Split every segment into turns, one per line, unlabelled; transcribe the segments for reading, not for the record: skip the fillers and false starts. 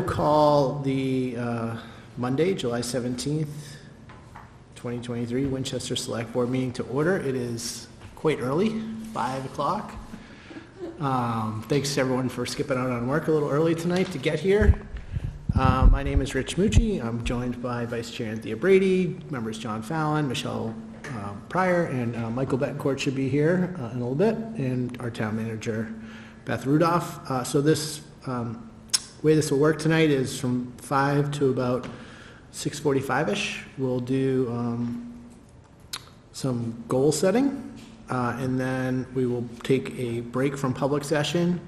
will call the Monday, July 17th, 2023 Winchester Select Board meeting to order. It is quite early, 5 o'clock. Thanks to everyone for skipping out on work a little early tonight to get here. My name is Rich Mucci. I'm joined by Vice Chair Anthea Brady, members John Fallon, Michelle Pryor, and Michael Betancourt should be here in a little bit, and our town manager, Beth Rudolph. So this way this will work tonight is from 5 to about 6:45-ish. We'll do some goal setting, and then we will take a break from public session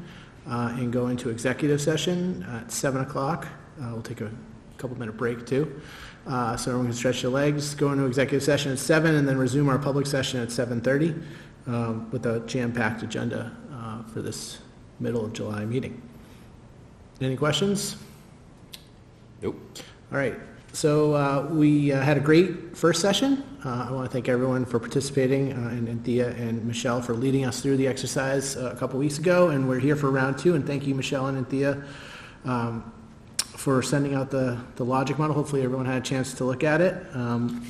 and go into executive session at 7 o'clock. We'll take a couple minute break too, so everyone can stretch their legs, go into executive session at 7, and then resume our public session at 7:30 with a jam-packed agenda for this middle of July meeting. Any questions?
Nope.
All right. So we had a great first session. I want to thank everyone for participating, and Anthea and Michelle for leading us through the exercise a couple weeks ago. And we're here for round 2. And thank you, Michelle and Anthea, for sending out the logic model. Hopefully everyone had a chance to look at it. And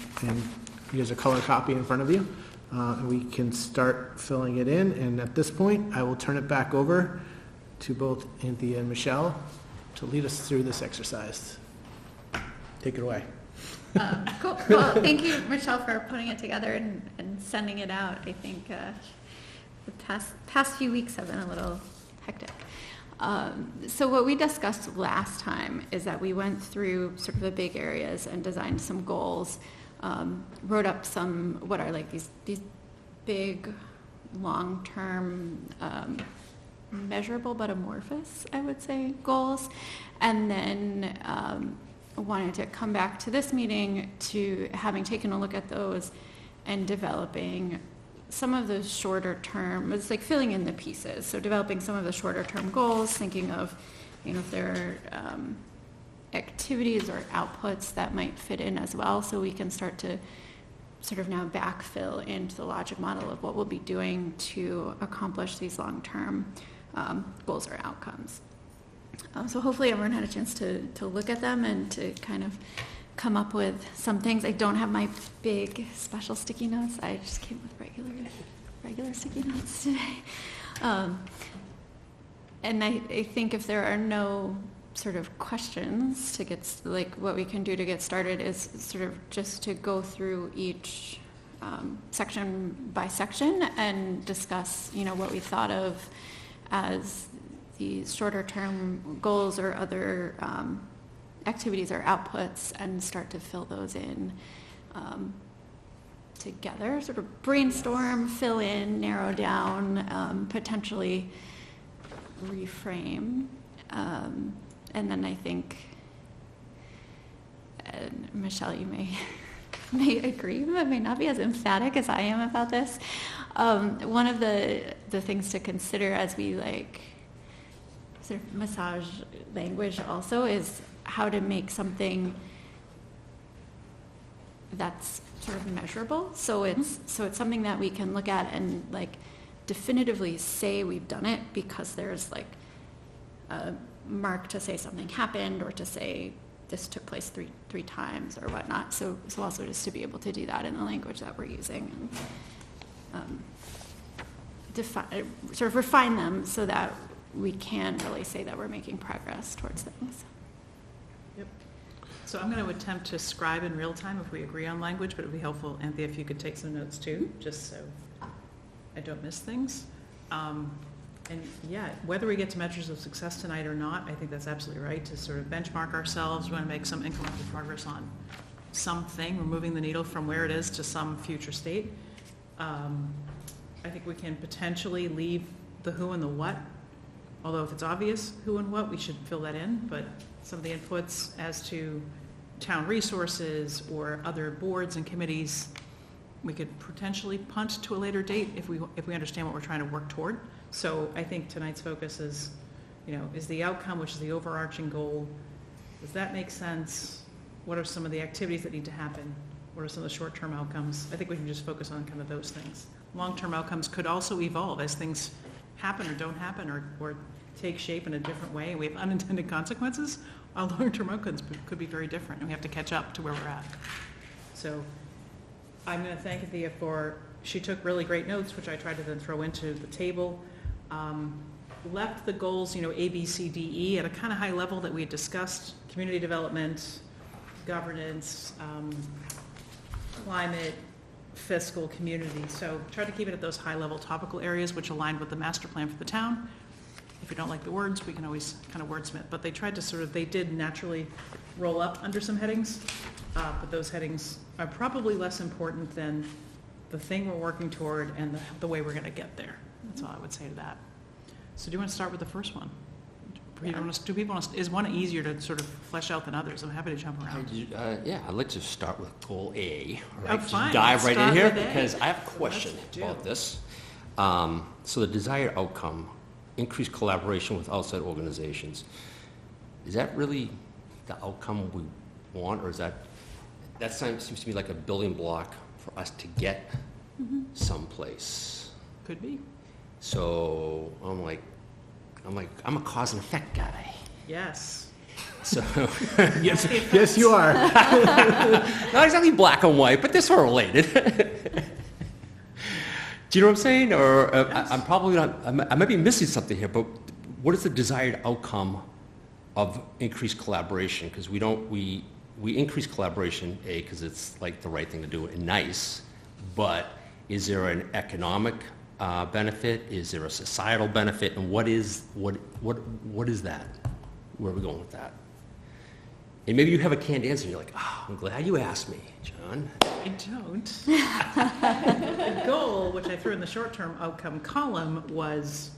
here's a color copy in front of you. And we can start filling it in. And at this point, I will turn it back over to both Anthea and Michelle to lead us through this exercise. Take it away.
Cool. Well, thank you, Michelle, for putting it together and sending it out. I think the past few weeks have been a little hectic. So what we discussed last time is that we went through sort of the big areas and designed some goals, wrote up some, what are like these big, long-term, measurable but amorphous, I would say, goals, and then wanted to come back to this meeting to having taken a look at those and developing some of those shorter term, it's like filling in the pieces. So developing some of the shorter term goals, thinking of, if there are activities or outputs that might fit in as well, so we can start to sort of now backfill into the logic model of what we'll be doing to accomplish these long-term goals or outcomes. So hopefully everyone had a chance to look at them and to kind of come up with some things. I don't have my big special sticky notes. I just came with regular sticky notes today. And I think if there are no sort of questions to get, like what we can do to get started is sort of just to go through each section by section and discuss, what we thought of as these shorter term goals or other activities or outputs, and start to fill those in together, sort of brainstorm, fill in, narrow down, potentially reframe. And then I think, Michelle, you may agree, but may not be as emphatic as I am about this. One of the things to consider as we sort of massage language also is how to make something that's sort of measurable. So it's something that we can look at and definitively say we've done it because there's a mark to say something happened or to say this took place three times or whatnot. So also just to be able to do that in the language that we're using and sort of refine them so that we can really say that we're making progress towards things.
Yep. So I'm going to attempt to scribe in real time if we agree on language, but it would be helpful, Anthea, if you could take some notes too, just so I don't miss things. And yeah, whether we get to measures of success tonight or not, I think that's absolutely right to sort of benchmark ourselves. We want to make some incremental progress on something. We're moving the needle from where it is to some future state. I think we can potentially leave the who and the what. Although if it's obvious who and what, we should fill that in, but some of the inputs as to town resources or other boards and committees, we could potentially punt to a later date if we understand what we're trying to work toward. So I think tonight's focus is, is the outcome, which is the overarching goal. Does that make sense? What are some of the activities that need to happen? What are some of the short-term outcomes? I think we can just focus on kind of those things. Long-term outcomes could also evolve as things happen or don't happen or take shape in a different way and we have unintended consequences, our long-term outcomes could be very different, and we have to catch up to where we're at. So I'm going to thank Thea she took really great notes, which I tried to then throw into the table. Left the goals, A, B, C, D, E at a kind of high level that we had discussed: community development, governance, climate, fiscal, community. So try to keep it at those high-level topical areas which aligned with the master plan for the town. If you don't like the words, we can always kind of wordsmith. But they tried to they did naturally roll up under some headings, but those headings are probably less important than the thing we're working toward and the way we're going to get there. That's all I would say to that. So do you want to start with the first one? Is one easier to sort of flesh out than others? I'm happy to jump around.
Yeah, I'd like to start with goal A. All
Oh,
right,
fine.
just dive right in
Start
here
with A.
because I have a question
Let's do.
about this. So the desired outcome, increased collaboration with outside organizations. Is that really the outcome we want, or is that seems to me like a building block for us to get someplace?
Could be.
So I'm a cause and effect guy.
Yes.
So
Yes, you are.
not exactly black and white, but they're sort of related. Do you know what I'm saying? Or
Yes.
I'm probably not. I might be missing something here. But what is the desired outcome of increased collaboration? Because we increase collaboration, because it's like the right thing to do and nice. But is there an economic benefit? Is there a societal benefit? And what is that? Where are we going with that? And maybe you have a canned answer. You're like, oh, I'm glad you asked me, John.
I don't. The goal, which I threw in the short-term outcome column, was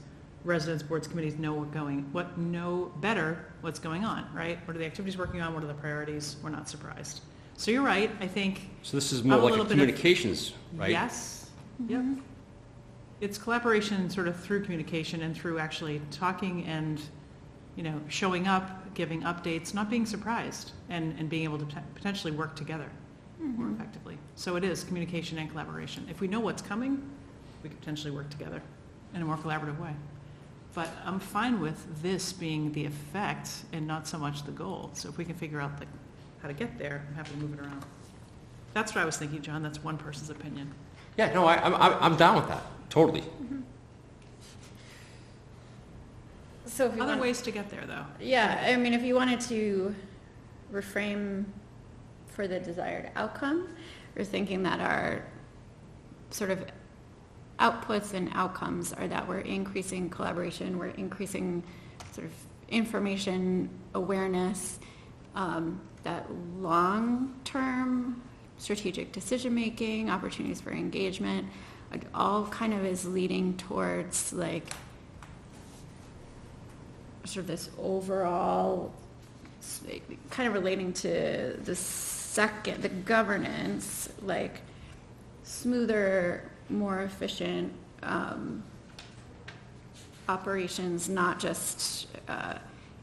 residents, boards, committees know better what's going on, right? What are the activities working on? What are the priorities? We're not surprised. So you're right, I think.
So this is more
I'm a
like
little
a
bit of-
communications, right?
Yes. Yep. It's collaboration sort of through communication and through actually talking and, showing up, giving updates, not being surprised, and being able to potentially work together more effectively. So it is communication and collaboration. If we know what's coming, we can potentially work together in a more collaborative way. But I'm fine with this being the effect and not so much the goal. So if we can figure out how to get there, I'm happy to move it around. That's what I was thinking, John. That's one person's opinion.
Yeah, no, I'm down with that, totally.
So if you
Other
want,
ways to get there, though.
yeah, I mean, if you wanted to reframe for the desired outcome, we're thinking that our sort of outputs and outcomes are that we're increasing collaboration, we're increasing sort of information awareness, that long-term strategic decision-making, opportunities for engagement, like all kind of is leading towards sort of this overall, kind of relating to the governance, like smoother, more efficient operations, not just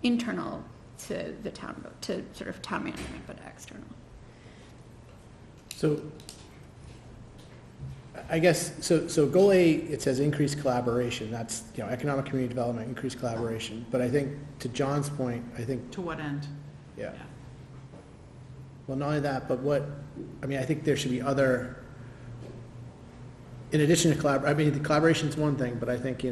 internal to the town, to sort of town management, but external.
So, I guess, so goal A, it says increased collaboration. That's, economic community development, increased collaboration. But I think, to John's point,
To what end?
yeah. Well, not only that, but I think there should be other, in addition to the collaboration is one thing, but I think,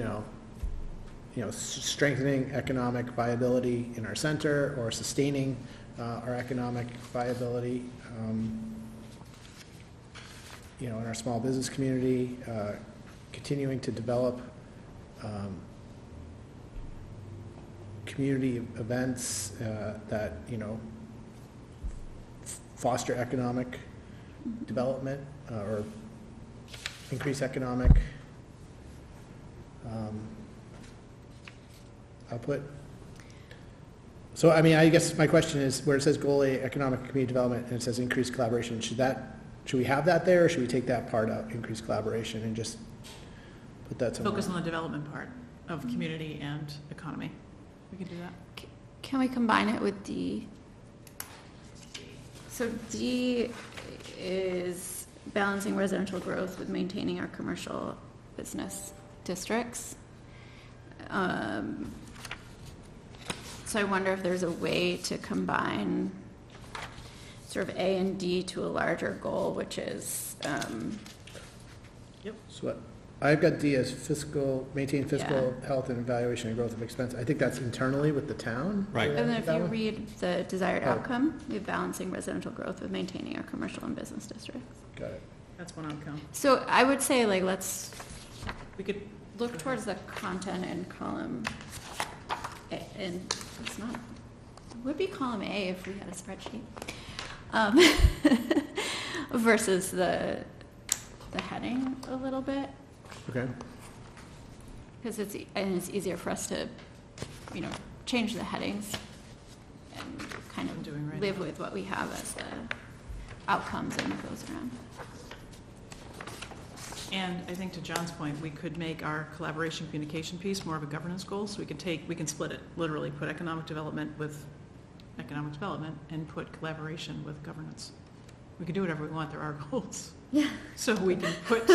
strengthening economic viability in our center, or sustaining our economic viability, in our small business community, continuing to develop community events that, foster economic development or increase economic output. So, I guess my question is, where it says goal A, economic community development, and it says increased collaboration, should we have that there, or should we take that part out, increased collaboration, and just put that somewhere?
Focus on the development part of community and economy. We can do that.
Can we combine it with D? So D is balancing residential growth with maintaining our commercial business districts. So I wonder if there's a way to combine sort of A and D to a larger goal, which is,
So what, I've got D as maintain fiscal
Yeah.
health and evaluation and growth of expense. I think that's internally with the town.
Right.
and then if
That
you
one?
read the desired
Oh.
outcome, we have balancing residential growth with maintaining our commercial and business districts.
Got it.
That's one outcome.
So I would say, like, let's
We could,
look towards the content in column, and it's not, it would be column A if we had a spreadsheet. Versus the heading a little bit,
Okay.
because it's easier for us to, change the headings and kind
I'm doing
of
right
live
now.
with what we have as the outcomes and it goes around.
and I think to John's point, we could make our collaboration communication piece more of a governance goal, so we can split it, literally put economic development with economic development and put collaboration with governance. We can do whatever we want, there are goals.
Yeah.
So we can put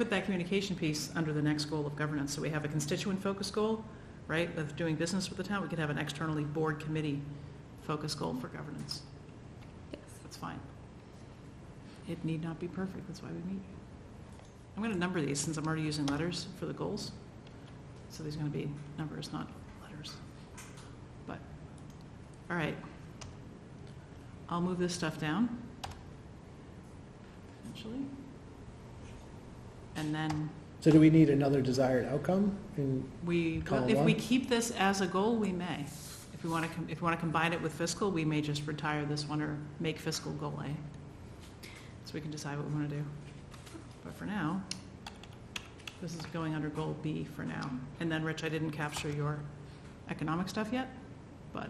that communication piece under the next goal of governance. So we have a constituent focus goal, right, of doing business with the town. We could have an externally board committee focus goal for governance.
Yes.
That's fine. It need not be perfect, that's why we meet. I'm gonna number these since I'm already using letters for the goals. So these are gonna be numbers, not letters. But, all right. I'll move this stuff down. Potentially. And then
So do we need another desired outcome? Column
if we
one?
keep this as a goal, we may. If we want to combine it with fiscal, we may just retire this one or make fiscal goal A. So we can decide what we want to do. But for now, this is going under goal B for now. And then, Rich, I didn't capture your economic stuff yet, but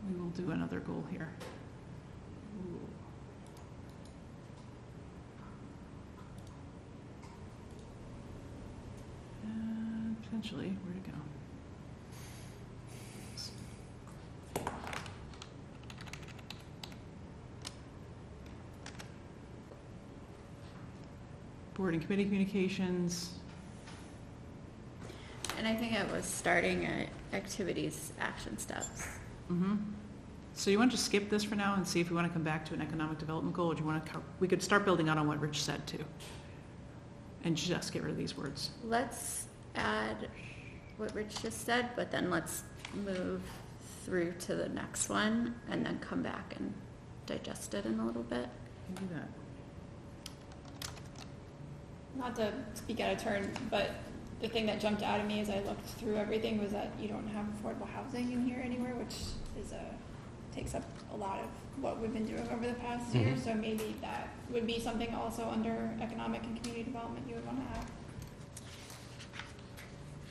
we will do another goal here. Ooh. Potentially, where to go? Board and committee communications.
And I think it was starting at activities, action steps.
Mm-hmm. So you want to just skip this for now and see if we want to come back to an economic development goal, or do you want to, we could start building out on what Rich said too. And just get rid of these words.
Let's add what Rich just said, but then let's move through to the next one and then come back and digest it in a little bit.
You can do that.
Not to speak out of turn, but the thing that jumped out at me as I looked through everything was that you don't have affordable housing in here anywhere, which is takes up a lot of what we've been doing over the past year.
Mhm.
So maybe that would be something also under economic and community development you would want to have.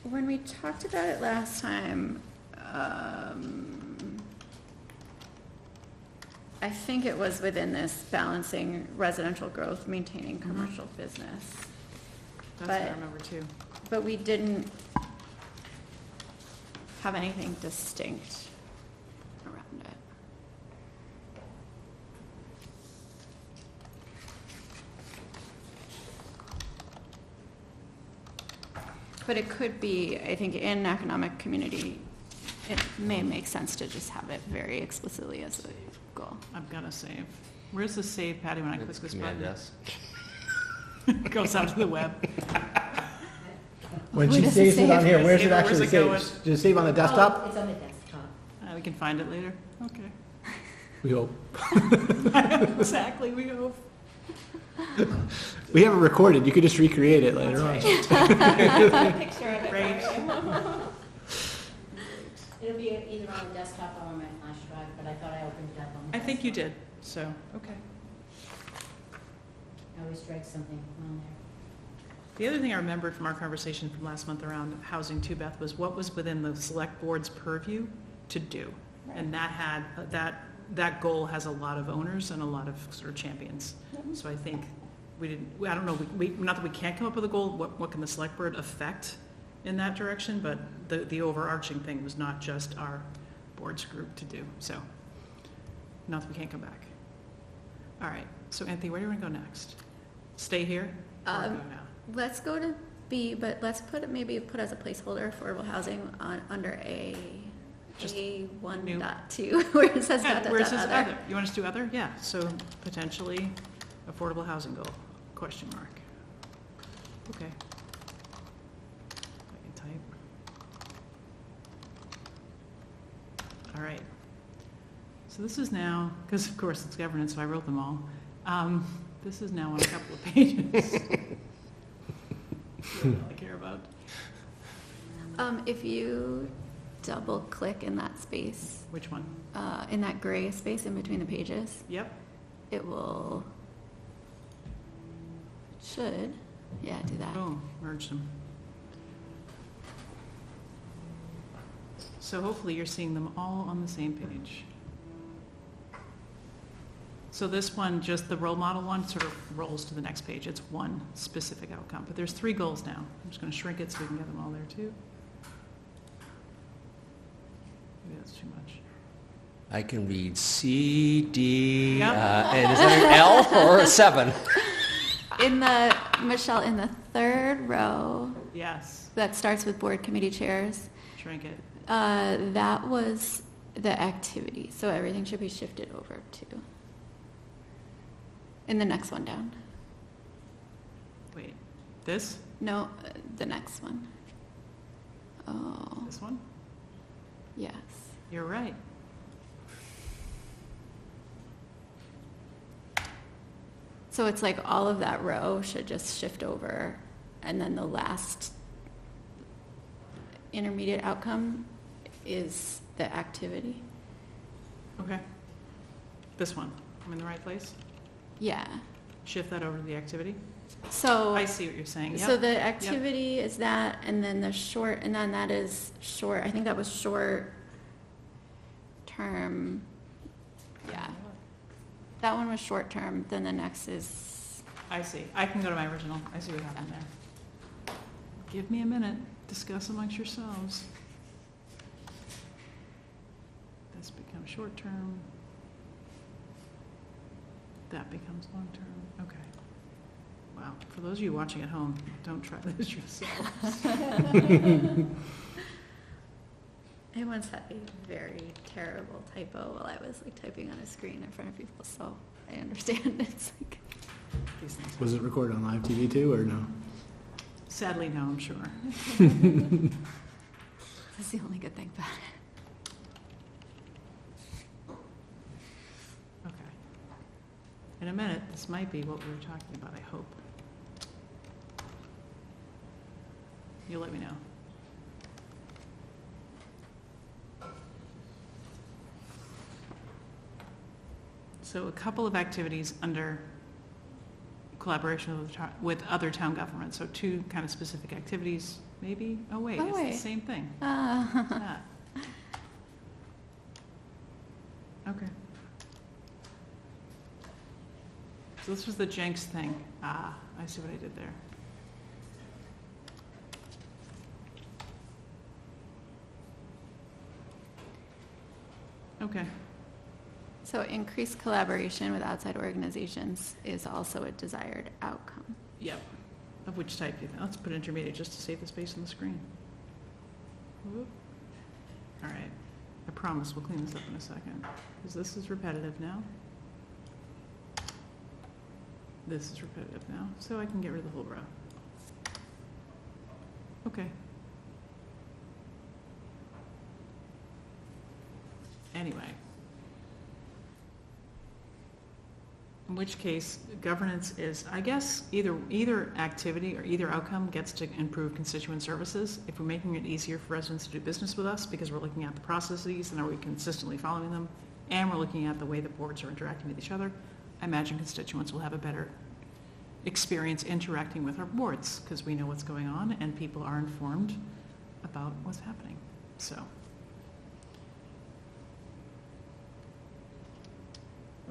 When we talked about it last time, I think it was within this balancing residential growth, maintaining commercial business.
That's what I
But-
remember too.
But we didn't have anything distinct around it. But it could be, I think, in economic community, it may make sense to just have it very explicitly as a goal.
I've got to save. Where's the save, Patty, when I click this
Command
button?
S.
It goes out to the web.
When
Where
she
does it
saves it on
save?
here, where's it
Where's
actually
it going?
saved? Does it save on the desktop?
It's on the desktop.
We can find it later. Okay.
We hope.
Exactly, we hope.
We have it recorded. You could just recreate it later on.
Picture of it.
Great.
It'll be either on the desktop or on my flash drive, but I thought I opened it up on the
I think you
desktop.
did, so, okay.
I always strike something on there.
The other thing I remembered from our conversation from last month around housing too, Beth, was what was within the select board's purview to do. And that had, that goal has a lot of owners and a lot of sort of champions. So I think we didn't, I don't know, not that we can't come up with a goal, what can the select board affect in that direction, but the overarching thing was not just our board's group to do, so. Not that we can't come back. All right, so Anthony, where do you want to go next? Stay here? Or go now?
Let's go to B, but let's maybe put as a placeholder affordable housing under
Just
A1.2, where it says
Yeah,
dot,
where it
dot,
says
dot, other.
other. You want us to do other? Yeah, so potentially affordable housing goal, question mark. Okay. I can type. All right. So this is now, because of course it's governance, so I wrote them all. This is now on a couple of pages. That's all I care about.
If you double click in that space,
Which one?
in that gray space in between the pages,
Yep.
it will, should, yeah, do that.
Boom, merge them. So hopefully you're seeing them all on the same page. So this one, just the role model one, sort of rolls to the next page. It's one specific outcome, but there's 3 goals now. I'm just gonna shrink it so we can get them all there too. Maybe that's too much.
I can read C, D,
Yep.
and is that an L or a 7?
Michelle, in the third row,
Yes,
that starts with board committee chairs,
shrink it.
that was the activity, so everything should be shifted over to, in the next one down.
Wait, this?
No, the next one. Oh,
This one?
yes.
You're right.
So it's like all of that row should just shift over, and then the last intermediate outcome is the activity.
Okay. This one. I'm in the right place?
Yeah.
Shift that over to the activity?
So,
I see what you're saying.
so
Yep.
the activity is that, and then the short, and then that is short, I think that was short term. Yeah. That one was short term, then the next is,
I see. I can go to my original. I see what happened there. Give me a minute. Discuss amongst yourselves. This becomes short term. That becomes long term. Okay. Wow. For those of you watching at home, don't try this yourselves.
I once had a very terrible typo while I was like typing on a screen in front of people, so I understand. It's like,
These things.
Was it recorded on live TV too, or no?
Sadly, no, I'm sure.
that's the only good thing about it.
Okay. In a minute, this might be what we were talking about, I hope. You'll let me know. So a couple of activities under collaboration with other town governments. So 2 kind of specific activities, maybe? Oh, wait,
Oh,
it's
wait.
the same thing.
Ah.
Ah. Okay. So this was the Jenks thing. Ah, I see what I did there. Okay.
So increased collaboration with outside organizations is also a desired outcome.
Yep. Of which type do you think? Let's put intermediate just to save the space on the screen. Whoop. All right. I promise we'll clean this up in a second, because this is repetitive now. This is repetitive now, so I can get rid of the whole row. Okay. Anyway. In which case, governance is, I guess, either activity or either outcome gets to improve constituent services. If we're making it easier for residents to do business with us because we're looking at the processes and are we consistently following them, and we're looking at the way the boards are interacting with each other, I imagine constituents will have a better experience interacting with our boards because we know what's going on and people are informed about what's happening. So.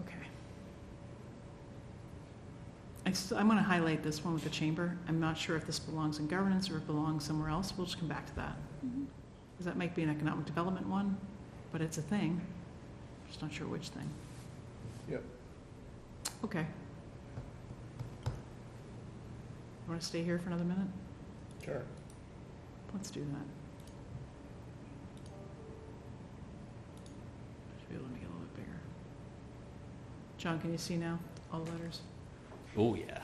Okay. I'm going to highlight this one with the chamber. I'm not sure if this belongs in governance or it belongs somewhere else. We'll just come back to that. Because that might be an economic development one, but it's a thing. Just not sure which thing.
Yep.
Okay. You want to stay here for another minute?
Sure.
Let's do that. Should be able to make it a little bit bigger. John, can you see now, all the letters?
Oh, yeah.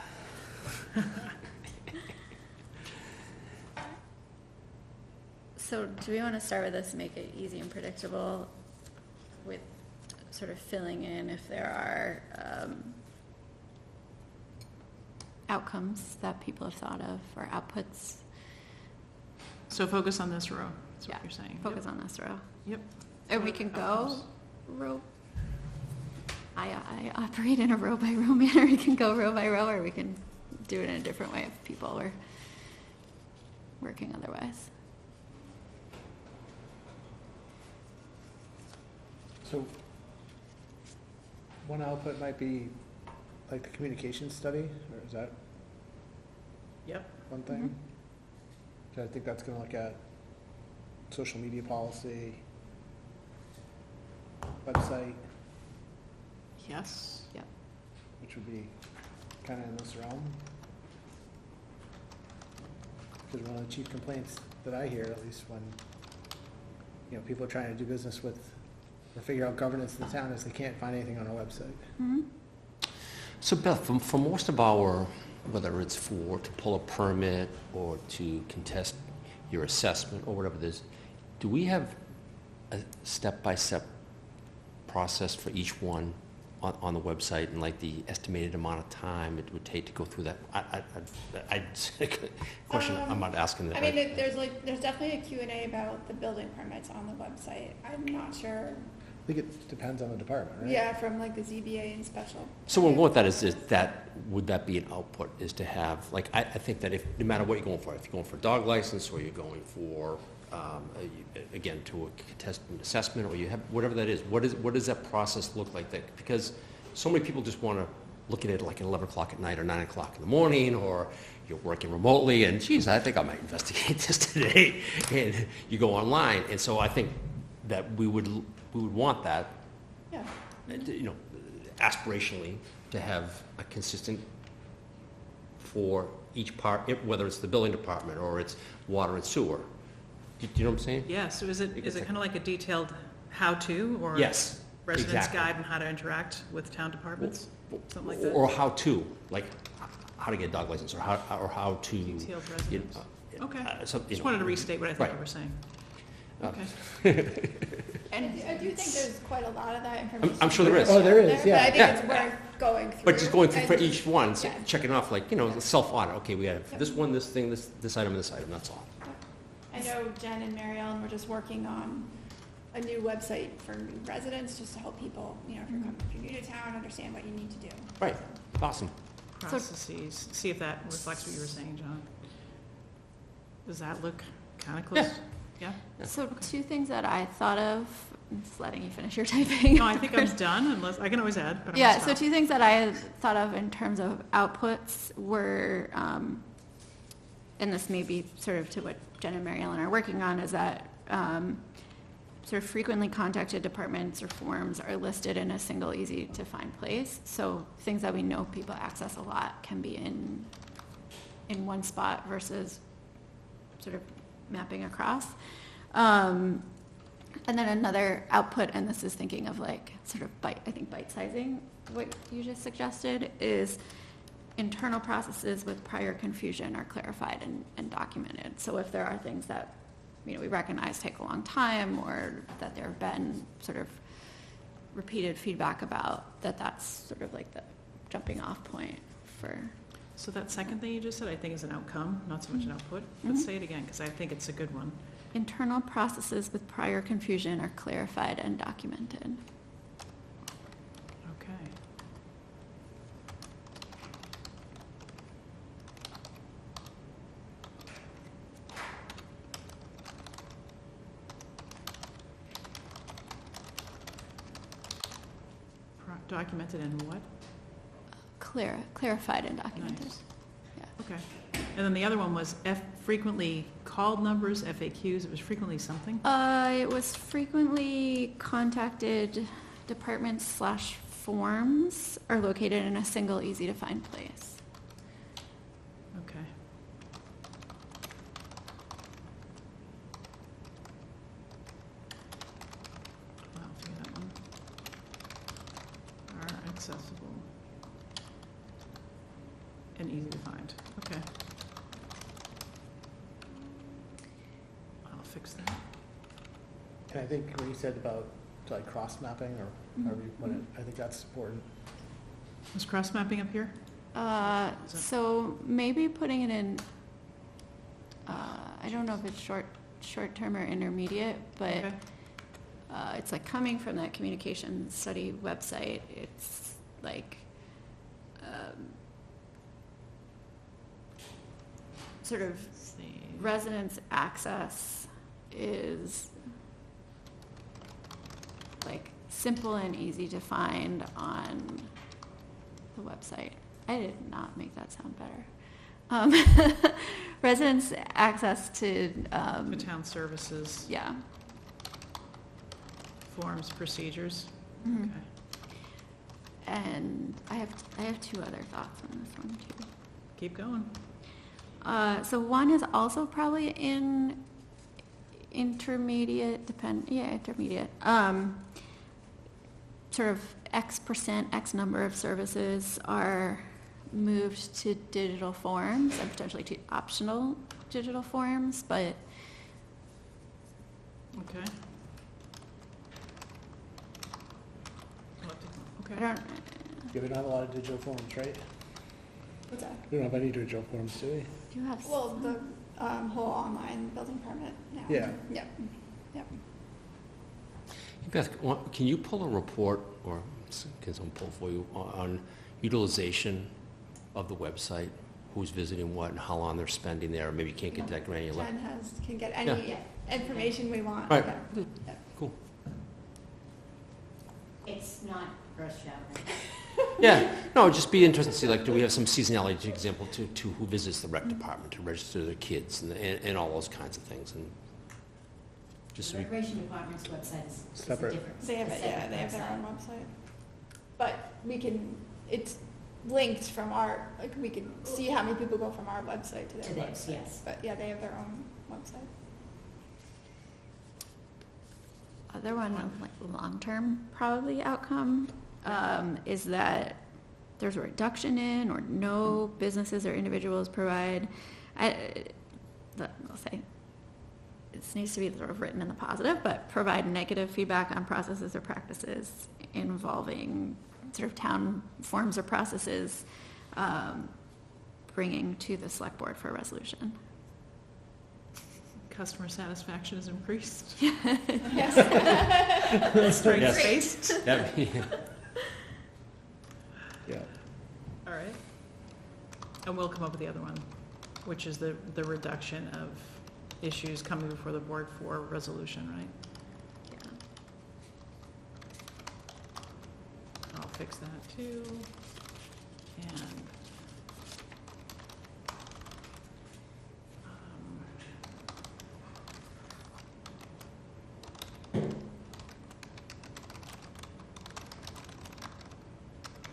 So do we want to start with this, make it easy and predictable with sort of filling in if there are outcomes that people have thought of or outputs?
So focus on this row, that's
Yeah,
what you're saying.
focus on this row.
Yep.
And we can go
Outcomes.
row. I operate in a row by row manner. We can go row by row, or we can do it in a different way if people were working otherwise.
So one output might be like the communication study, or is that
Yep.
one thing? So I think that's gonna look at social media policy, website,
Yes.
Yep.
which would be kind of in this realm. Because one of the chief complaints that I hear, at least when, people are trying to do business with, or figure out governance in the town, is they can't find anything on our website.
Mm-hmm.
So Beth, for most of our, whether it's to pull a permit or to contest your assessment or whatever it is, do we have a step-by-step process for each one on the website and like the estimated amount of time it would take to go through that? Question, I'm not asking that.
I mean, there's definitely a Q&A about the building permits on the website. I'm not sure,
I think it depends on the department, right?
yeah, from like the ZBA and special.
So what I'm going with that is that, would that be an output, is to have, like, I think that if, no matter what you're going for, if you're going for a dog license, or you're going for, again, to a contested assessment, or you have, whatever that is, what does that process look like? That, because so many people just want to look at it like at 11 o'clock at night or 9 o'clock in the morning, or you're working remotely, and geez, I think I might investigate this today, and you go online, and so I think that we would want that,
Yeah.
aspirationally, to have a consistent for each part, whether it's the building department or it's water and sewer. Do you know what I'm saying?
Yeah, so is it
Because
kind of like a detailed how-to or?
Yes,
Resident's
exactly.
guide on how to interact with town departments? Something like that?
Or how to, like, how to get a dog license, or how to.
Detailed residence. Okay. Just wanted to restate what I thought you were saying.
Uh,
Okay.
And I do think there's quite a lot of that information.
I'm sure there is.
Oh, there is,
But
yeah.
I think
Yeah.
it's worth going through.
But just going through for
and-
each one,
Yeah.
checking off, like, self-audit, okay, we have
Yep.
this one, this thing, this item, and this item, that's all.
I know Jen and Mary Ellen were just working on a new website for new residents, just to help people, if you're new to town, understand what you need to do.
Right, awesome.
Processes, see if that reflects what you were saying, John. Does that look kind of close?
Yeah.
Yeah?
So two things that I thought of, I'm just letting you finish your typing.
No, I think I'm done, unless, I can always add, but I'm
Yeah,
gonna
so
stop.
two things that I thought of in terms of outputs were, and this may be sort of to what Jen and Mary Ellen are working on, is that sort of frequently contacted departments or forms are listed in a single, easy-to-find place. So things that we know people access a lot can be in one spot versus sort of mapping across. And then another output, and this is thinking of like sort of bite-sizing, what you just suggested, is internal processes with prior confusion are clarified and documented. So if there are things that, we recognize take a long time, or that there have been sort of repeated feedback about, that's sort of like the jumping off point for.
So that second thing you just said, I think is an outcome, not so much an output.
Mhm.
Let's say it again, because I think it's a good one.
Internal processes with prior confusion are clarified and documented.
Okay. Documented in what?
Clarified and documented.
Nice.
Yeah.
Okay. And then the other one was frequently called numbers, FAQs, it was frequently something?
It was frequently contacted departments/forms are located in a single, easy-to-find place.
Okay. accessible, and easy to find. Okay. I'll fix that.
And I think what you said about like cross-mapping or however you put it, I think that's important.
Is cross mapping up here?
So maybe putting it in, I don't know if it's short-term or intermediate, but
Okay.
it's like coming from that communication study website, it's like, sort of
See.
residents' access is like simple and easy to find on the website. I did not make that sound better. Residents' access to,
The town services,
yeah.
forms, procedures.
Mhm.
Okay.
And I have two other thoughts on this one too.
Keep going.
So one is also probably in intermediate, intermediate. Sort of X%, X number of services are moved to digital forms and potentially to optional digital forms, but
Okay.
I
Okay.
don't,
Yeah, we don't have a lot of digital forms, right?
What's that?
We don't have any digital forms, do we?
do you have?
Well, the whole online building permit now.
Yeah.
Yep, yep.
Beth, can you pull a report, or can someone pull for you, on utilization of the website? Who's visiting what and how long they're spending there? Maybe you can't get that granular.
Jen can get any information we want.
Right.
Yeah.
Cool.
It's not earth-shattering.
Yeah, no, just be interested to see, like, do we have some seasonality, for example, to who visits the rec department to register their kids and all those kinds of things, and just
The
so we,
Recreation Department's website is
Separate.
different.
They have
it's
it,
a
yeah,
separate
they have their
website.
own website. But we can, it's linked from our, like, we can see how many people go from our website to
To
their
theirs,
website.
yes.
But yeah, they have their own website.
Other one of like long-term probably outcome, is that there's a reduction in or no businesses or individuals provide, I'll say, this needs to be sort of written in the positive, but provide negative feedback on processes or practices involving sort of town forms or processes, bringing to the select board for a resolution.
Customer satisfaction has increased.
Yes.
Strengths-based.
that'd be-
Yeah.
All right. And we'll come up with the other one, which is the reduction of issues coming before the board for resolution, right? I'll fix that too. And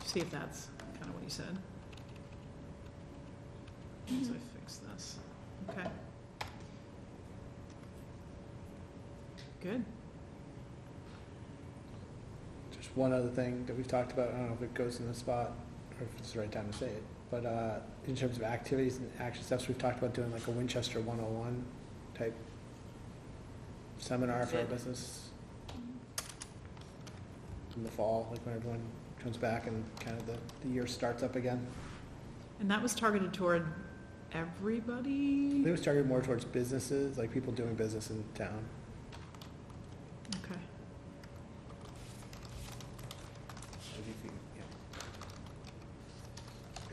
see if that's kind of what you said. So I fix this. Okay. Good.
Just one other thing that we've talked about, I don't know if it goes in the spot or if it's the right time to say it, but in terms of activities and action steps, we've talked about doing like a Winchester 101 type seminar for our business in the fall, like when everyone comes back and kind of the year starts up again.
And that was targeted toward
I
everybody?
think it was targeted more towards businesses, like people doing business in town.
Okay.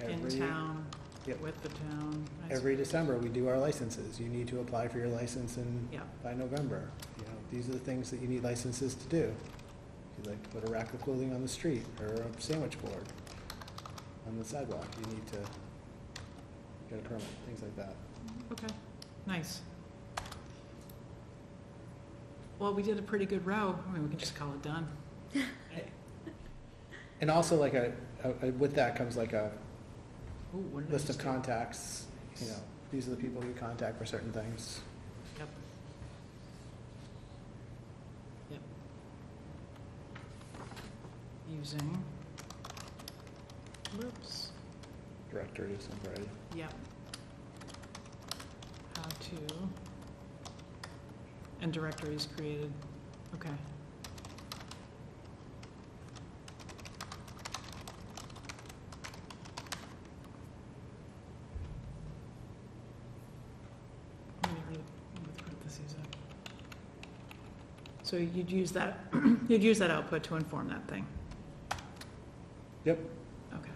In
Every-
town,
Yep.
with the town. I
Every December, we do our licenses. You need to apply for your license
Yeah.
by November. You know, these are the things that you need licenses to do. If you'd like to put a rack of clothing on the street or a sandwich board on the sidewalk, you need to get a permit, things like that.
Okay, nice. Well, we did a pretty good row. I mean, we can just call it done.
And also like with that comes like a
Ooh, what did I
list of
just do?
contacts, you know, these are the people you contact for certain things.
Yep. Yep. Using Whoops.
Directory is temporary.
Yep. How to, and directories created, okay. I'm gonna leave it with parentheses up. So you'd use that, you'd use that output to inform that thing?
Yep.
Okay.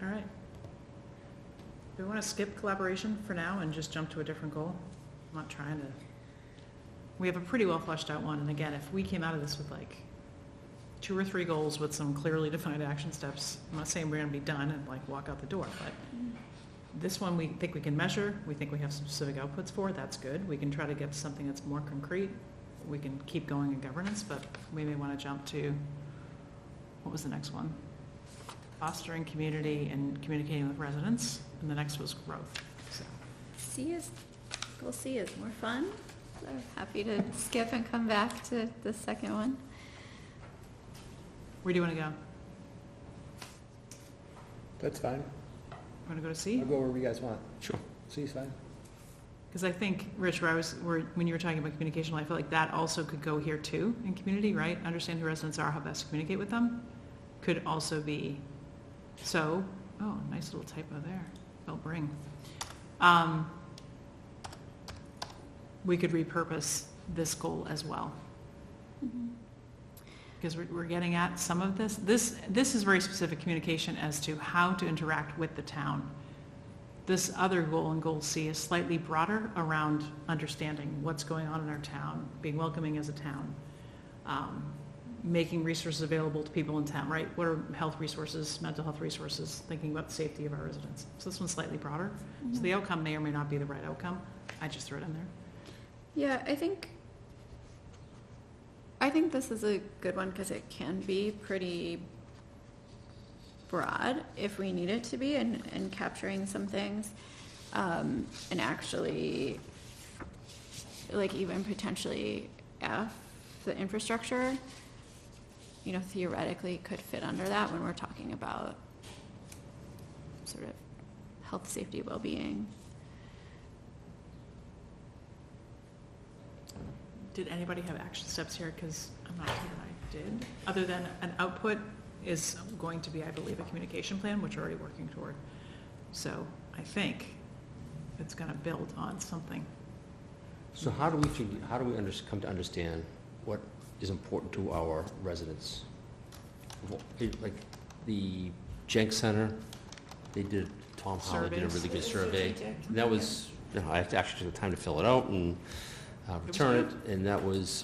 All right. Do we want to skip collaboration for now and just jump to a different goal? I'm not trying to. We have a pretty well fleshed out one, and again, if we came out of this with like 2 or 3 goals with some clearly defined action steps, I'm not saying we're gonna be done and like walk out the door, but this one we think we can measure, we think we have some specific outputs for, that's good. We can try to get something that's more concrete. We can keep going in governance, but we may want to jump to, what was the next one? Fostering community and communicating with residents, and the next was growth, so.
Goal C is more fun. So happy to skip and come back to the second one.
Where do you want to go?
That's fine.
Want to go to C?
I'll go wherever you guys want.
Sure.
C's fine.
Because I think, Rich, when you were talking about communication, I feel like that also could go here too, in community, right? Understand who residents are, how best to communicate with them, could also be, so, oh, nice little typo there, they'll bring. We could repurpose this goal as well. Because we're getting at some of this. This is very specific communication as to how to interact with the town. This other goal in Goal C is slightly broader around understanding what's going on in our town, being welcoming as a town, making resources available to people in town, right? What are health resources, mental health resources, thinking about the safety of our residents. So this one's slightly broader. So the outcome may or may not be the right outcome. I just threw it in there.
Yeah, I think this is a good one because it can be pretty broad if we need it to be, and capturing some things, and actually, like even potentially F, the infrastructure, you know, theoretically could fit under that when we're talking about sort of health, safety, well-being.
Did anybody have action steps here? Because I'm not sure I did. Other than an output is going to be, I believe, a communication plan, which we're already working toward. So I think it's going to build on something.
So how do we come to understand what is important to our residents? Like the Jenks Center, Tom Holland did a really good survey. That was, I actually took the time to fill it out and return it, and that was,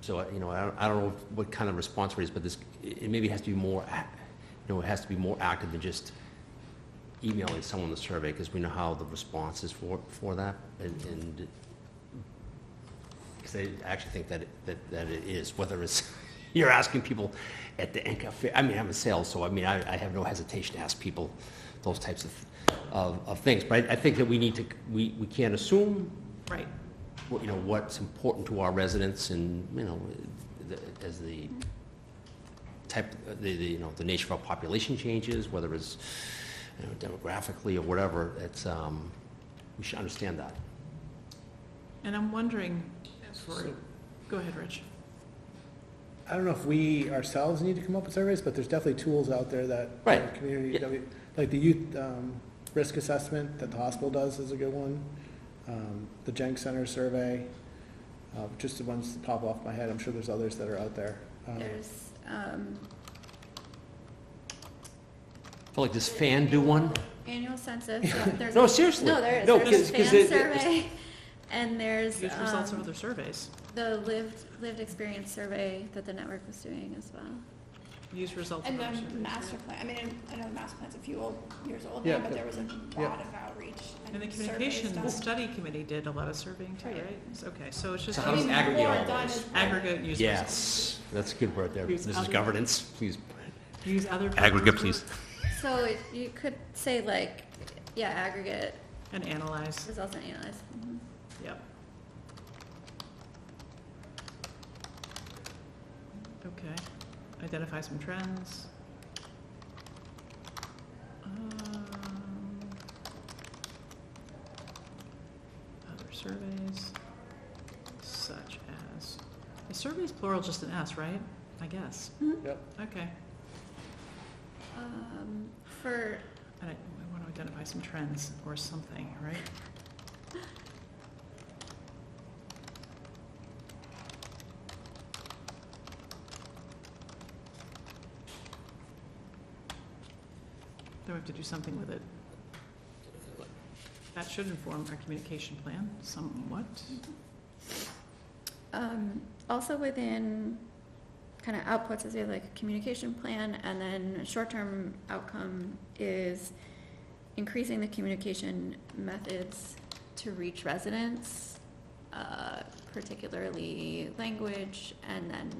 so, I don't know what kind of response rate is, but it maybe has to be more, it has to be more active than just emailing someone the survey, because we know how the response is for that, and because I actually think that it is, whether it's, you're asking people at the end cafe, I'm in sales, so I have no hesitation to ask people those types of things, but I think that we can't assume,
right,
what's important to our residents, and as the type, the nature of our population changes, whether it's demographically or whatever, it's we should understand that.
and I'm wondering, go ahead, Rich.
I don't know if we ourselves need to come up with surveys, but there's definitely tools out there that
Right.
community,
Yeah.
like the youth risk assessment that the hospital does is a good one. The Jenks Center survey, just the ones that pop off my head. I'm sure there's others that are out there.
There's,
I feel like does FAN do one?
annual census, yeah, there's.
No, seriously.
No, there is.
No,
There's a
'cause
fan
it-
survey, and there's,
Use results of other surveys.
the lived experience survey that the network was doing as well.
Use results
And
of other
the
surveys.
master plan, I mean, I know the master plan's a few years old
Yeah.
now, but there was a lot of outreach
And the
and surveys
communication
done.
study committee did a lot of surveying too,
Right.
right? Okay, so it's just
So how does
Maybe
aggregate
more
all
done
those?
is-
aggregate use results.
Yes, that's a good word there.
Use
This is
other-
governance, please.
Use other.
Aggregate, please.
So you could say like, yeah, aggregate
And analyze,
results and analyze. Mhm.
yep. Okay. Identify some trends. Other surveys, such as, the survey's plural, just an S, right? I guess.
Yep.
Okay.
For,
And I want to identify some trends or something, right? Then we have to do something with it. That should inform our communication plan somewhat.
also within kind of outputs, is like a communication plan, and then short-term outcome is increasing the communication methods to reach residents, particularly language, and then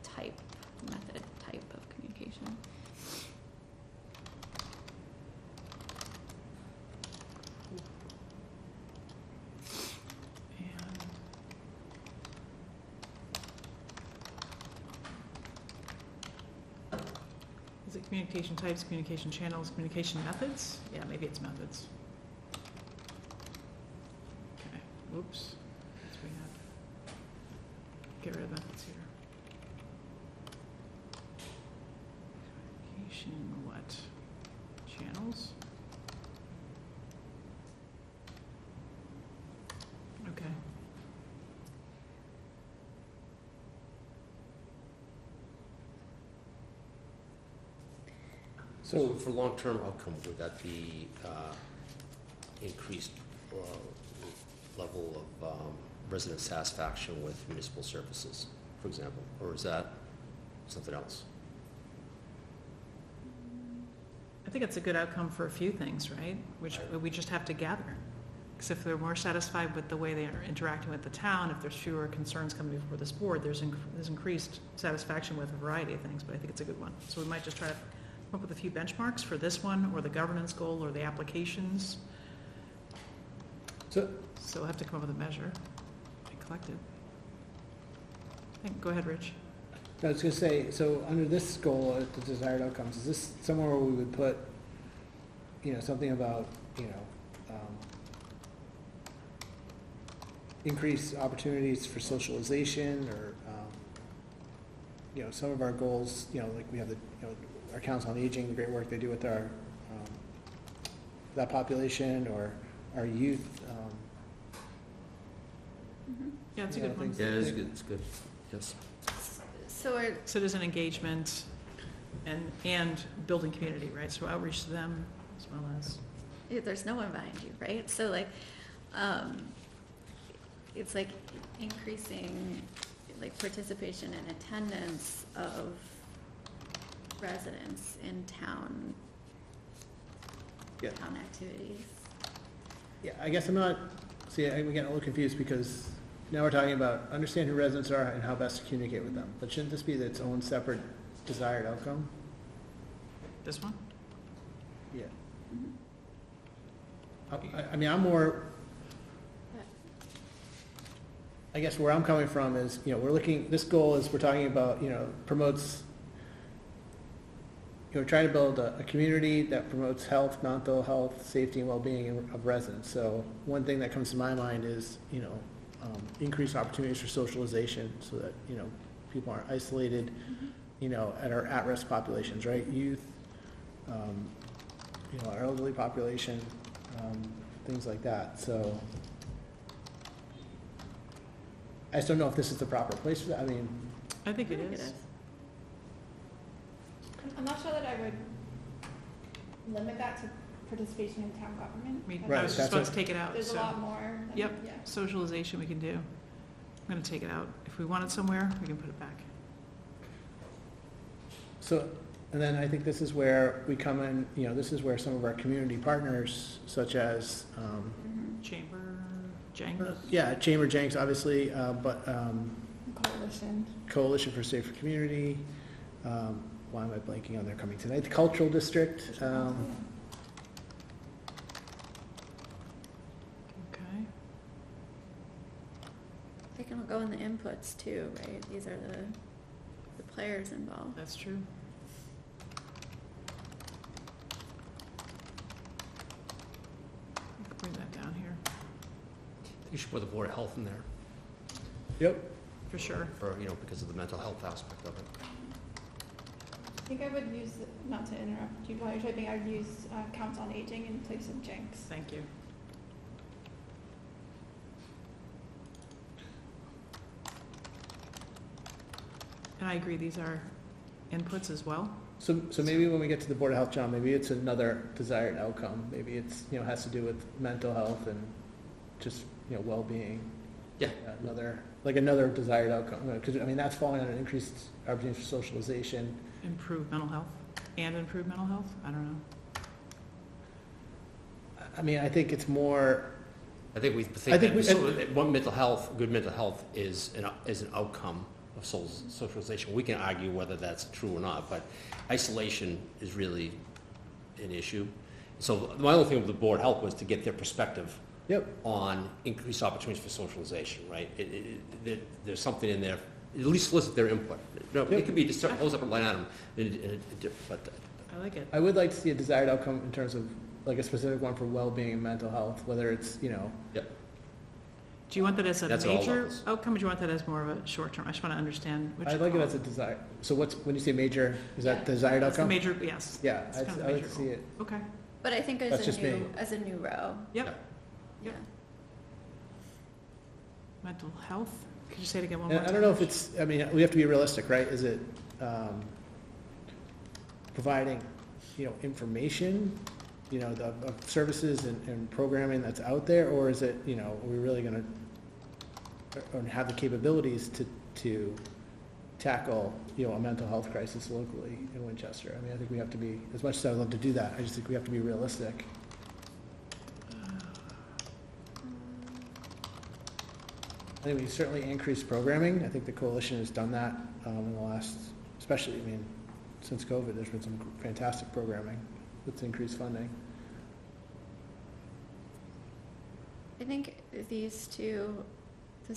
type of communication.
And is it communication types, communication channels, communication methods? Yeah, maybe it's methods. Okay, whoops. So we have, get rid of methods here. Communication what? Channels? Okay.
So for long-term outcome, would that be increased level of resident satisfaction with municipal services, for example? Or is that something else?
I think it's a good outcome for a few things, right? Which we just have to gather. Because if they're more satisfied with the way they are interacting with the town, if there's fewer concerns coming before this board, there's increased satisfaction with a variety of things, but I think it's a good one. So we might just try to come up with a few benchmarks for this one, or the governance goal, or the applications.
So,
So we'll have to come up with a measure and collect it. Go ahead, Rich.
I was gonna say, so under this goal, the desired outcomes, is this somewhere where we would put, something about, increase opportunities for socialization, or, some of our goals, like we have our Council on Aging, the great work they do with our, that population, or our youth,
Yeah, it's a
Yeah,
good
I
one.
think
Yeah, it is good, it's good, yes.
So we're,
Citizen engagement and building community, right? So outreach to them as well as.
yeah, there's no one behind you, right? So like, it's like increasing like participation and attendance of residents in town,
Yeah.
town activities.
Yeah, I guess I'm not, see, I'm getting a little confused because now we're talking about understand who residents are and how best to communicate with them. But shouldn't this be its own separate desired outcome?
This one?
Yeah.
Mm-hmm.
I mean, I'm more, I guess where I'm coming from is, we're looking, this goal is, we're talking about, promotes, trying to build a community that promotes health, mental health, safety, and well-being of residents. So one thing that comes to my mind is, increase opportunities for socialization so that, people aren't isolated, at our at-risk populations, right? Youth, our elderly population, things like that. So I just don't know if this is the proper place for that. I mean,
I think it
I think
is.
I'm not sure that I would limit that to participation in town government.
I mean,
Right,
I was just
that's
about
what-
to take it out,
There's a
so.
lot more. than-
Yep.
Yeah.
Socialization we can do. I'm gonna take it out. If we want it somewhere, we can put it back.
so, and then I think this is where we come in, this is where some of our community partners, such as,
Mhm.
Chamber, Jenks.
yeah, Chamber Jenks, obviously, but
Coalition.
Coalition for Safer Community, why am I blanking on their coming tonight? The Cultural District,
Okay.
They can all go in the inputs too, right? These are the players involved.
That's true. Bring that down here,
You should put the Board of Health in there,
Yep.
for sure.
for, because of the mental health aspect of it.
I think I would use, not to interrupt you while you're typing, I would use Council on Aging in place of Jenks.
Thank you. And I agree, these are inputs as well.
So maybe when we get to the Board of Health, John, maybe it's another desired outcome. Maybe it's, has to do with mental health and just, well-being.
Yeah.
Another desired outcome. Because, that's falling under increased opportunities for socialization.
Improve mental health and improve mental health? I don't know.
I think it's more,
I think we
I think we-
that one good mental health is an outcome of socialization. We can argue whether that's true or not, but isolation is really an issue. So my only thing with the Board of Health was to get their perspective
yep,
on increased opportunities for socialization, right? There's something in there, at least solicit their input. No,
Yep.
it could be just close up a line item, but
I like it.
I would like to see a desired outcome in terms of like a specific one for well-being and mental health, whether it's,
Do you want that as a
That's at all
major
levels.
outcome, or do you want that as more of a short term? I just want to understand which.
I'd like it as a desire. So when you say major, is that
Yeah.
desired
That's the
outcome?
major, yes.
Yeah,
It's kind of
I'd
a
like
major
to see
goal.
it.
Okay,
But I think
That's just me.
as a new row.
yep.
Yeah.
Mental health, could you say it again one
And
more time?
I don't know if it's, we have to be realistic, right? Is it providing, information, of services and programming that's out there? Or is it, are we really gonna, or have the capabilities to tackle, a mental health crisis locally in Winchester? I think we have to be, as much as I'd love to do that, I just think we have to be realistic. I think we certainly increased programming. I think the coalition has done that in the last, especially, since COVID, there's been some fantastic programming with increased funding.
I think these two, the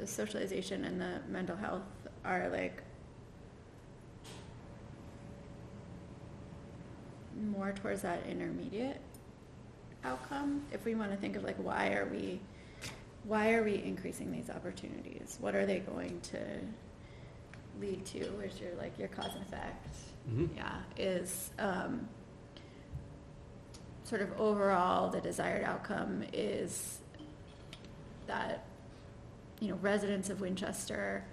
socialization and the mental health are like more towards that intermediate outcome. If we want to think of like, why are we increasing these opportunities? What are they going to lead to? Which are your cause and effect.
Mhm.
Yeah, is sort of overall the desired outcome is that residents of Winchester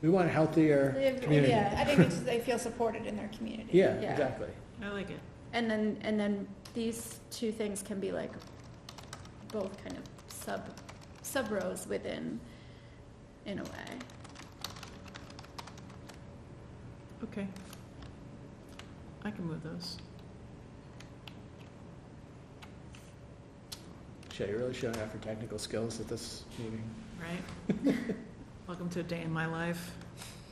We want a healthier community.
Yeah, I think they feel supported in their community.
Yeah,
Yeah.
exactly.
I like it.
and then these two things can be like both kind of sub rows within in a way.
Okay. I can move those.
Shay, you're really showing off your technical skills at this meeting.
Right? Welcome to a day in my life.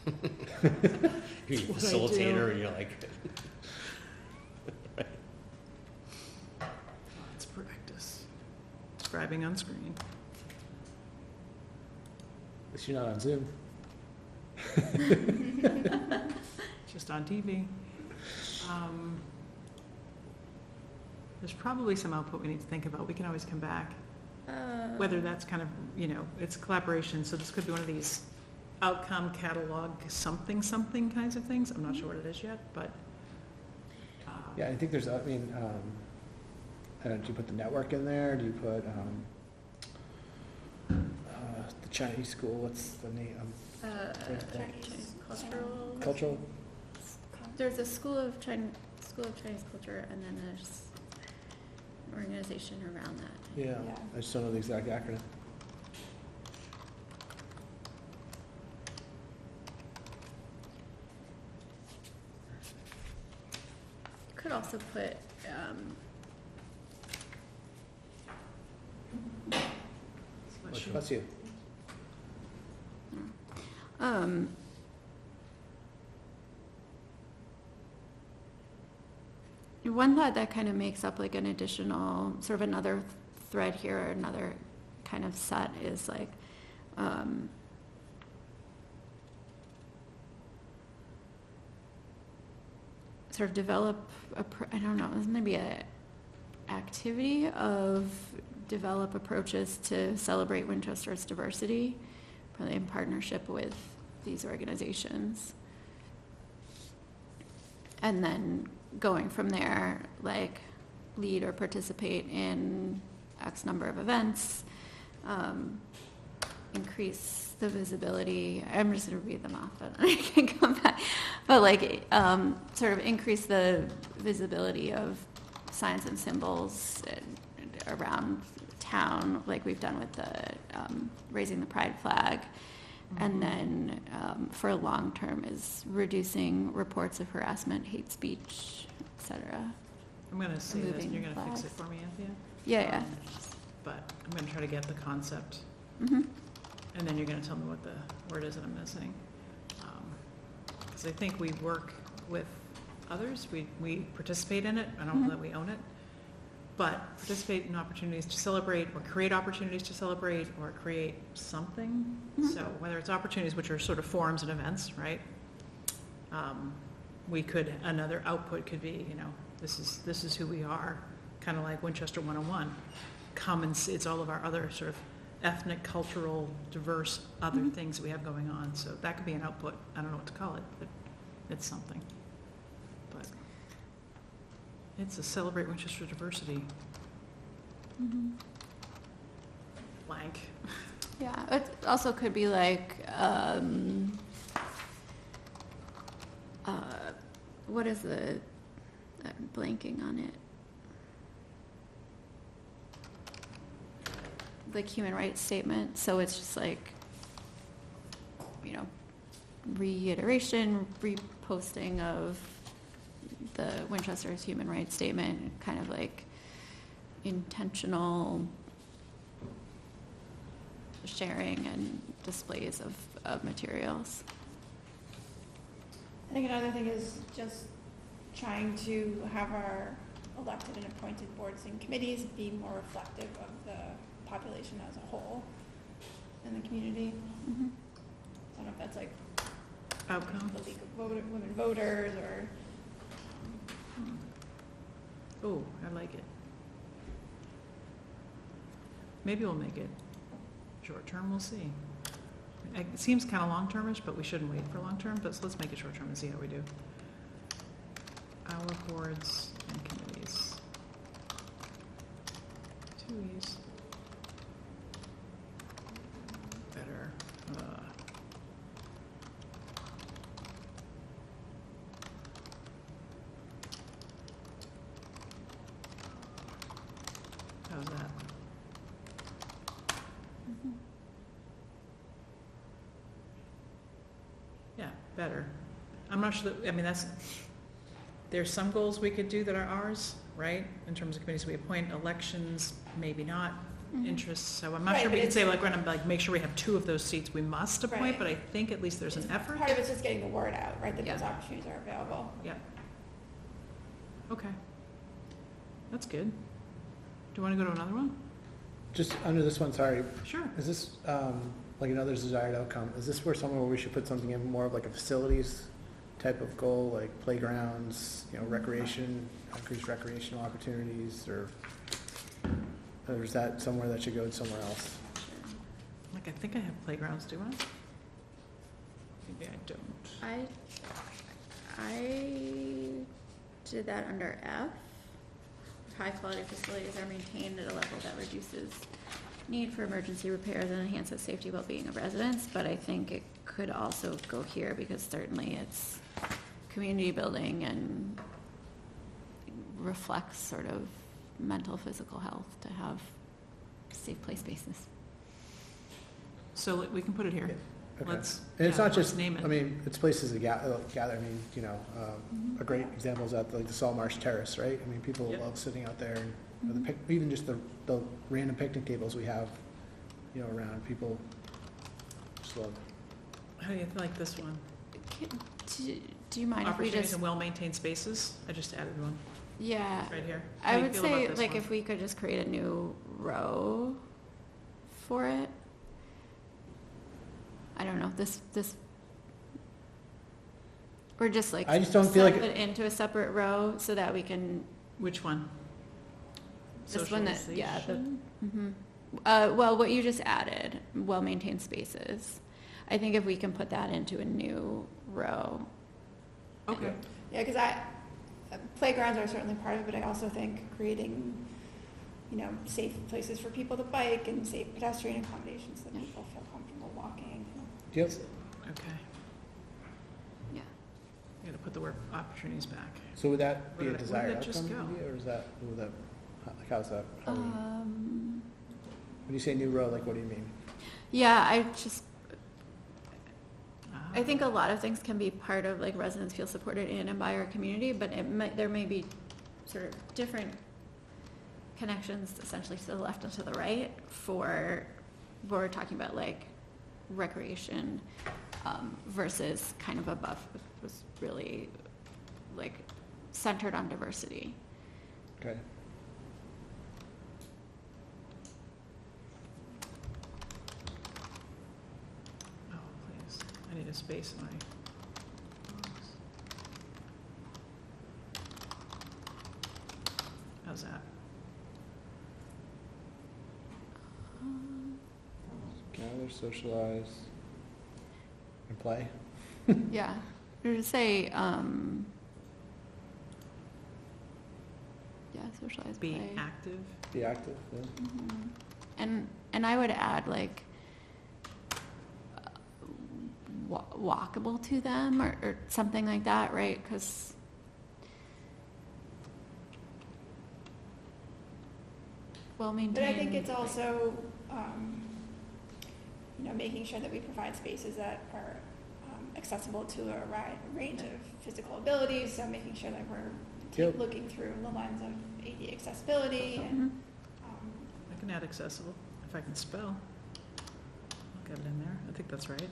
You're a
what I
facilitator, and you're like,
Let's practice. Scribing on screen.
At least you're not on Zoom.
Just on TV. There's probably some output we need to think about. We can always come back. Whether that's kind of, it's collaboration, so this could be one of these outcome catalog something kinds of things. I'm not sure what it is yet, but.
Yeah, I think there's, I don't know, do you put the network in there? Do you put the Chinese school? What's the name?
Chinese cultural.
Cultural?
There's a school of Chinese culture, and then there's an organization around that.
Yeah,
Yeah.
I just don't know the exact acronym.
Could also put
Bless you.
one thought that kind of makes up like an additional, sort of another thread here, or another kind of set is like, sort of develop I don't know, this may be a activity of develop approaches to celebrate Winchester's diversity, probably in partnership with these organizations. And then going from there, like lead or participate in X number of events, increase the visibility. I'm just going to read them off, but I can come back. But like sort of increase the visibility of signs and symbols around town, like we've done with the raising the pride flag. And then for long term is reducing reports of harassment, hate speech, et cetera.
I'm gonna say this, and
Moving
you're gonna fix it
flags.
for me, Anthea.
Yeah,
But I'm gonna try to get the concept,
yeah.
and then you're gonna tell me what the word is that I'm missing. Because I think we work with others, we participate in it, I don't know that we own it, but participate in opportunities to celebrate, or create opportunities to celebrate, or create something. So whether it's opportunities, which are sort of forums and events, right? Another output could be, this is who we are, kind of like Winchester 101. Come and see, it's all of our other sort of ethnic, cultural, diverse other things that we have going on. So that could be an output. I don't know what to call it, but it's something. But it's a celebrate Winchester diversity. Blank.
Yeah, it also could be like, what is I'm blanking on it. Like human rights statement, so it's just like, reiteration, reposting of the Winchester's human rights statement, kind of like intentional sharing and displays of materials.
I think another thing is just trying to have our elected and appointed boards and committees be more reflective of the population as a whole in the community. I don't know if that's like
Outcome.
the League of Women Voters or
Oh, I like it. Maybe we'll make it short term, we'll see. It seems kind of long-termish, but we shouldn't wait for long-term, but let's make it short-term and see how we do. Our boards and committees. 2 E's. Better. How's that? Yeah, better. I'm not sure that, there's some goals we could do that are ours, right? In terms of committees we appoint, elections, maybe not, interests. So I'm not
Right,
sure
but
we could
it's-
say we're gonna make sure we have 2 of those seats we must appoint,
Right.
but I think at least there's an effort.
part of it's just getting the word out, right, that
Yeah.
those opportunities are available.
Yeah. Okay. That's good. Do you want to go to another one?
Just under this one, sorry,
Sure.
is this, like another desired outcome, is this where somewhere where we should put something in more of like a facilities type of goal, like playgrounds, recreation, increased recreational opportunities, or is that somewhere that should go somewhere else?
Like, I think I have playgrounds, do I? Maybe I don't.
I did that under F. High quality facilities are maintained at a level that reduces need for emergency repairs and enhances safety well-being of residents, but I think it could also go here because certainly it's community building and reflects sort of mental, physical health to have safe play spaces.
So we can put it here.
Okay.
Let's,
And it's
yeah,
not
let's
just,
name it.
it's places to gather, a great example is at like the Saltmarsh Terrace, right? People
Yep.
love sitting out there, and even just the random picnic tables we have, around, people just love.
How do you like this one?
Do you mind if we
Opportunities
just,
in well-maintained spaces? I just added one
yeah,
right here. How
I
do you
would
feel about
say
this
like
one?
if we could just create a new row for it. I don't know, this, or just like.
I just don't feel like
Put it into a separate row so that we can,
Which one?
this one that, yeah, the,
Socialization?
well, what you just added, well-maintained spaces. I think if we can put that into a new row.
Okay.
Yeah, because playgrounds are certainly part of it, but I also think creating, safe places for people to bike and safe pedestrian accommodations so that
Yeah.
people feel comfortable walking.
Yep.
Okay.
Yeah.
I gotta put the word opportunities back.
So would that be
Where
a
did
desired
that just
outcome,
go?
maybe, or is that, would that, like, how's that? How do you-
Um,
When you say new row, like, what do you mean?
yeah, I
Ah.
think a lot of things can be part of like residents feel supported in and by our community, but there may be sort of different connections essentially to the left and to the right for what we're talking about, like recreation, versus kind of above was really like centered on diversity.
Okay.
Oh, please. I need a space in my. How's that?
Gather, socialize, and play.
Yeah, or to say, yeah, socialize,
Be
play.
active?
Be active, yeah.
Mhm. And I would add like walkable to them or something like that, right? Because well maintained.
But I think it's also, making sure that we provide spaces that are accessible to a range of physical abilities, so making sure that we're
Yep.
looking through the lens of AD accessibility and,
Mhm.
I can add accessible, if I can spell. I'll get it in there. I think that's right.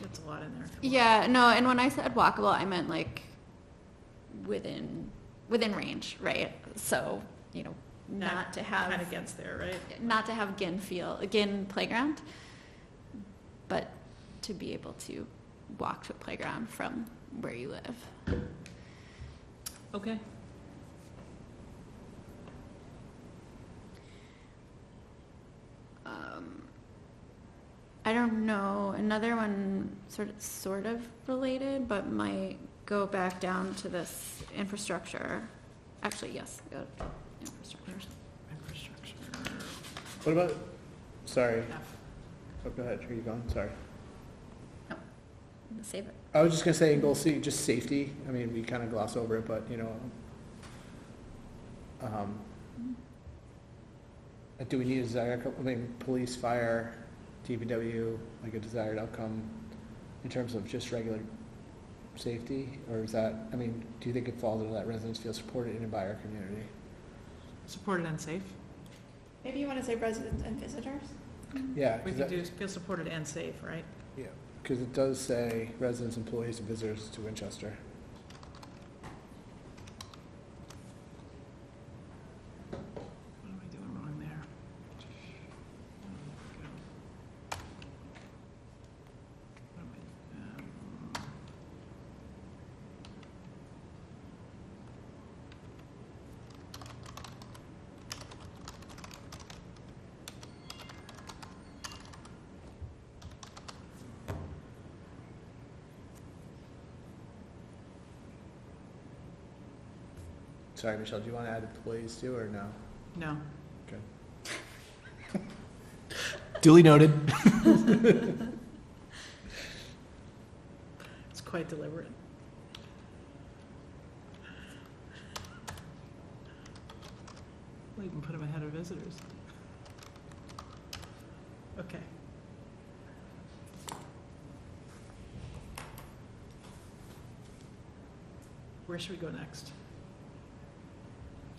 That's a lot in there.
Yeah, no, and when I said walkable, I meant like within range, right? So, not to have
Kind of gets there, right?
not to have Ginn playground, but to be able to walk to a playground from where you live.
Okay.
I don't know, another one sort of related, but might go back down to this infrastructure. Actually, yes, go to infrastructure.
Infrastructure.
What about, sorry,
F.
oh, go ahead, are you going? Sorry.
Save it.
I was just gonna say in goal C, just safety. I mean, we kind of gloss over it, but, do we need a desired outcome? I mean, police, fire, DPW, like a desired outcome in terms of just regular safety? Or is that, I mean, do you think it falls into that residents feel supported in and by our community?
Supported and safe.
maybe you want to say residents and visitors?
Yeah,
We
'cause
can
that-
do feel supported and safe, right?
yeah, because it does say residents, employees, and visitors to Winchester.
What am I doing wrong there? What am I,
Sorry, Michelle, do you want to add employees too, or no?
No.
Okay. Duly noted.
It's quite deliberate. We'll even put them ahead of visitors. Okay. Where should we go next?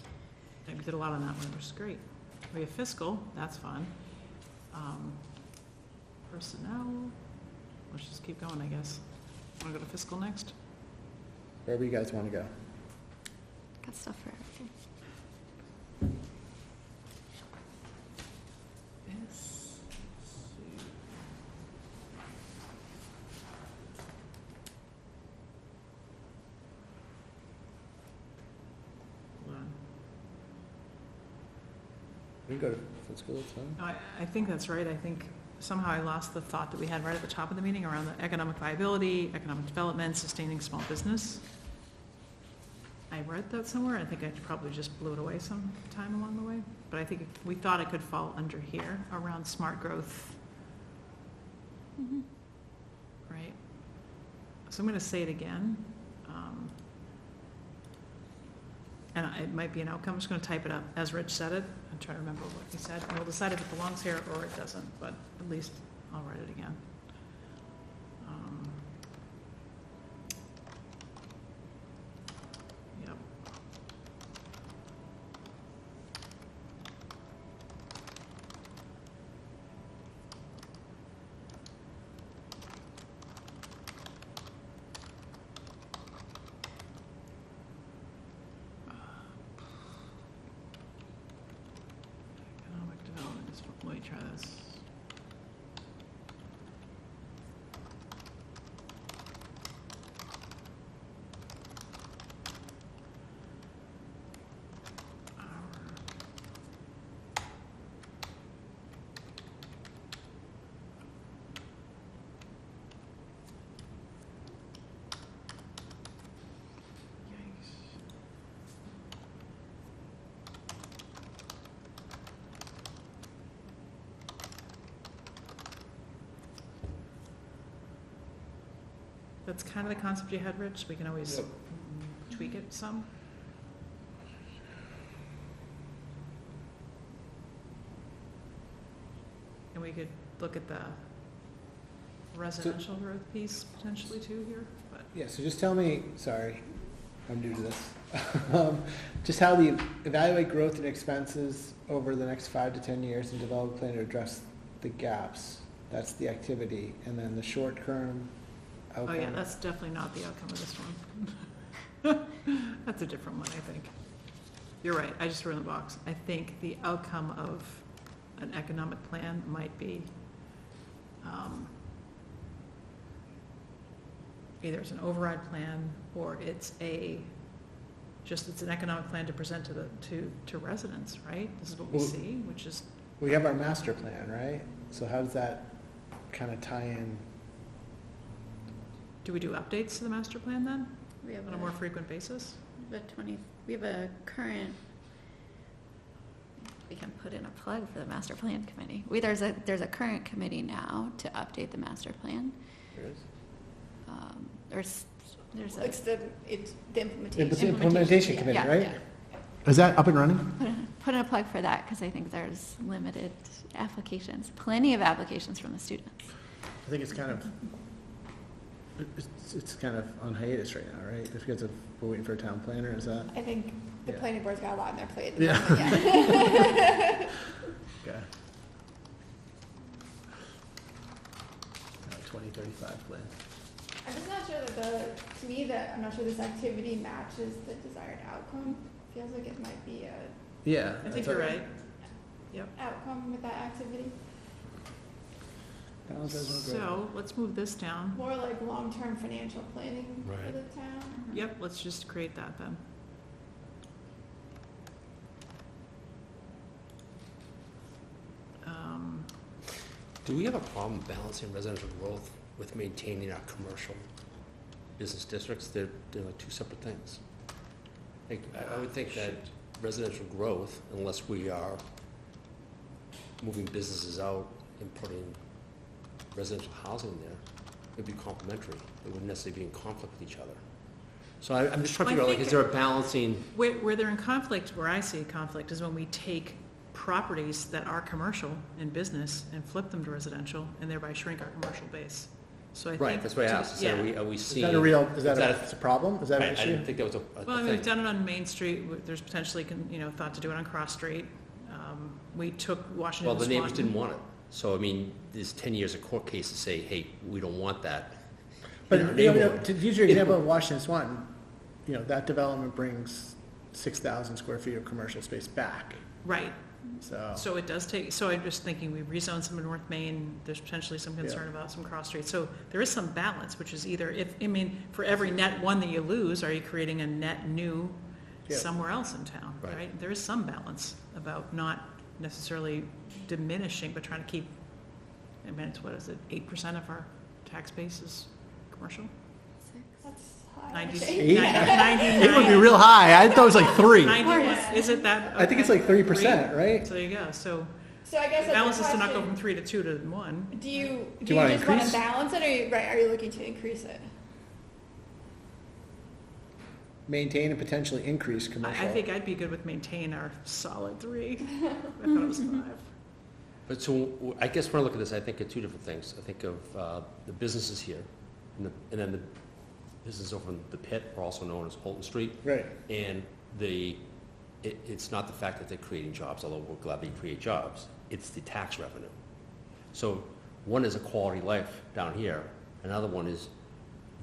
I think we did a lot on that one, which is great. We have fiscal, that's fun. Personnel, let's just keep going, I guess. Want to go to fiscal next?
Wherever you guys want to go.
Got stuff for everything.
Yes. Hold on.
We can go to fiscal, it's fine.
No, I think that's right. I think somehow I lost the thought that we had right at the top of the meeting around the economic viability, economic development, sustaining small business. I read that somewhere. I think I probably just blew it away some time along the way. But I think we thought it could fall under here around smart growth,
Mhm.
right? So I'm going to say it again. And it might be an outcome. I'm just going to type it up as Rich said it and try to remember what he said. And we'll decide if it belongs here or it doesn't, but at least I'll write it again. Yep. Economic development is, let me try this. Yikes. That's kind of the concept you had, Rich. We can always
Yep.
tweak it some. And we could look at the residential growth piece potentially too here, but
Yeah, so just tell me, sorry, I'm new to this. Just how the evaluate growth and expenses over the next 5 to 10 years and develop a plan to address the gaps. That's the activity. And then the short-term
oh
outcome.
yeah, that's definitely not the outcome of this one. That's a different one, I think. You're right, I just threw in the box. I think the outcome of an economic plan might be, either it's an override plan or it's it's an economic plan to present to residents, right? This is what we
Well-
see, which is,
We have our master plan, right? So how does that kind of tie in?
do we do updates to the master plan then,
We have
on a more frequent basis?
we have a current, we can put in a plug for the master plan committee. There's a current committee now to update the master plan.
There is?
There's
It's
a,
the implementation.
Implementation committee,
yeah,
right?
yeah.
Is that up and running?
Put in a plug for that, because I think there's limited applications, plenty of applications from the students.
I think it's kind of, it's kind of on hiatus right now, right? Just because we're waiting for a town planner, is that?
I think the
Yeah.
planning board's got a lot on their plate at the
Yeah.
moment, yeah.
Okay. 2035 plan.
I'm just not sure that I'm not sure this activity matches the desired outcome. Feels like it might be a
Yeah.
I think you're right.
outcome with that activity.
So, let's move this down.
More like long-term financial planning for
Right.
the town.
Yep, let's just create that then.
Do we have a problem balancing residential growth with maintaining our commercial business districts? They're like two separate things. Like, I would think that residential growth, unless we are moving businesses out and putting residential housing there, would be complementary. They wouldn't necessarily be in conflict with each other. So I'm just trying to
Well, I
figure out, like,
think-
is there a balancing?
Where they're in conflict, where I see conflict, is when we take properties that are commercial and business and flip them to residential and thereby shrink our commercial base. So I think.
Right, that's what I asked. So
Yeah.
are we
Is
seeing?
that a real, is that
is
a problem? Is that
I
an issue?
didn't think that was a
Well, I mean, we've
thing.
done it on Main Street. There's potentially, thought to do it on Cross Street. we took Washington
Well,
and
the neighbors
Swanton.
didn't want it. So, I mean, there's 10 years of court case to say, hey, we don't want that.
But
in our
you know,
neighborhood.
to use your example of Washington Swanton, you know, that development brings 6,000 square feet of commercial space back.
Right,
So,
so it does take, so I'm just thinking, we rezoned some in North Main, there's potentially some concern about some cross streets. So there is some balance, which is either, if, I mean, for every net one that you lose, are you creating a net new
Yeah.
somewhere else in town,
Right.
right? There is some balance about not necessarily diminishing, but trying to keep, I mean, it's, what is it, 8% of our tax base is commercial?
That's high.
90,
actually.
99.
it would be real high. I thought it was like 3.
91,
Yeah.
is it that?
I think it's
okay.
like 3%, right?
So there you go, so
So I guess
the
that's
balance
the
is to not go
question.
from 3 to 2 to 1.
Do you
you
just
wanna
want
increase?
to balance it, or are you looking to increase it?
Maintain and potentially increase commercial.
I think I'd be good with maintain our solid 3. I thought it was 5.
But so, I guess when I look at this, I think of two different things. I think of the businesses here, and then the business over in the pit, or also known as Holton Street.
Right.
And it's not the fact that they're creating jobs, although we're glad they create jobs, it's the tax revenue. So one is a quality of life down here, another one is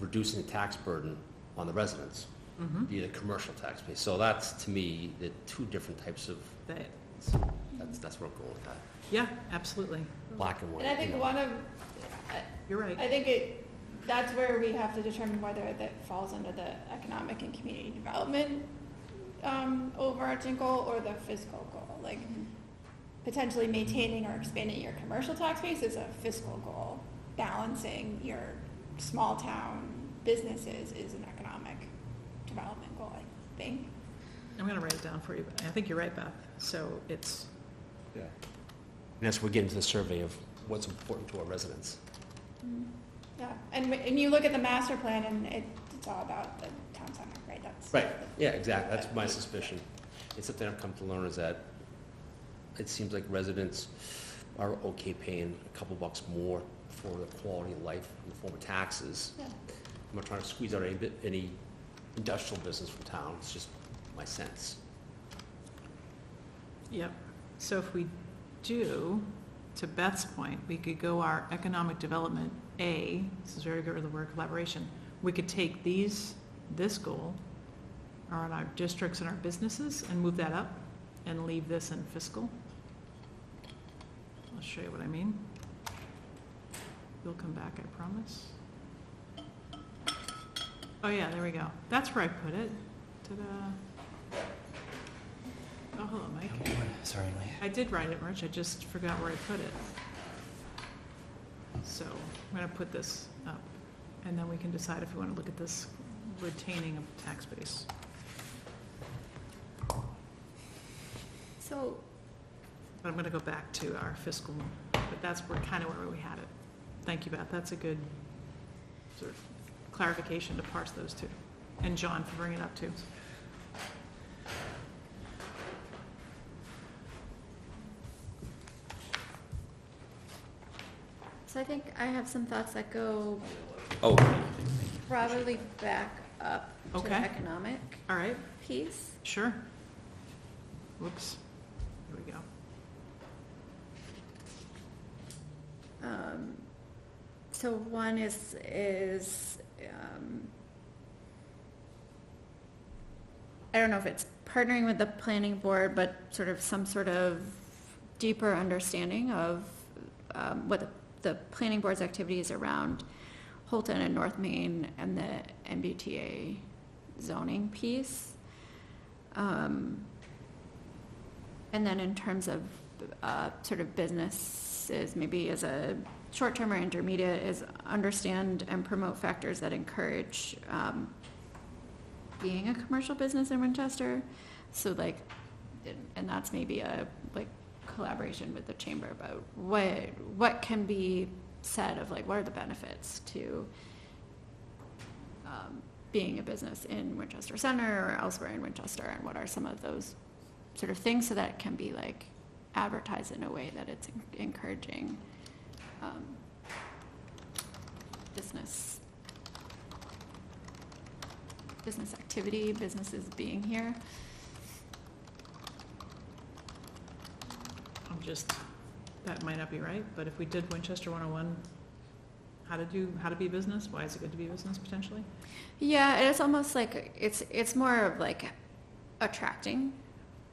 reducing the tax burden on the residents, via the commercial tax base. So that's, to me, the two different types of, that's where I'm going with that,
Yeah, absolutely.
black and white.
And I think
you know.
one of,
You're right.
I think that's where we have to determine whether that falls under the economic and community development overarching goal or the fiscal goal. Like potentially maintaining or expanding your commercial tax base is a fiscal goal. Balancing your small town businesses is an economic development goal, I think.
I'm going to write it down for you. But I think you're right, Beth. So it's,
Yeah.
And that's where we get into the survey of what's important to our residents.
Yeah, and you look at the master plan and it's all about the town center, right? That's
Right, yeah, exactly, that's my suspicion. It's something I've come to learn is that it seems like residents are okay paying a couple bucks more for the quality of life in the form of taxes.
Yeah.
I'm not trying to squeeze out any industrial business from town, it's just my sense.
yep. So if we do, to Beth's point, we could go our economic development A, this is very good with the word collaboration, we could take this goal, or on our districts and our businesses, and move that up, and leave this in fiscal. I'll show you what I mean. You'll come back, I promise. Oh yeah, there we go. That's where I put it. Ta-da. Oh, hello, Mike.
Sorry, Lee.
I did write it, Rich, I just forgot where I put it. So, I'm gonna put this up, and then we can decide if we wanna look at this retaining of tax base.
So,
But I'm gonna go back to our fiscal, but that's kinda where we had it. Thank you, Beth, that's a good sort of clarification to parse those two. And John for bringing it up too.
so I think I have some thoughts that go
Oh,
probably back up to the
Okay.
economic
All right,
piece.
sure. Whoops, here we go.
So one is I don't know if it's partnering with the planning board, but sort of some sort of deeper understanding of what the planning board's activities around Holton and North Main and the MBTA zoning piece. And then in terms of sort of businesses, maybe as a short-term or intermediate, is understand and promote factors that encourage being a commercial business in Winchester. So like, and that's maybe a like collaboration with the chamber about what can be said of like, what are the benefits to being a business in Winchester Center or elsewhere in Winchester, and what are some of those sort of things so that it can be like advertised in a way that it's encouraging business activity, businesses being here.
just, that might not be right, but if we did Winchester 101, how to be a business, why is it good to be a business potentially?
Yeah, it's almost like, it's more of like attracting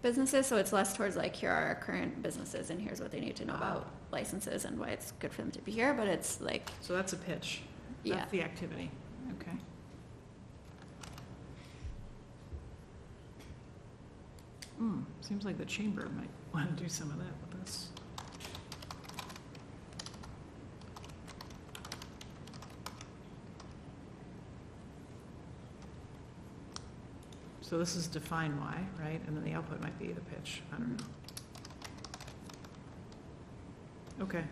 businesses, so it's less towards like, here are our current businesses and here's what they need to know about licenses and why it's good for them to be here, but it's like,
So that's a pitch.
yeah.
That's the activity, okay. Seems like the chamber might want to do some of that with us. So this is define why, right? And then the output might be the pitch, I don't know. Okay.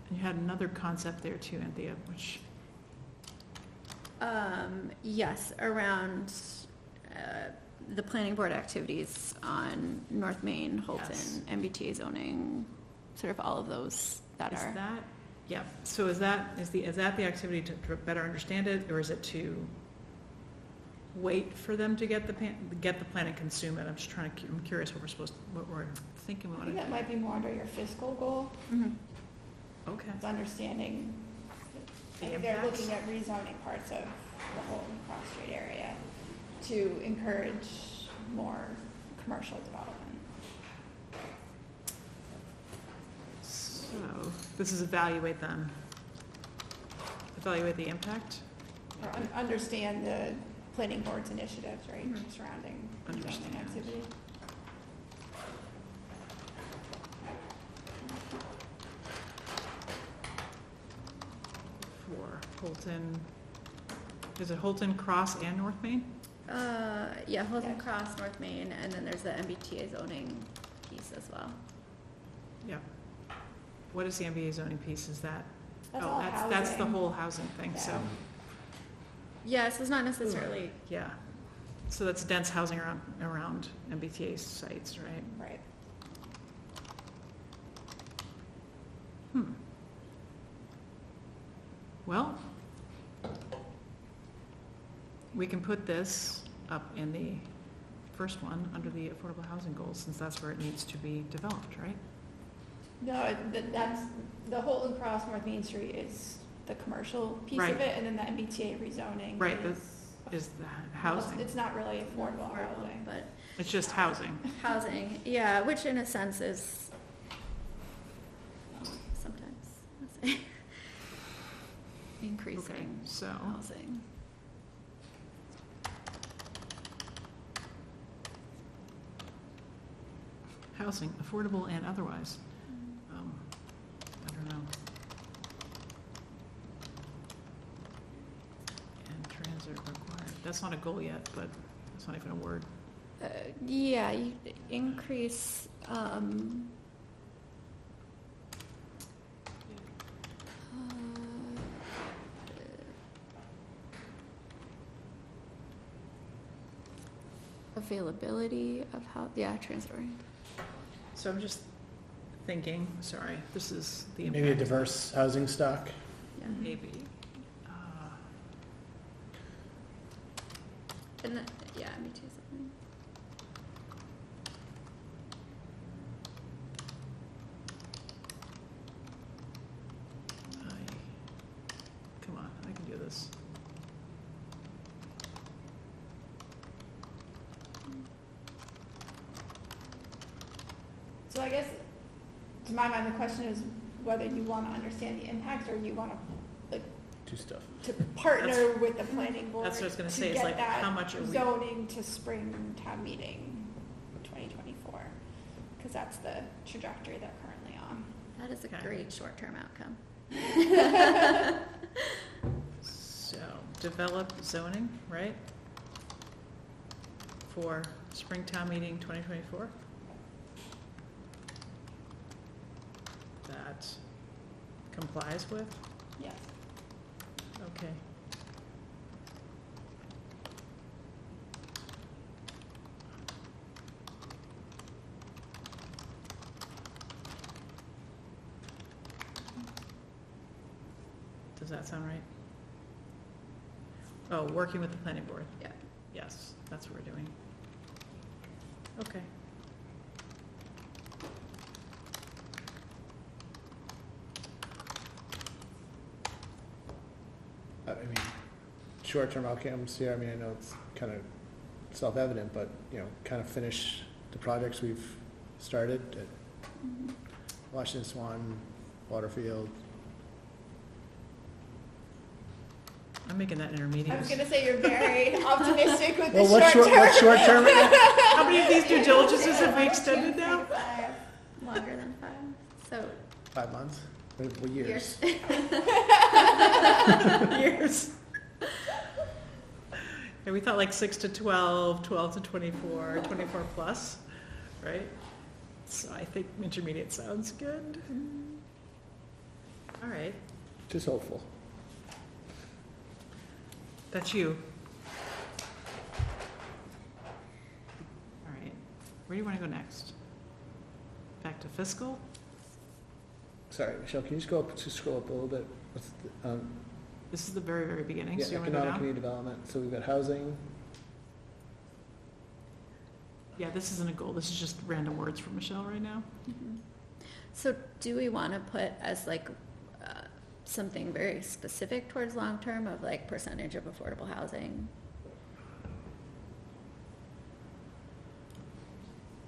And you had another concept there too, Anthea, which,
Yes, around the planning board activities on North Main, Holton,
Yes.
MBTA zoning, sort of all of those that
is
are.
that, yeah, so is that the activity to better understand it, or is it to wait for them to get the plan and consume it? I'm just trying to, I'm curious what we're thinking we
I
want
think
to
that might be more under your fiscal goal,
Mhm.
do. Okay.
is understanding.
The
I think they're
impacts?
looking at rezoning parts of the whole Cross Street area to encourage more commercial development.
So, this is evaluate them. Evaluate the impact?
Or understand the planning board's initiatives, right,
Mhm.
surrounding rezoning
Understand.
activity.
For Holton, is it Holton, Cross, and North Main?
Yeah, Holton
Yeah.
Cross, North Main, and then there's the MBTA zoning piece as well.
Yep. What is the MBA zoning piece, is that?
That's
Oh,
all
that's the
housing.
whole housing thing, so,
Yeah.
Yeah, so it's not necessarily,
yeah. So that's dense housing around MBTA sites, right?
Right.
Well, we can put this up in the first one, under the affordable housing goals, since that's where it needs to be developed, right?
No, that's, the Holton Cross North Main Street is the commercial piece
Right.
of it, and then the MBTA rezoning
Right,
is.
Is the housing,
It's not really affordable housing.
but
it's just housing.
housing, yeah, which in a sense is sometimes, let's say,
Okay,
increasing
so,
housing.
housing, affordable and otherwise. I don't know. And transit required, that's not a goal yet, but that's not even a word.
Yeah, you increase, availability of how, yeah, transit oriented.
So I'm just thinking, sorry, this is the
Maybe a
impact.
diverse housing stock.
Yeah.
Maybe.
And then, yeah, me too, something.
Come on, I can do this.
So I guess, to my mind, the question is whether you want to understand the impacts or you want to, like,
Do stuff.
to partner with the planning board.
That's what I was gonna
to
say, is
get
like,
that
how much are we-
zoning to spring town meeting 2024, because that's the trajectory they're currently on.
That is a
Okay.
great short-term outcome.
So, develop zoning, right? For Springtown meeting 2024? That complies with?
Yes.
Okay. Does that sound right? Oh, working with the planning board.
Yeah.
Yes, that's what we're doing. Okay.
I mean, short-term outcomes here, I mean, I know it's kind of self-evident, but, kind of finish the projects we've started at Washington Swan, Waterfield.
I'm making that
I was
intermediate.
gonna say you're very optimistic with the
Well,
short term.
what's short-term right now?
How many of these due diligences have we extended now?
5, longer than 5, so
5 months? What years?
Years. Yeah, we thought like 6 to 12, 12 to 24, 24 plus, right? So I think intermediate sounds good. All right,
Just hopeful.
that's you. All right, where do you want to go next? Back to fiscal?
Sorry, Michelle, can you scroll up a little bit? What's the,
This is the very, very beginning,
yeah,
so you want to go
economic
down?
community development. So we've got housing.
Yeah, this isn't a goal, this is just random words from Michelle right now.
So do we want to put as like something very specific towards long-term of like percentage of affordable housing?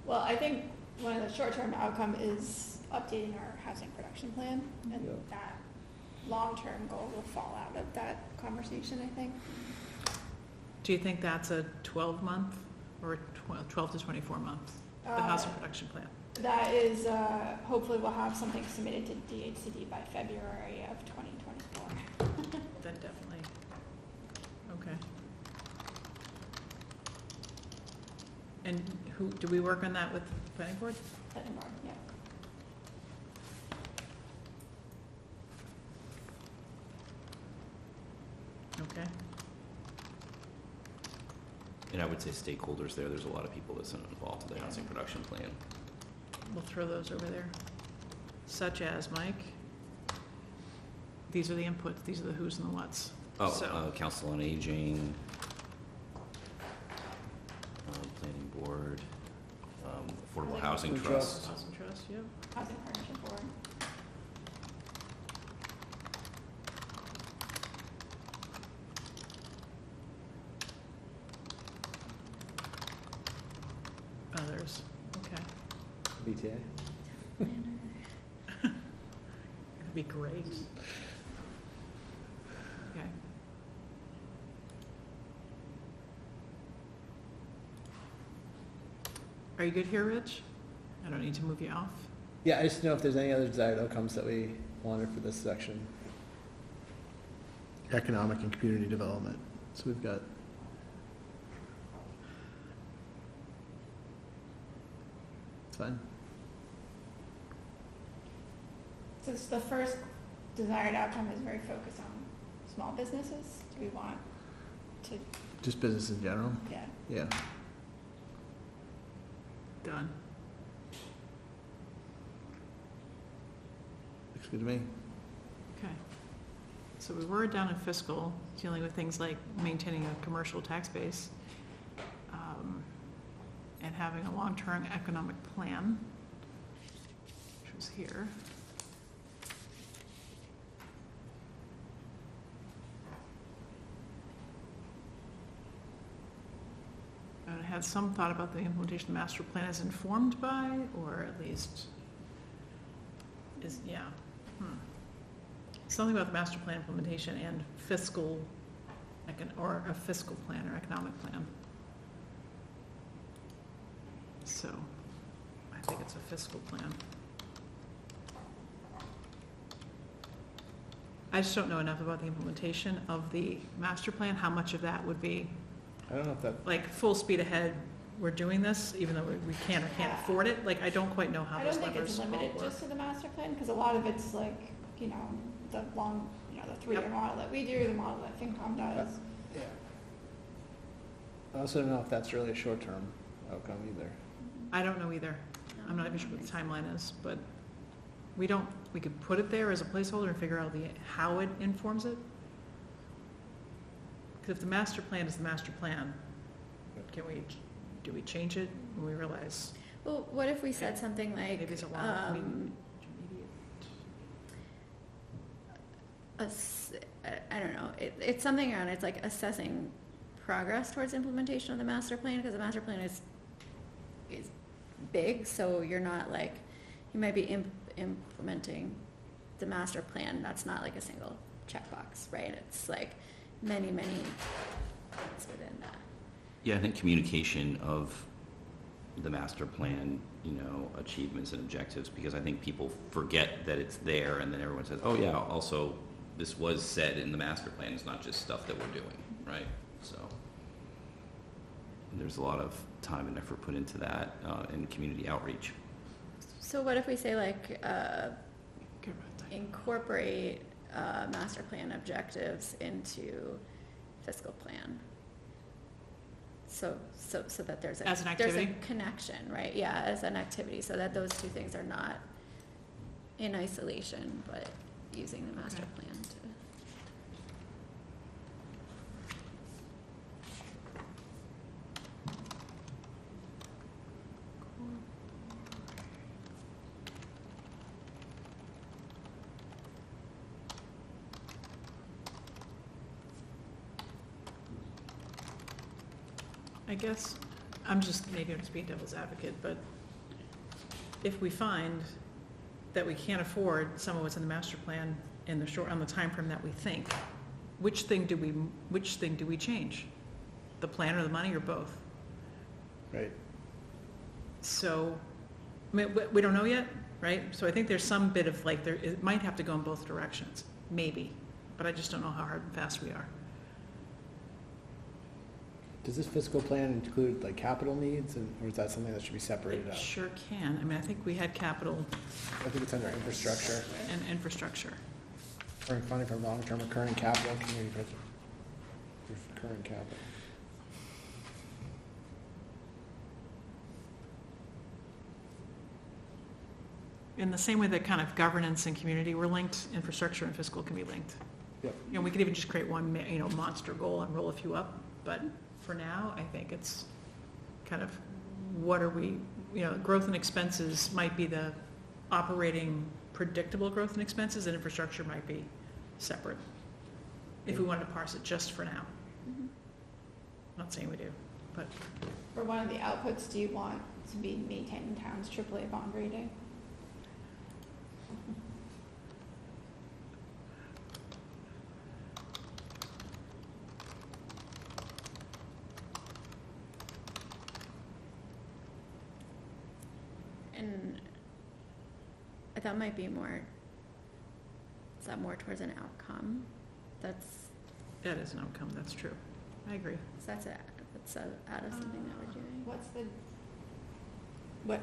Well, I think one of the short-term outcome is updating our housing production plan, and
Yeah.
that long-term goal will fall out of that conversation, I think.
Do you think that's a 12-month or a 12 to 24-month, the housing production plan?
That is, hopefully we'll have something submitted to DHCD by February of 2024.
Then definitely, okay. And do we work on that with the planning board?
Edinburgh, yeah.
Okay,
And I would say stakeholders there, there's a lot of people that's involved in the housing production plan.
we'll throw those over there. Such as, Mike? These are the inputs, these are the who's and the whats. So-
Oh, Council on Aging, Planning Board, Affordable Housing
Housing
Trust.
Housing trust, yep.
Housing Partnership Board.
Others, okay.
BTA.
That'd be great. Okay. Are you good here, Rich? I don't need to move you off.
Yeah, I just know if there's any other desired outcomes that we wanted for this section. Economic and community development. So we've got. It's fine.
So the first desired outcome is very focused on small businesses. Do we want to,
Just business in general.
yeah,
Yeah.
Done.
Looks good to me.
Okay. So we were down in fiscal, dealing with things like maintaining a commercial tax base, and having a long-term economic plan, which was here. And I had some thought about the implementation of the master plan as informed by, or at least is, yeah. Something about the master plan implementation and fiscal, or a fiscal plan or economic plan. So, I think it's a fiscal plan. I just don't know enough about the implementation of the master plan, how much of that would be,
I don't know if that.
like, full speed ahead, we're doing this, even though we can or can't afford it, like, I don't quite know how
I
those
don't think
levers
it's
all
limited
work.
just to the master plan, because a lot of it's like, the long, the 3-year model that we do, the model that FinCom does.
Yeah. I also don't know if that's really a short-term outcome either.
I don't know either. I'm not even sure what the timeline is, but we could put it there as a placeholder and figure out how it informs it. Because if the master plan is the master plan, do we change it when we realize
Well, what if we said something like,
maybe it's a long, intermediate?
I don't know, it's something around, it's like assessing progress towards implementation of the master plan, because the master plan is big, so you're not like, you might be implementing the master plan, that's not like a single checkbox, right? It's like many things within that.
Yeah, I think communication of the master plan, achievements and objectives, because I think people forget that it's there, and then everyone says, oh yeah, also, this was said in the master plan, it's not just stuff that we're doing, right? So, there's a lot of time and effort put into that, in community outreach.
So what if we say like, incorporate master plan objectives into fiscal plan? So that there's
As an
a
activity?
connection, right? Yeah, as an activity, so that those two things are not in isolation, but using the master
Okay.
plan to.
I guess, maybe I'm just being devil's advocate, but if we find that we can't afford some of what's in the master plan on the time frame that we think, which thing do we change? The plan or the money or both?
Right.
So, I mean, we don't know yet, right? So I think there's some bit of like, it might have to go in both directions, maybe, but I just don't know how hard and fast we are.
Does this fiscal plan include like capital needs, or is that something that should be separated
It
out?
sure can. I mean, I think we had capital
I think it's under infrastructure,
and infrastructure.
or funding for long-term recurring capital, community preservation, recurring capital.
In the same way that kind of governance and community were linked, infrastructure and fiscal can be linked.
Yep.
We could even just create one, monster goal and roll a few up, but for now, I think it's kind of, what are we, growth and expenses might be the operating predictable growth and expenses, and infrastructure might be separate, if we wanted to parse it just for now.
Mhm.
Not saying we do, but
For one of the outputs, do you want to be maintaining town's AAA bond rating?
And that might be more, is that more towards an outcome? That
is an outcome, that's true. I agree.
that's out of something that we're doing.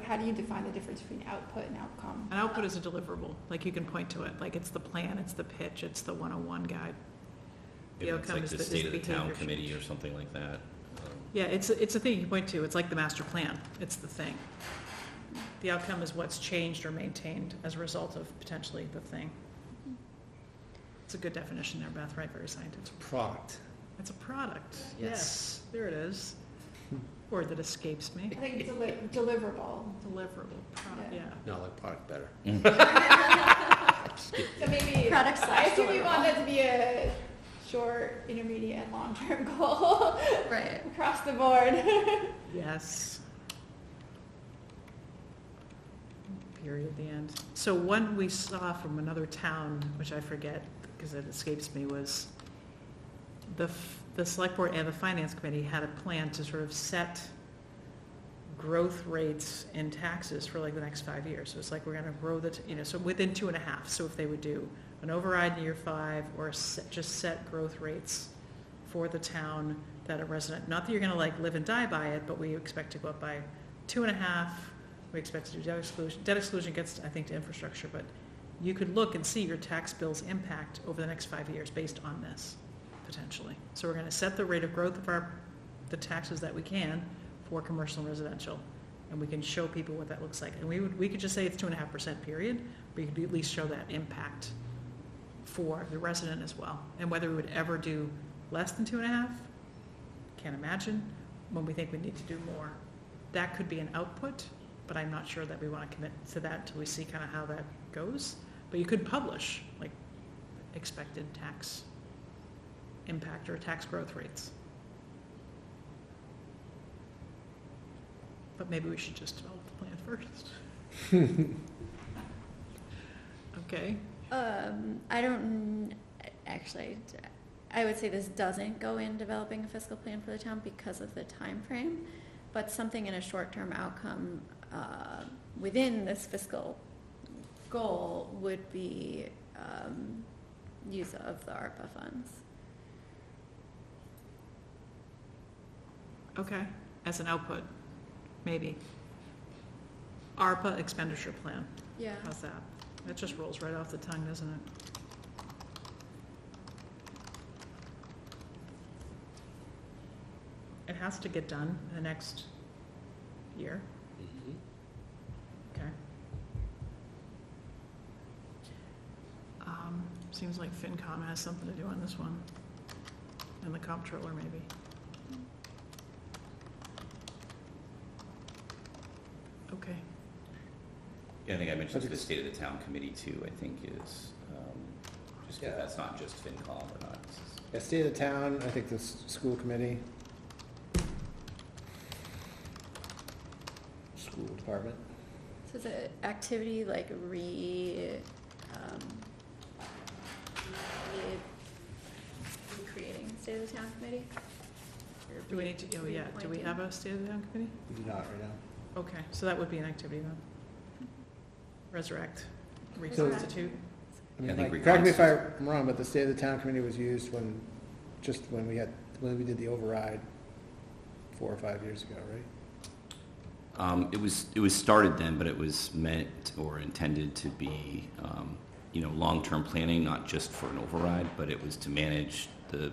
How do you define the difference between output and outcome?
An output is a deliverable, like you can point to it, like it's the plan, it's the pitch, it's the 101 guide. The
Maybe it's
outcome
like
is
the
the
state of the town
behavior
committee
change.
or something like that.
Yeah, it's a thing you can point to, it's like the master plan, it's the thing. The outcome is what's changed or maintained as a result of potentially the thing. It's a good definition there, Beth, right? Very scientific.
Product.
It's a product,
Yes.
yes, there it is. Word that escapes me.
I think deliverable.
Deliverable, product,
Yeah.
yeah.
No, I like product better.
So maybe,
Product
I
slash
assume you want
deliverable.
that to be a short, intermediate, and long-term goal
Right.
across the board.
Yes. Period, at the end. So one we saw from another town, which I forget because it escapes me, was the select board and the finance committee had a plan to sort of set growth rates in taxes for like the next 5 years. So it's like we're gonna grow so within 2.5. So if they would do an override in year 5 or just set growth rates for the town that a resident, not that you're gonna like live and die by it, but we expect to go up by 2.5. We expect to do debt exclusion. Debt exclusion gets, I think, to infrastructure, but you could look and see your tax bill's impact over the next 5 years based on this, potentially. So we're gonna set the rate of growth of the taxes that we can for commercial and residential, and we can show people what that looks like. And we could just say it's 2.5% period, but you could at least show that impact for the resident as well. And whether we would ever do less than 2.5, can't imagine, when we think we need to do more. That could be an output, but I'm not sure that we want to commit to that until we see kind of how that goes. But you could publish, like, expected tax impact or tax growth rates. But maybe we should just develop the plan first. Okay,
I don't, actually, I would say this doesn't go in developing a fiscal plan for the town because of the time frame, but something in a short-term outcome within this fiscal goal would be use of the ARPA funds.
okay, as an output, maybe. ARPA expenditure plan,
Yeah.
how's that? That just rolls right off the tongue, doesn't it? It has to get done in the next year, okay? Seems like FinCom has something to do on this one, and the comptroller maybe. Okay,
Yeah, I think I mentioned to the State of the Town Committee too, I think is, just,
Yeah.
that's not just FinCom or not.
Yeah, State of the Town, I think the school committee. School department.
So is it activity like recreating State of the Town Committee? Or
do we need to, oh yeah, do we
reappointing?
have a State of the Town Committee?
We do not right now.
Okay, so that would be an activity then. Resurrect,
So-
reconstitute.
I mean,
I think
like, correct me if
reconstitute.
I'm wrong, but the State of the Town Committee was used when we did the override 4 or 5 years ago, right?
It was started then, but it was meant or intended to be, long-term planning, not just for an override, but it was to manage the,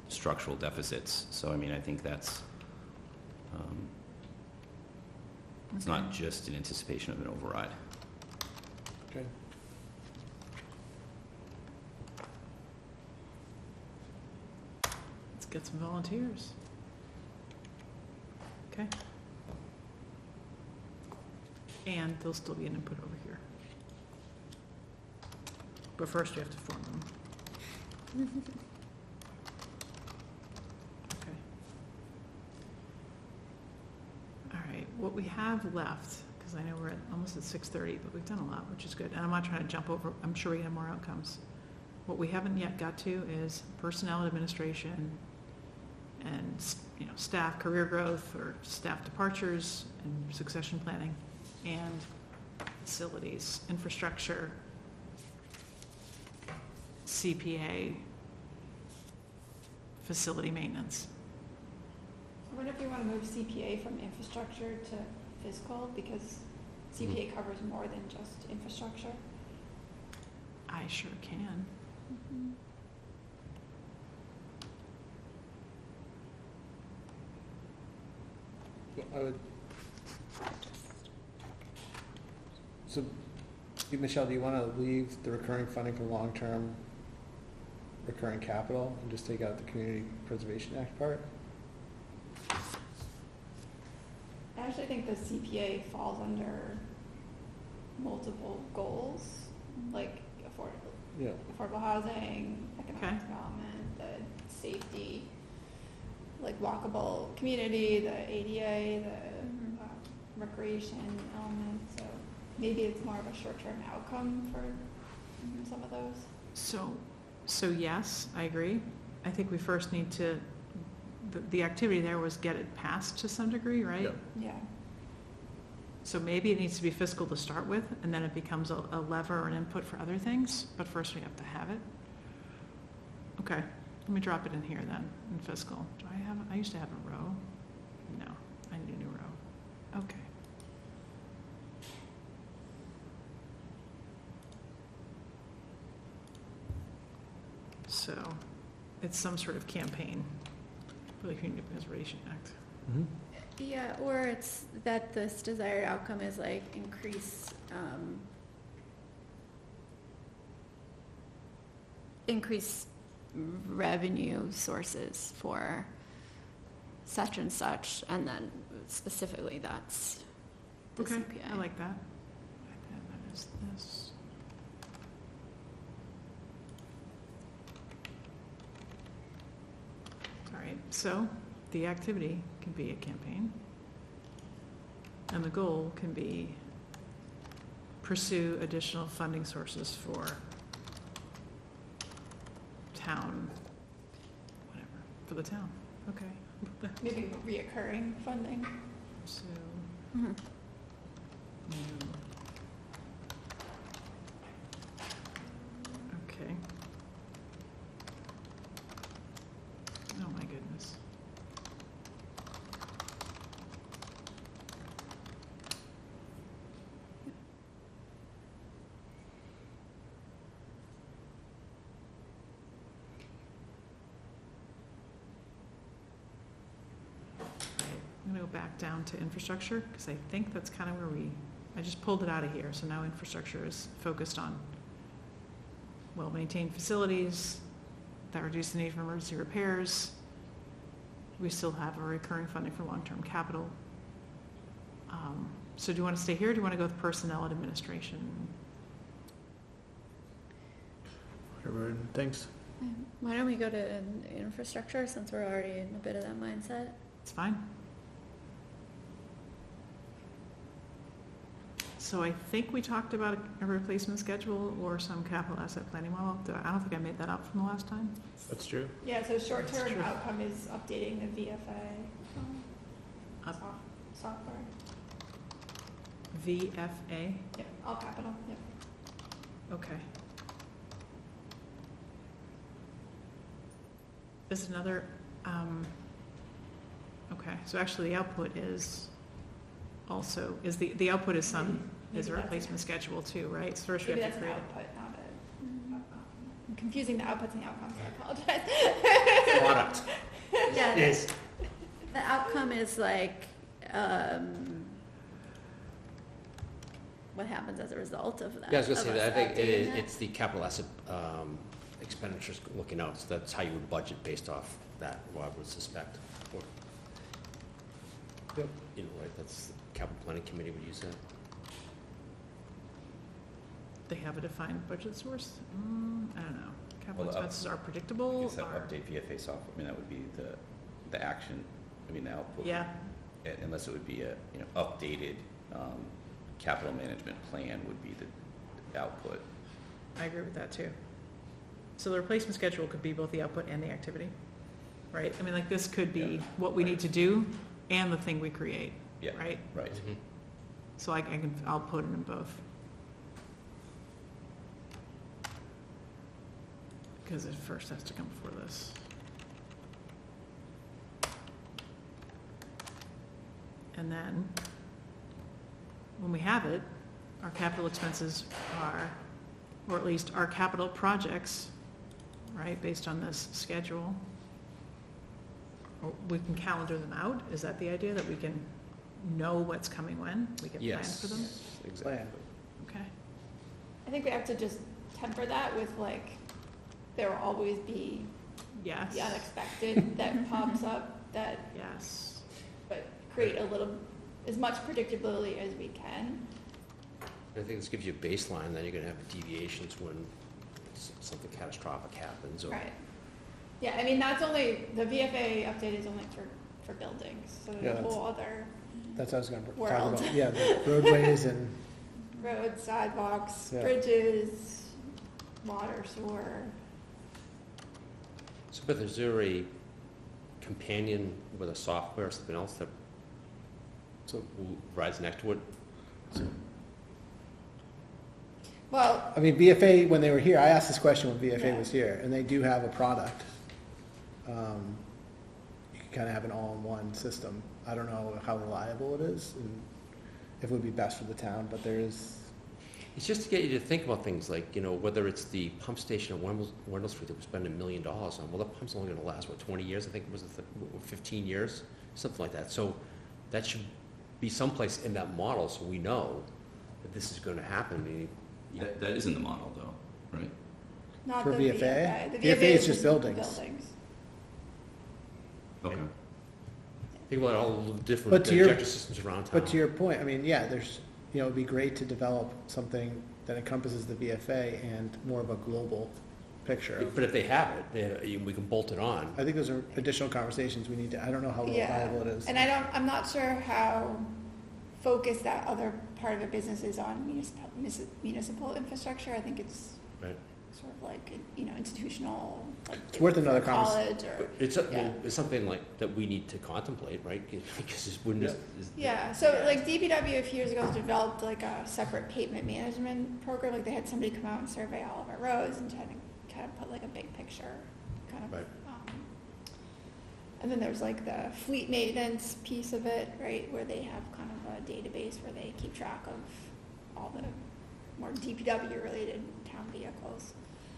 structural deficits. So, I mean, I think that's, it's not just in anticipation of an override.
Okay.
Let's get some volunteers. Okay. And there'll still be an input over here. But first you have to form them. Okay. All right, what we have left, because I know we're almost at 6:30, but we've done a lot, which is good. And I'm not trying to jump over, I'm sure we have more outcomes. What we haven't yet got to is personnel and administration and, staff career growth or staff departures and succession planning and facilities, infrastructure, CPA, facility maintenance.
I wonder if you want to move CPA from infrastructure to fiscal, because CPA covers more than just infrastructure.
I sure can.
Mhm.
I would. So, Michelle, do you want to leave the recurring funding for long-term recurring capital and just take out the Community Preservation Act part?
I actually think the CPA falls under multiple goals, like
Yeah.
affordable housing,
Okay.
economic development, the safety, like walkable community, the ADA, the recreation element, so maybe it's more of a short-term outcome for some of those.
So yes, I agree. I think we first need to, the activity there was get it passed to some degree, right?
Yep.
Yeah.
So maybe it needs to be fiscal to start with, and then it becomes a lever or an input for other things, but first we have to have it. Okay, let me drop it in here then, in fiscal. Do I used to have a row? No, I need a new row. Okay. So, it's some sort of campaign for the Community Preservation Act.
Yeah, or it's that this desired outcome is like increase revenue sources for such and such, and then specifically that's the
Okay,
CPA.
I like that. And that is this. All right, so the activity can be a campaign. And the goal can be pursue additional funding sources for town, whatever, for the town, okay.
Maybe reoccurring funding.
So,
Mhm.
okay. Oh, my goodness. I'm gonna go back down to infrastructure, because I think that's kind of where I just pulled it out of here, so now infrastructure is focused on well-maintained facilities that reduce the need for emergency repairs. We still have a recurring funding for long-term capital. So do you want to stay here, or do you want to go with personnel and administration?
Whatever, thanks.
Why don't we go to infrastructure, since we're already in a bit of that mindset?
It's fine. So I think we talked about a replacement schedule or some capital asset planning model. I don't think I made that up from the last time.
That's true.
Yeah, so short-term
That's true.
outcome is updating the VFA
Up-
software.
VFA,
Yep, all capital, yep.
okay. There's another, okay, so actually the output is also, the output is a
Maybe that's
replacement schedule too, right? So first we
Maybe
have to
that's an
create
output, not a outcome. I'm confusing the outputs and the outcomes, I apologize.
Product.
Yeah,
Yes.
the outcome is like, what happens as a result of that?
Yeah, I was gonna say
of
that,
us
I think
updating it?
it's the capital asset expenditures looking out, so that's how you would budget based off that, well, I would suspect. Or,
Yep.
you know, right, that's, the capital planning committee would use that.
They have a defined budget source? I don't know. Capital
Well,
expenses are
I
predictable,
guess that
are,
update VFA software, I mean, that would be the action, I mean, the output.
yeah,
Unless it would be a, updated, capital management plan would be the output.
I agree with that too. So the replacement schedule could be both the output and the activity, right? I mean, like, this could be
Yeah.
what we need to do and the thing we create,
Yeah,
right?
right.
So I'll put it in both. Because it first has to come before this. And then, when we have it, our capital expenses are, or at least our capital projects, right, based on this schedule, or we can calendar them out. Is that the idea, that we can know what's coming when? We can plan
Yes,
for them?
exactly.
Plan.
Okay.
I think we have to just temper that with like, there will always be
Yes.
the unexpected that pops up that,
Yes.
but create a little, as much predictability as we can.
I think this gives you a baseline, then you're gonna have deviations when something catastrophic happens, or.
Right. Yeah, I mean, that's only, the VFA update is only for buildings, so
Yeah,
there's a
that's-
whole other
That's what I was gonna talk
World.
about. Yeah, the roadways and,
roads, sidewalks,
Yeah.
bridges, water, sewer.
So, but is there a companion with a software or something else that
so,
rides next to it?
Well,
I mean, VFA, when they were here, I asked this question when VFA
Yeah.
was here, and they do have a product. You can kind of have an all-in-one system. I don't know how reliable it is, and if it would be best for the town, but there is,
It's just to get you to think about things like, whether it's the pump station at Wendell Street that we're spending $1 million on, well, that pump's only gonna last, 20 years? I think it was 15 years, something like that. So that should be someplace in that model, so we know that this is gonna happen. I mean,
That is in the model though, right?
not
For
the
VFA?
VFA. The
VFA is just buildings.
Okay.
think about all the
But
different
to your-
injector systems around town.
but to your point, I mean, yeah, there's, it'd be great to develop something that encompasses the VFA and more of a global picture.
But if they have it, we can bolt it on.
I think those are additional conversations we need to, I don't know how reliable it is.
And I'm not sure how focused that other part of the business is on municipal infrastructure. I think it's
Right.
sort of like, institutional, like.
It's worth another
college or.
It's,
Yeah.
it's something like, that we need to contemplate, right? Because it wouldn't just.
Yeah, so like DPW a few years ago developed like a separate pavement management program, like they had somebody come out and survey all of our roads and try to kind of put like a big picture, kind of.
Right.
And then there's like the fleet maintenance piece of it, right, where they have kind of a database where they keep track of all the more DPW related town vehicles.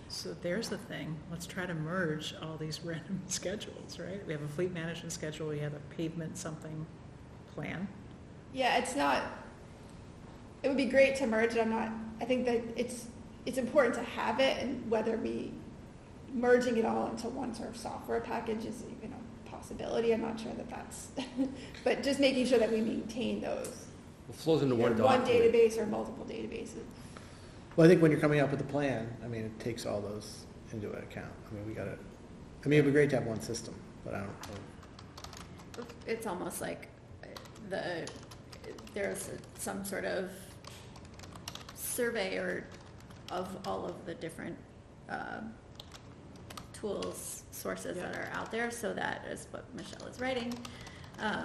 So there's the thing, let's try to merge all these random schedules, right? We have a fleet management schedule, we have a pavement something plan.
Yeah, it's not, it would be great to merge it, I think that it's important to have it, and whether merging it all into one sort of software package is even a possibility, I'm not sure that that's, but just making sure that we maintain those.
It flows into one
Either one
document.
database or multiple databases.
Well, I think when you're coming up with a plan, I mean, it takes all those into account. I mean, it'd be great to have one system, but I don't know.
It's almost like there's some sort of survey of all of the different tools, sources that are out there, so that is what Michelle is writing.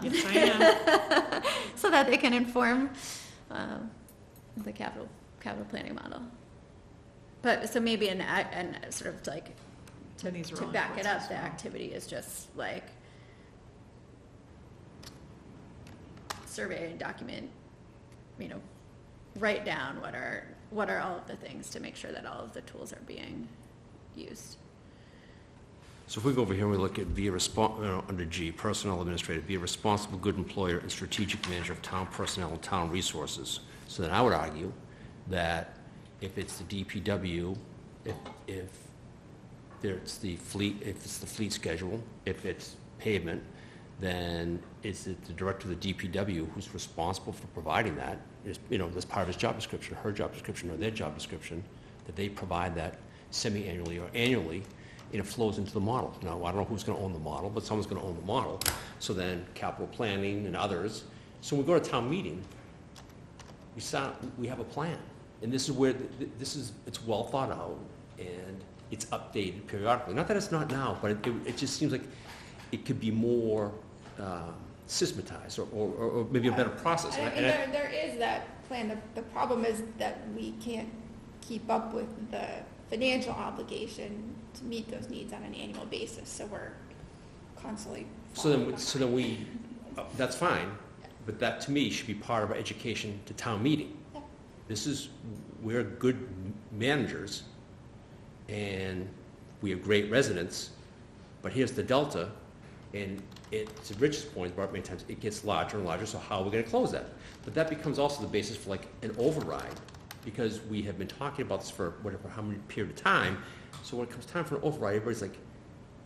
Yes, I am.
So that they can inform the capital planning model. But, so maybe an sort of like,
And these are
to
all
back it
inputs
up,
as
the
well.
activity is just like survey and document, write down what are all of the things to make sure that all of the tools are being used.
So if we go over here and we look at under G, personnel administrator, be a responsible, good employer and strategic manager of town personnel and town resources. So then I would argue that if it's the DPW, if it's the fleet schedule, if it's pavement, then is it the director of the DPW who's responsible for providing that? Is, that's part of his job description, her job description, or their job description, that they provide that semi-annually or annually, and it flows into the model. Now, I don't know who's gonna own the model, but someone's gonna own the model. So then capital planning and others. So when we go to town meeting, we have a plan. And this is where, it's well thought out, and it's updated periodically. Not that it's not now, but it just seems like it could be more systematized, or maybe a better process.
And there is that plan. The problem is that we can't keep up with the financial obligation to meet those needs on an annual basis, so we're constantly.
So then we, that's fine, but that to me should be part of our education to town meeting.
Yeah.
We're good managers, and we have great residents, but here's the delta, and to Rich's point, brought up many times, it gets larger and larger, so how are we gonna close that? But that becomes also the basis for like an override, because we have been talking about this for how many period of time, so when it comes time for an override, everybody's like,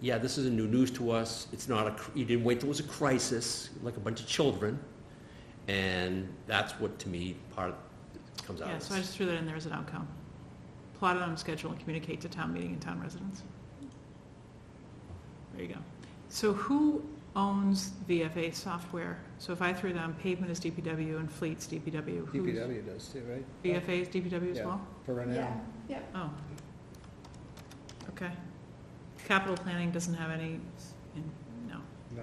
yeah, this isn't new news to us, it's not you didn't wait till it was a crisis, like a bunch of children, and that's what, to me, comes out
Yeah,
of
so I
this.
just threw that in there as an outcome. Plot it on schedule and communicate to town meeting and town residents. There you go. So who owns VFA software? So if I threw down pavement is DPW and fleet's DPW, who's?
DPW does too, right?
VFA is DPW as
Yeah.
well?
For right
Yeah,
now.
yeah.
Oh. Okay. Capital planning doesn't have any, no.
No.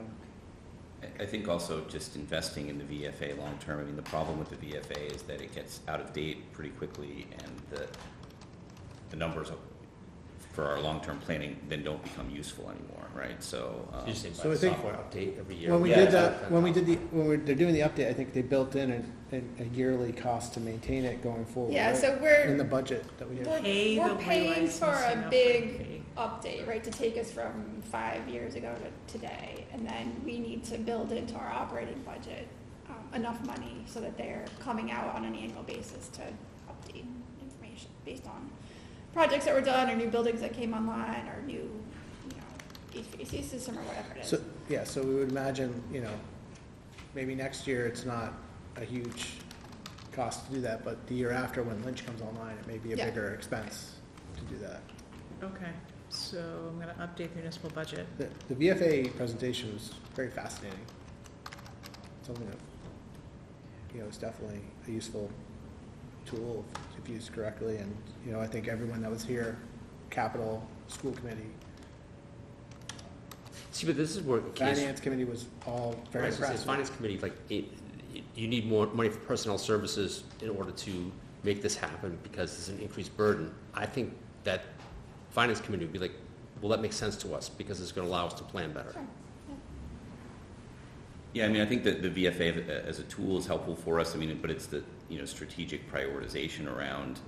I think also just investing in the VFA long-term, I mean, the problem with the VFA is that it gets out of date pretty quickly, and the numbers for our long-term planning then don't become useful anymore, right? So,
You just say
So
by
I think
software update every year.
When we
Yeah,
did that, they're doing the update, I think they built in a yearly cost to maintain it going forward.
Yeah,
right?
so
In the budget that we have.
Pay
we're
the
paying for
relicensing
a
of
big
fee.
update, right, to take us from 5 years ago to today. And then we need to build into our operating budget enough money so that they're coming out on an annual basis to update information based on projects that were done, or new buildings that came online, or new, HVAC system, or whatever it is.
So we would imagine, maybe next year it's not a huge cost to do that, but the year after, when Lynch comes online, it may be a
Yeah.
bigger expense to do that.
Okay, so I'm gonna update the municipal budget.
The VFA presentation was very fascinating. Something that, you know, is definitely a useful tool if used correctly. And, you know, I think everyone that was here, Capital, School Committee,
See, but this is where.
Finance Committee was all very
Right, so
impressed.
Finance Committee, like, you need more money for personnel services in order to make this happen because it's an increased burden. I think that Finance Committee would be like, well, that makes sense to us because it's gonna allow us to plan better.
Sure.
Yeah, I mean, I think that the VFA as a tool is helpful for us. I mean, but it's the, you know, strategic prioritization around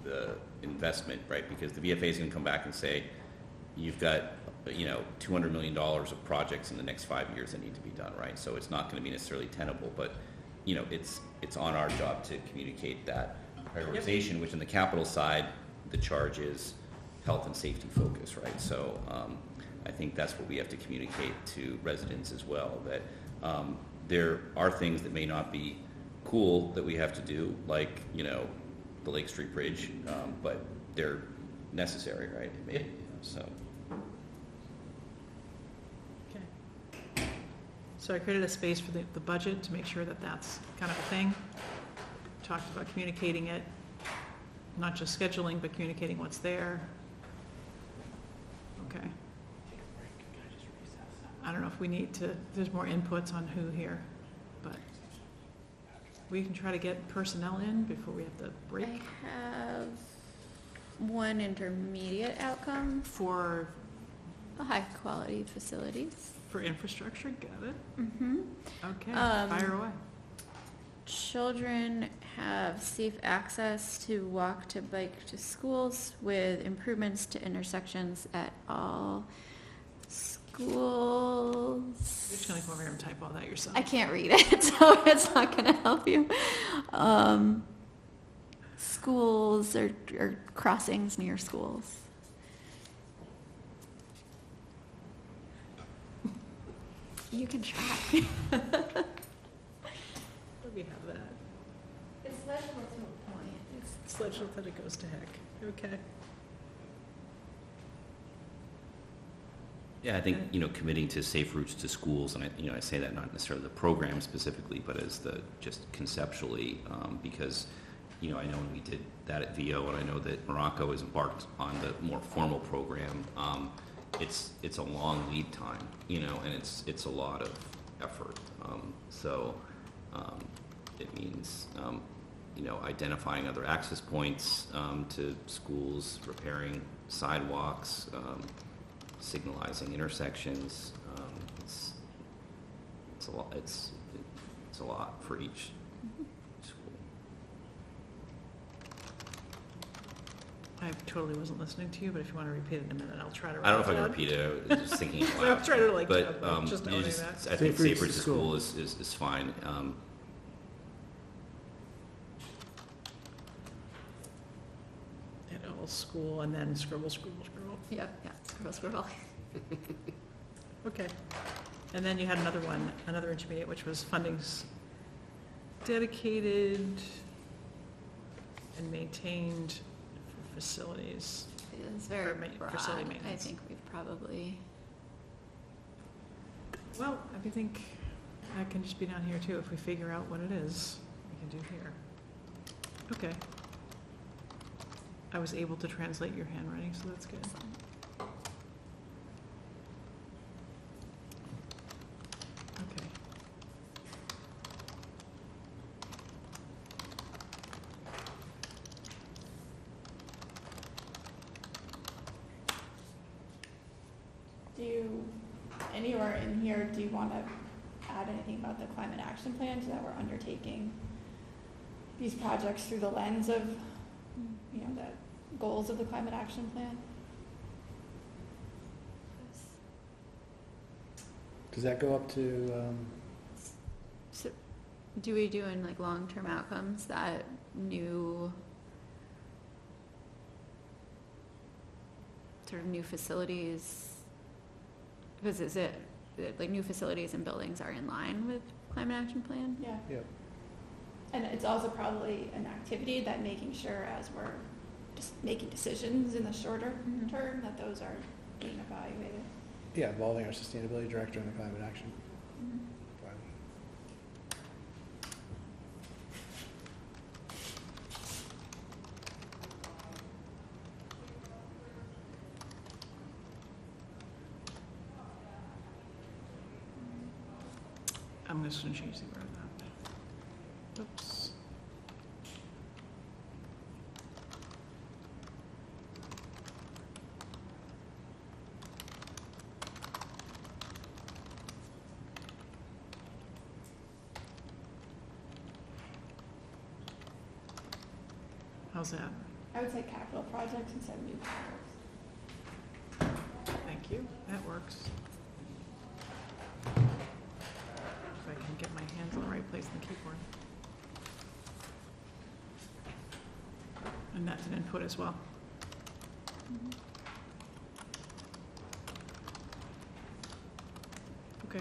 the investment, right? Because the VFA is going to come back and say, you've got, you know, $200 million of projects in the next 5 years that need to be done, right? So it's not going to be necessarily tenable, but, you know, it's on our job to communicate that prioritization, which in the capital side, the charge is health and safety focus, right? So I think that's what we have to communicate to residents as well, that there are things that may not be cool that we have to do, like, you know, the Lake Street Bridge, but they're necessary, right? So.
Okay. So I created a space for the budget to make sure that that's kind of a thing. Talked about communicating it, not just scheduling, but communicating what's there. Okay. I don't know if we need to, there's more inputs on who here, but we can try to get personnel in before we have to break.
I have one intermediate outcome,
For
high-quality facilities.
infrastructure, got it?
Mm-hmm.
Okay,
Um,
fire away.
Children have safe access to walk to bike to schools with improvements to intersections at all schools.
You're just gonna come over here and type all that yourself.
I can't read it, so it's not gonna help you. Schools or crossings near schools. You can try.
We have that.
It's legible to a point.
It's legible that it goes to heck. Okay.
Yeah, I think, you know, committing to safe routes to schools, and I say that not necessarily the program specifically, but as just conceptually, because, you know, I know when we did that at VO, and I know that Morocco has embarked on the more formal program, it's a long lead time, you know, and it's a lot of effort. It means, you know, identifying other access points to schools, repairing sidewalks, signalizing intersections. It's a lot. It's a lot for each school.
I totally wasn't listening to you, but if you want to repeat it in a minute, I'll try to.
I don't know if I
write
can
it down.
repeat it. I was just thinking it
I'm
loud.
trying to like,
But
just
you
noting
just-
that.
I think
Safe
safer
routes
to
to
school is fine.
At all school and then scribble.
Yep, yeah, scribble.
Okay. And then you had another one, another intermediate, which was funding's dedicated and maintained for facilities.
It's very
For
broad.
facility
I
maintenance.
think we've probably,
Well, I think that can just be down here too. If we figure out what it is, we can do here. Okay. I was able to translate your handwriting, so that's good. Okay.
Do you, anywhere in here, do you want to add anything about the climate action plan, so that we're undertaking these projects through the lens of, you know, the goals of the climate action plan?
Does that go up to,
so, do we do in like long-term outcomes that new, sort of new facilities, because is it, like new facilities and buildings are in line with climate action plan?
Yeah.
yeah,
And it's also probably an activity that making sure as we're just making decisions in the shorter
Mhm.
term, that those are being evaluated.
Yeah, involving our sustainability director in the climate action
Mhm.
plan.
I'm just gonna change the order of that. Oops. How's that?
I would say capital projects instead of new projects.
Thank you, that works. If I can get my hands in the right place on the keyboard. And that's an input as well. Okay.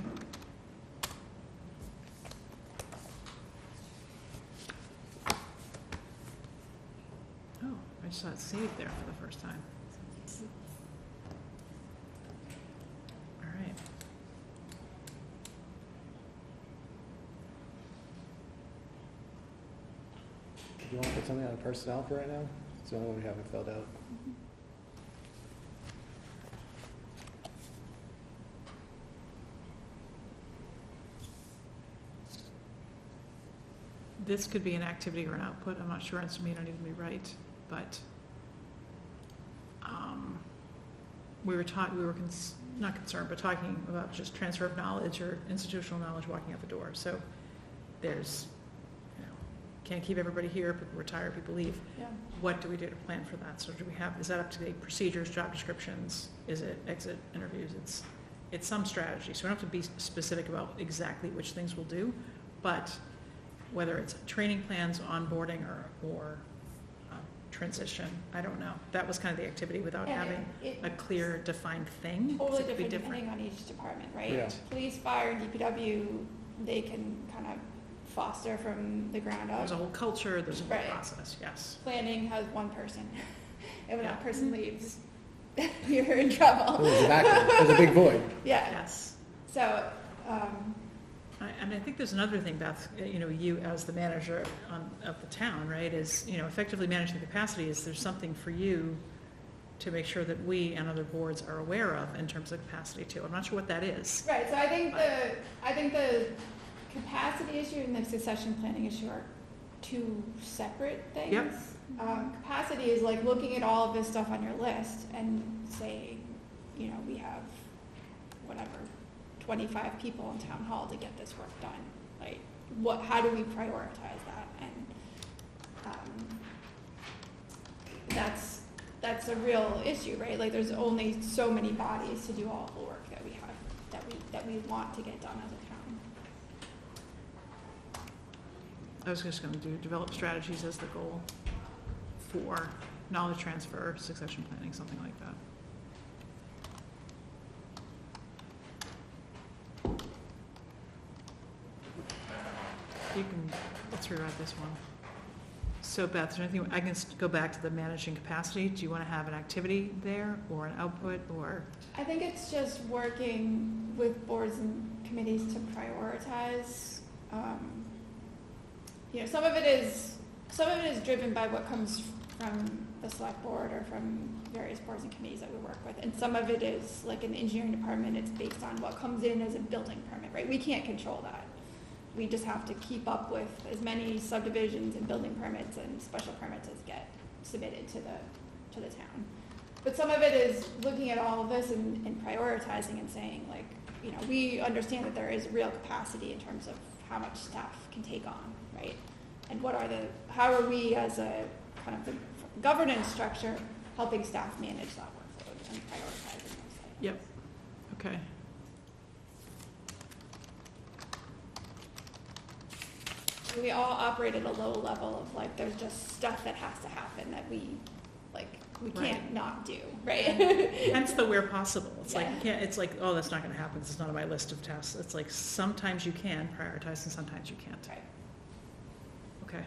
Oh, I saw it saved there for the first time. All right.
Do you want to put something on personnel for right now? It's the only one we haven't filled out.
This could be an activity or an output, I'm not sure, it's me, I don't need to be right, but we were not concerned, but talking about just transfer of knowledge or institutional knowledge walking out the door. So there's, can't keep everybody here, people retire, people leave.
Yeah.
What do we do to plan for that? So do we have, is that up to date procedures, job descriptions? Is it exit interviews? It's some strategy. So we don't have to be specific about exactly which things we'll do, but whether it's training plans, onboarding, or transition, I don't know. That was kind of the activity without
And
having
it
a clear defined thing.
totally
It could be
different depending on each department, right?
Yeah.
Police, fire, DPW, they can kind of foster from the ground up.
There's a whole culture, there's a whole
Right.
process, yes.
Planning has one person, and when
Yeah.
that person leaves, you're in trouble.
There's a vacuum, there's a big void.
Yeah,
Yes.
so,
And I think there's another thing, Beth, you as the manager of the town, right, is, effectively managing the capacity is there's something for you to make sure that we and other boards are aware of in terms of capacity too. I'm not sure what that is.
right, so I think the capacity issue and the succession planning issue are two separate things.
Yep.
Capacity is like looking at all of this stuff on your list and saying, we have whatever, 25 people in town hall to get this work done. Like, how do we prioritize that? And that's a real issue, right? Like, there's only so many bodies to do all the work that we have, that we want to get done as a town.
I was just going to develop strategies as the goal for knowledge transfer, succession planning, something like that. Let's rewrite this one. So Beth, is there anything, I can go back to the managing capacity. Do you want to have an activity there or an output or?
I think it's just working with boards and committees to prioritize. Some of it is driven by what comes from the select board or from various boards and committees that we work with, and some of it is, like in the engineering department, it's based on what comes in as a building permit, right? We can't control that. We just have to keep up with as many subdivisions and building permits and special permits as get submitted to the town. But some of it is looking at all of this and prioritizing and saying, like, we understand that there is real capacity in terms of how much staff can take on, right? And how are we as a kind of the governance structure helping staff manage that workload and prioritizing those items?
Yep. Okay.
We all operate at a low level of, like, there's just stuff that has to happen that we can't
Right.
not do, right?
Hence the where possible. It's like,
Yeah.
you can't, it's like, oh, that's not going to happen. This is not on my list of tasks. It's like, sometimes you can prioritize and sometimes you can't.
Right.
Okay.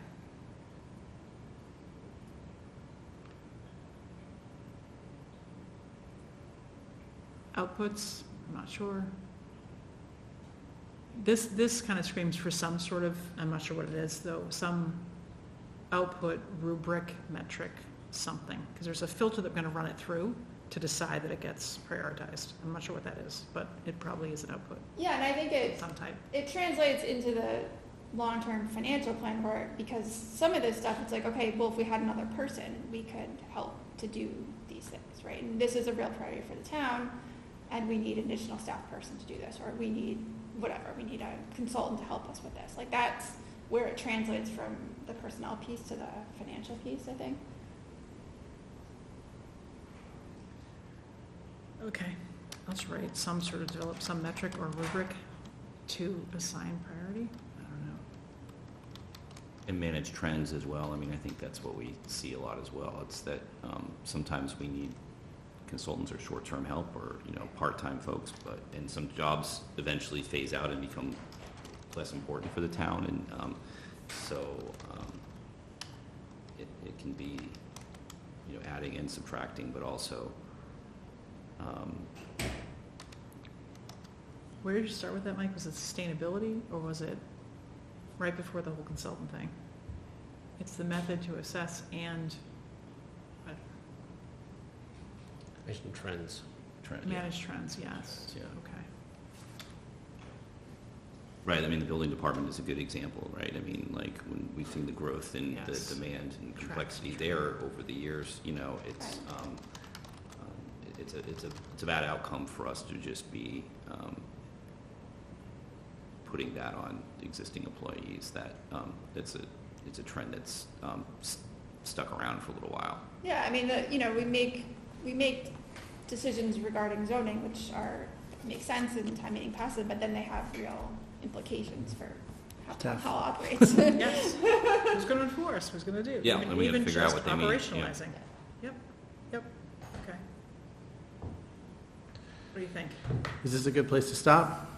outputs, I'm not sure. This kind of screams for some sort of, I'm not sure what it is though, some output rubric metric something, because there's a filter that we're going to run it through to decide that it gets prioritized. I'm not sure what that is, but it probably is an output
Yeah, and I think
of some type.
it translates into the long-term financial plan part, because some of this stuff, it's like, okay, well, if we had another person, we could help to do these things, right? And this is a real priority for the town, and we need an additional staff person to do this, or we need whatever, we need a consultant to help us with this. Like, that's where it translates from the personnel piece to the financial piece, I think.
Okay, let's write some sort of develop some metric or rubric to assign priority. I don't know.
And manage trends as well. I mean, I think that's what we see a lot as well. It's that sometimes we need consultants or short-term help or, part-time folks, and some jobs eventually phase out and become less important for the town. And so it can be, adding and subtracting, but also
Where did you start with that, Mike? Was it sustainability, or was it right before the whole consultant thing? It's the method to assess and
Mission trends.
manage trends, yes.
Yeah.
Okay.
Right, I mean, the building department is a good example, right? I mean, like, when we've seen the growth in
Yes.
the demand and
Track
complexity
and
there over the years, it's a bad outcome for us to just be putting that on existing employees. That it's a trend that's stuck around for a little while.
Yeah, I mean, we make decisions regarding zoning, which make sense in town meeting passes, but then they have real implications for
Staff.
how it operates.
Yes. Who's going to enforce? Who's going to do?
Yeah, and we gotta figure out what they mean, yeah.
Operationalizing. Yep. Okay. What do you think?
Is this a good place to stop?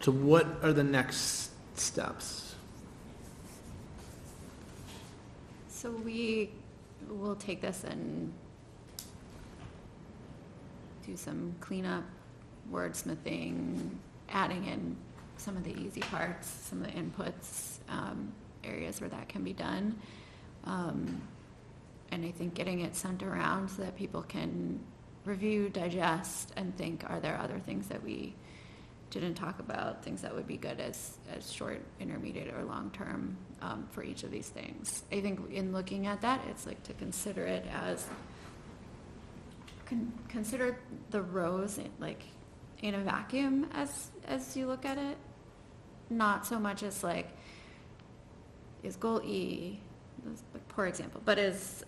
So what are the next steps?
So we will take this and do some cleanup, wordsmithing, adding in some of the easy parts, some of the inputs, areas where that can be done. And I think getting it sent around so that people can review, digest, and think, are there other things that we didn't talk about, things that would be good as short, intermediate, or long-term for each of these things. I think in looking at that, it's like to consider it as, consider the rows in a vacuum as you look at it. Not so much as like, is goal E, this, like, poor example, but is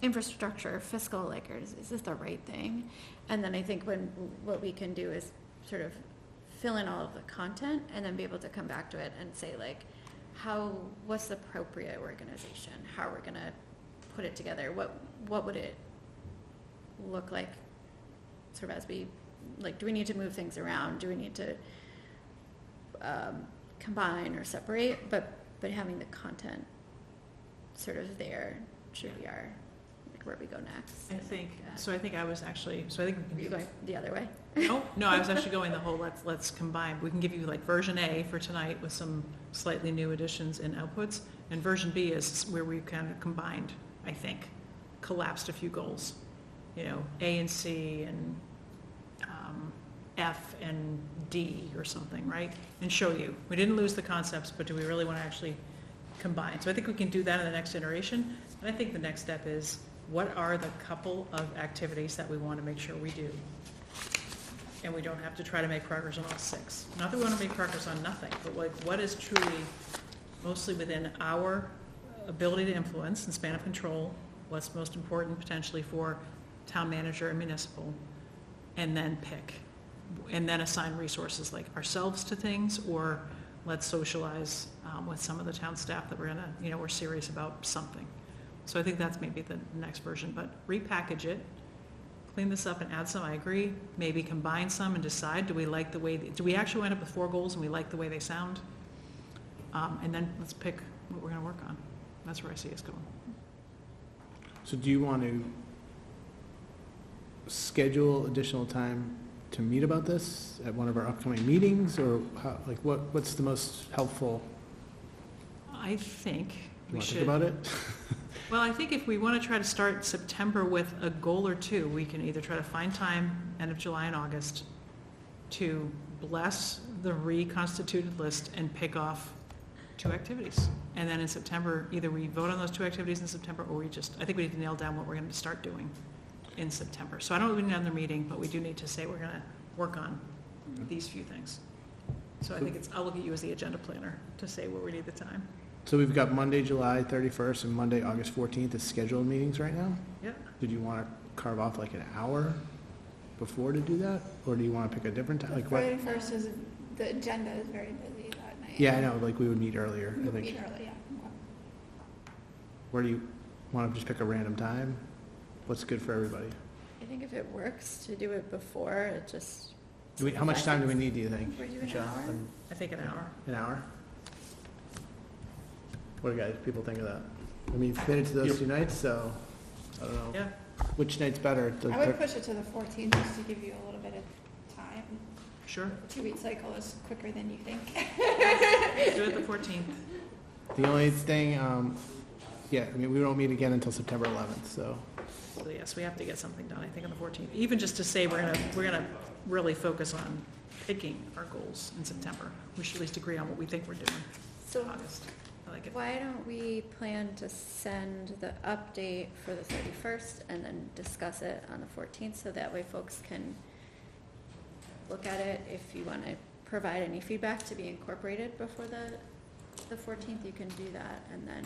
infrastructure, fiscal, is this the right thing? And then I think what we can do is sort of fill in all of the content and then be able to come back to it and say, like, what's the appropriate organization? How are we gonna put it together? What would it look like sort of as we, like, do we need to move things around? Do we need to combine or separate? But having the content sort of there should be our, like, where we go next.
I think we can
Are you going the other way?
No, I was actually going the whole let's combine. We can give you like version A for tonight with some slightly new additions and outputs, and version B is where we've kind of combined, I think, collapsed a few goals. A and C and F and D or something, right? And show you. We didn't lose the concepts, but do we really want to actually combine? So I think we can do that in the next iteration. And I think the next step is, what are the couple of activities that we want to make sure we do? And we don't have to try to make progress on all 6. Not that we want to make progress on nothing, but like, what is truly mostly within our ability to influence and span of control, what's most important potentially for town manager and municipal, and then pick. And then assign resources like ourselves to things, or let's socialize with some of the town staff that we're serious about something. So I think that's maybe the next version, but repackage it, clean this up and add some, I agree. Maybe combine some and decide, do we actually end up with 4 goals and we like the way they sound? And then let's pick what we're gonna work on. That's where I see us going.
So do you want to schedule additional time to meet about this at one of our upcoming meetings, or how, like, what's the most helpful?
I think
You
we
want to
should.
think about it?
Well, I think if we want to try to start September with a goal or two, we can either try to find time, end of July and August, to bless the reconstituted list and pick off 2 activities. And then in September, either we vote on those 2 activities in September, or I think we need to nail down what we're going to start doing in September. So I don't know if we need another meeting, but we do need to say we're going to work on these few things. So I think I'll look at you as the agenda planner to say where we need the time.
So we've got Monday, July 31st and Monday, August 14th as scheduled meetings right now?
Yep.
Did you want to carve off like an hour before to do that? Or do you want to pick a different time?
The
Like what?
31st is, the agenda is very busy that night.
Yeah, I know, like we would meet earlier, I
We'll
think.
meet early, yeah. Okay.
Where do you want to just pick a random time? What's good for everybody?
I think if it works to do it before, it just.
How much time do we need, do you think?
We're doing an
Michelle?
hour?
I think an hour.
An hour? What do guys, people think of that? I mean, you've committed to those 2 nights, so, I don't know.
Yeah.
Which night's better?
I would push it to the 14th just to give you a little bit of time.
Sure.
2-week cycle is quicker than you think.
Do it the 14th.
The only thing, yeah, I mean, we don't meet again until September 11th, so.
So yes, we have to get something done, I think, on the 14th. Even just to say we're gonna really focus on picking our goals in September. We should at least agree on what we think we're doing
So
in August. I like it.
why don't we plan to send the update for the 31st and then discuss it on the 14th, so that way folks can look at it. If you want to provide any feedback to be incorporated before the 14th, you can do that, and then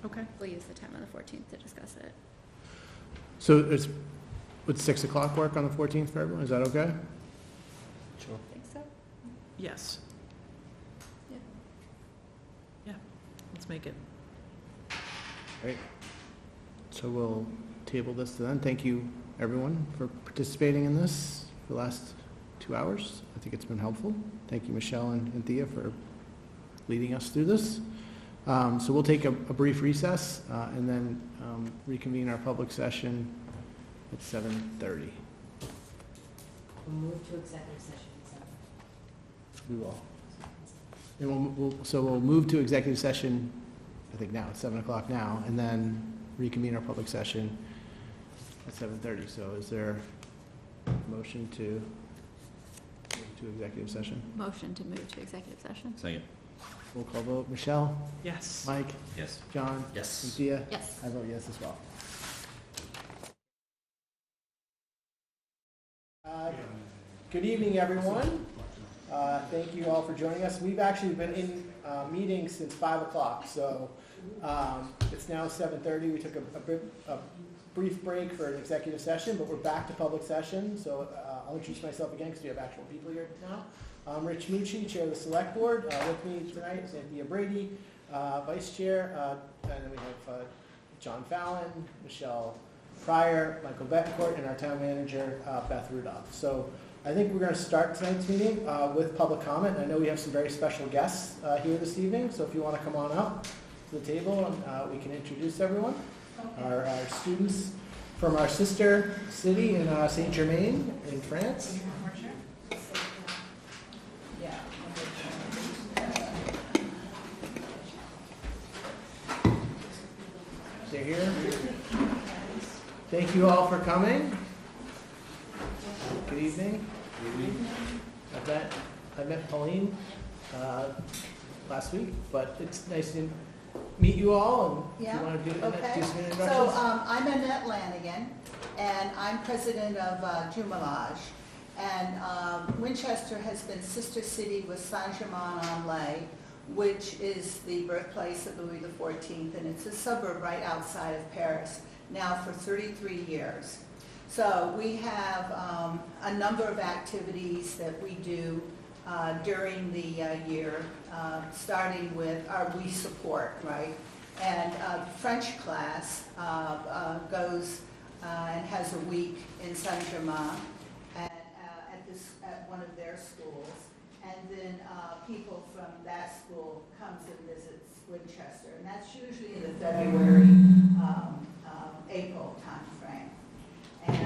Okay.
we'll use the time on the 14th to discuss it.
So would 6 o'clock work on the 14th for everyone? Is that okay?
Sure.
I think so.
Yes.
Yeah.
Yeah, let's make it.
Great. So we'll table this to then. Thank you, everyone, for participating in this for the last 2 hours. I think it's been helpful. Thank you, Michelle and Thea, for leading us through this. So we'll take a brief recess and then reconvene our public session at 7:30.
We'll move to executive session, so.
We will. And we'll move to executive session, I think now, it's 7 o'clock now, and then reconvene our public session at 7:30. So is there a motion to move to executive session?
Motion to move to executive session.
Second.
Roll call vote. Michelle?
Yes.
Mike?
Yes.
John?
Yes.
And Thea?
Yes.
I vote yes as well. Good evening, everyone. Thank you all for joining us. We've actually been in meetings since 5 o'clock, so it's now 7:30. We took a brief break for an executive session, but we're back to public session. So I'll introduce myself again because we have actual people here now. I'm Rich Mucci, Chair of the Select Board. With me tonight is Anthea Brady, Vice Chair, and then we have John Fallon, Michelle Pryor, Michael Betancourt, and our Town Manager, Beth Rudolph. So I think we're going to start tonight's meeting with public comment. I know we have some very special guests here this evening, so if you want to come on up to the table and we can introduce everyone. Our students from our sister city in Saint Germain in France. They're here. Thank you all for coming. Good evening. I met Pauline last week, but it's nice to meet you all. And if you want to do
Okay.
some introductions.
So I'm Annette Lanigan, and I'm president of Jumelage. And Winchester has been sister city with Saint-Germain-en-Laye, which is the birthplace of Louis XIV, and it's a suburb right outside of Paris, now for 33 years. So we have a number of activities that we do during the year, starting with our We Support, right? And French class goes and has a week in Saint-Germain at one of their schools. And then people from that school comes and visits Winchester. And that's usually in the February, April timeframe. And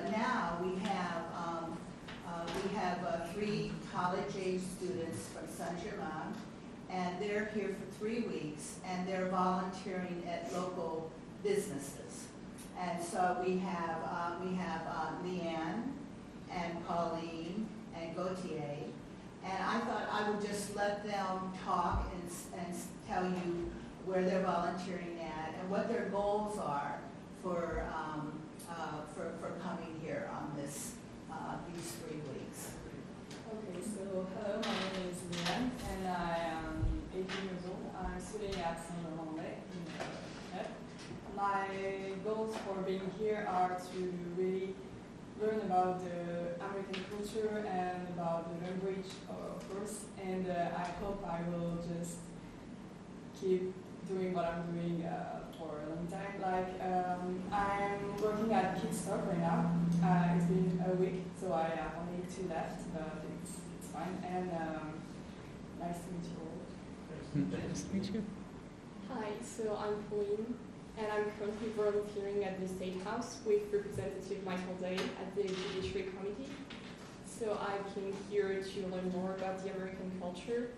but now we have 3 college-age students from Saint-Germain, and they're here for 3 weeks, and they're volunteering at local businesses. And so we have Leanne and Pauline and Gautier, and I thought I would just let them talk and tell you where they're volunteering at and what their goals are for coming here on these 3 weeks.
Okay, so hello, my name is Leanne, and I am 18 years old. I'm studying at Saint-Germain in Quebec. My goals for being here are to really learn about the American culture and about the language, of course, and I hope I will just keep doing what I'm doing for a long time. Like, I'm working at Kickstart right now. It's been a week, so I have only 2 left, but it's fine. And nice to meet you all.
Nice to meet you.
Hi, so I'm Pauline, and I'm currently volunteering at the State House with Representative Michael Day at the Judiciary Committee. So I came here to learn more about the American culture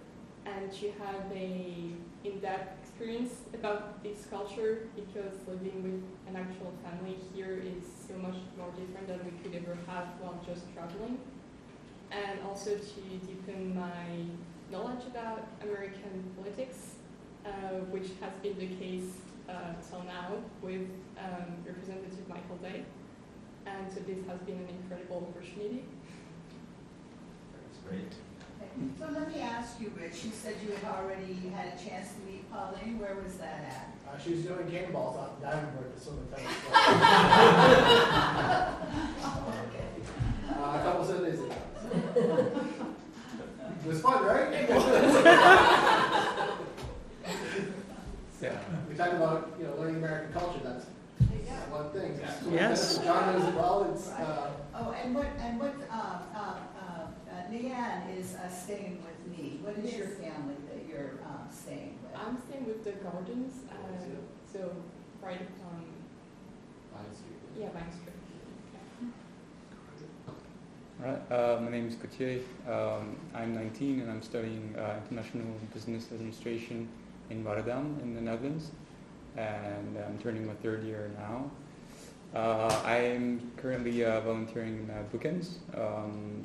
and to have a in-depth experience about this culture, because living with an actual family here is so much more different than we could ever have while just traveling. And also to deepen my knowledge about American politics, which has been the case till now with Representative Michael Day. And so this has been an incredible opportunity.
That's great.
So let me ask you, Rich, you said you had already had a chance to meet Pauline. Where was that at?
She was doing cannonballs on the diving board at the swimming tennis
Okay.
a couple Sundays ago. It was fun, right?
Yeah.
We talked about, learning American culture. That's one thing.
Yes.
John knows it well. It's
Oh, and what Leanne is staying with me. What is your family that you're staying with?
I'm staying with the Gardens, so right on, yeah, Vine Street.
Right, my name is Gautier. I'm 19 and I'm studying International Business Administration in Rotterdam in the Netherlands, and I'm turning my 3rd year now. I'm currently volunteering in bookends,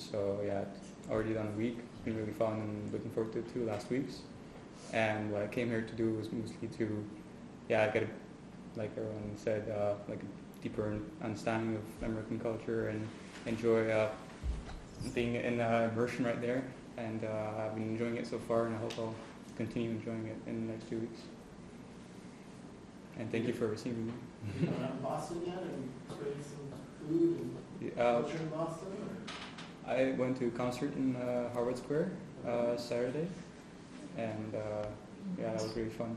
so yeah, already done a week. It's been really fun and looking forward to 2 last weeks. And what I came here to do was mostly to, get a, like everyone said, like a deeper understanding of American culture and enjoy being in immersion right there. And I've been enjoying it so far, and I hope I'll continue enjoying it in the next 2 weeks. And thank you for receiving me.
in Boston yet and experienced some food and culture in Boston?
I went to a concert in Harvard Square Saturday, and that was really fun.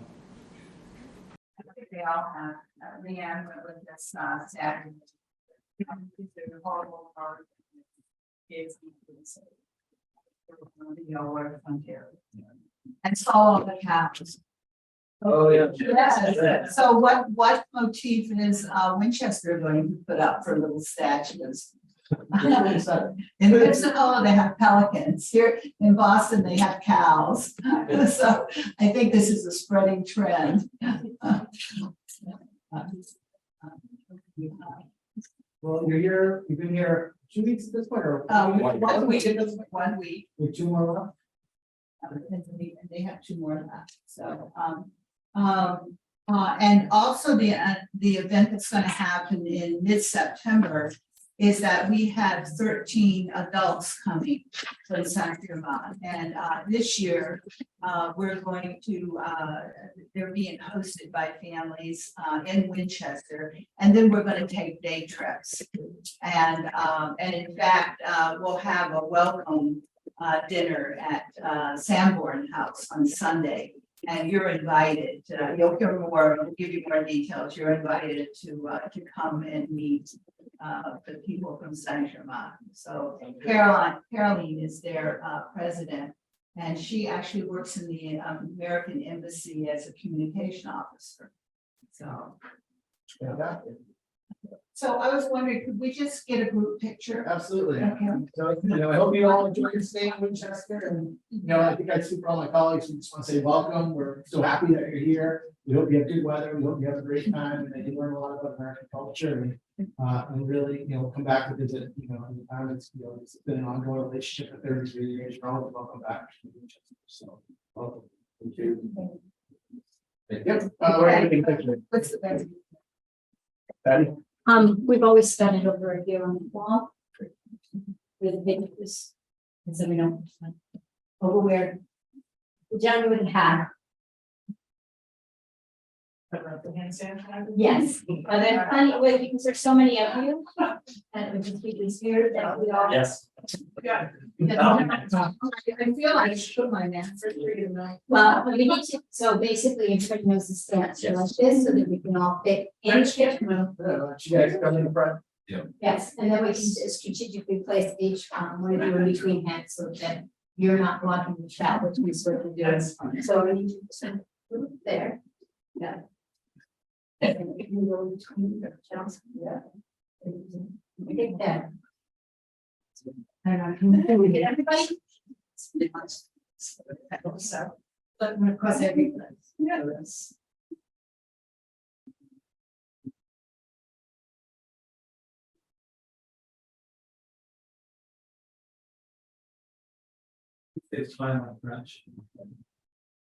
I think they all have. Leanne went with us Saturday. It's a horrible part. It's York, Ontario. And saw all the cows.
Oh, yeah.
Yes. So what motif is Winchester going to put up for little statues? In Mexico, they have pelicans. Here in Boston, they have cows. So I think this is a spreading trend.
Well, you've been here 2 weeks at this point, or?
1 week. 1 week.
With 2 more left?
And they have 2 more left. So, and also the event that's going to happen in mid-September is that we have 13 adults coming from Saint-Germain. And this year, we're going to, they're being hosted by families in Winchester. And then we're going to take day trips. And in fact, we'll have a welcome dinner at Sanborn House on Sunday. And you're invited. You'll hear more. We'll give you more details. You're invited to come and meet the people from Saint-Germain. So Caroline is their president, and she actually works in the American Embassy as a communication officer. So So I was wondering, could we just get a group picture?
Absolutely.
Okay.
So, I hope you all enjoy your stay in Winchester, and, I think I speak for all my colleagues, we just want to say welcome, we're so happy that you're here. We hope you have good weather, we hope you have a great time, and that you learn a lot about American culture, and really, come back to visit, anytime. It's been an ongoing relationship for 33 years, you're always welcome back to Winchester, so, welcome. Thank you. Thank you. We're gonna take a picture.
What's the best?
Patty?
We've always done it over here on the wall. With the pictures, and so we don't. Over where the gentleman would have. Yes, but then plenty of ways, because there's so many of you. And it would just be easier that we all.
Yes.
I feel like I should put my mask for tonight.
Well, we need to, so basically, everybody knows the stance like this, so that we can all fit in.
You guys come in front.
Yes, and then we can just strategically place each one of you in between heads, so that you're not blocking the shot, which we sort of do. So we need to there. Yeah. And we can go between the shots, yeah. I think that. I don't know, can we get everybody? But across every place. Yeah.
It's fine, my French.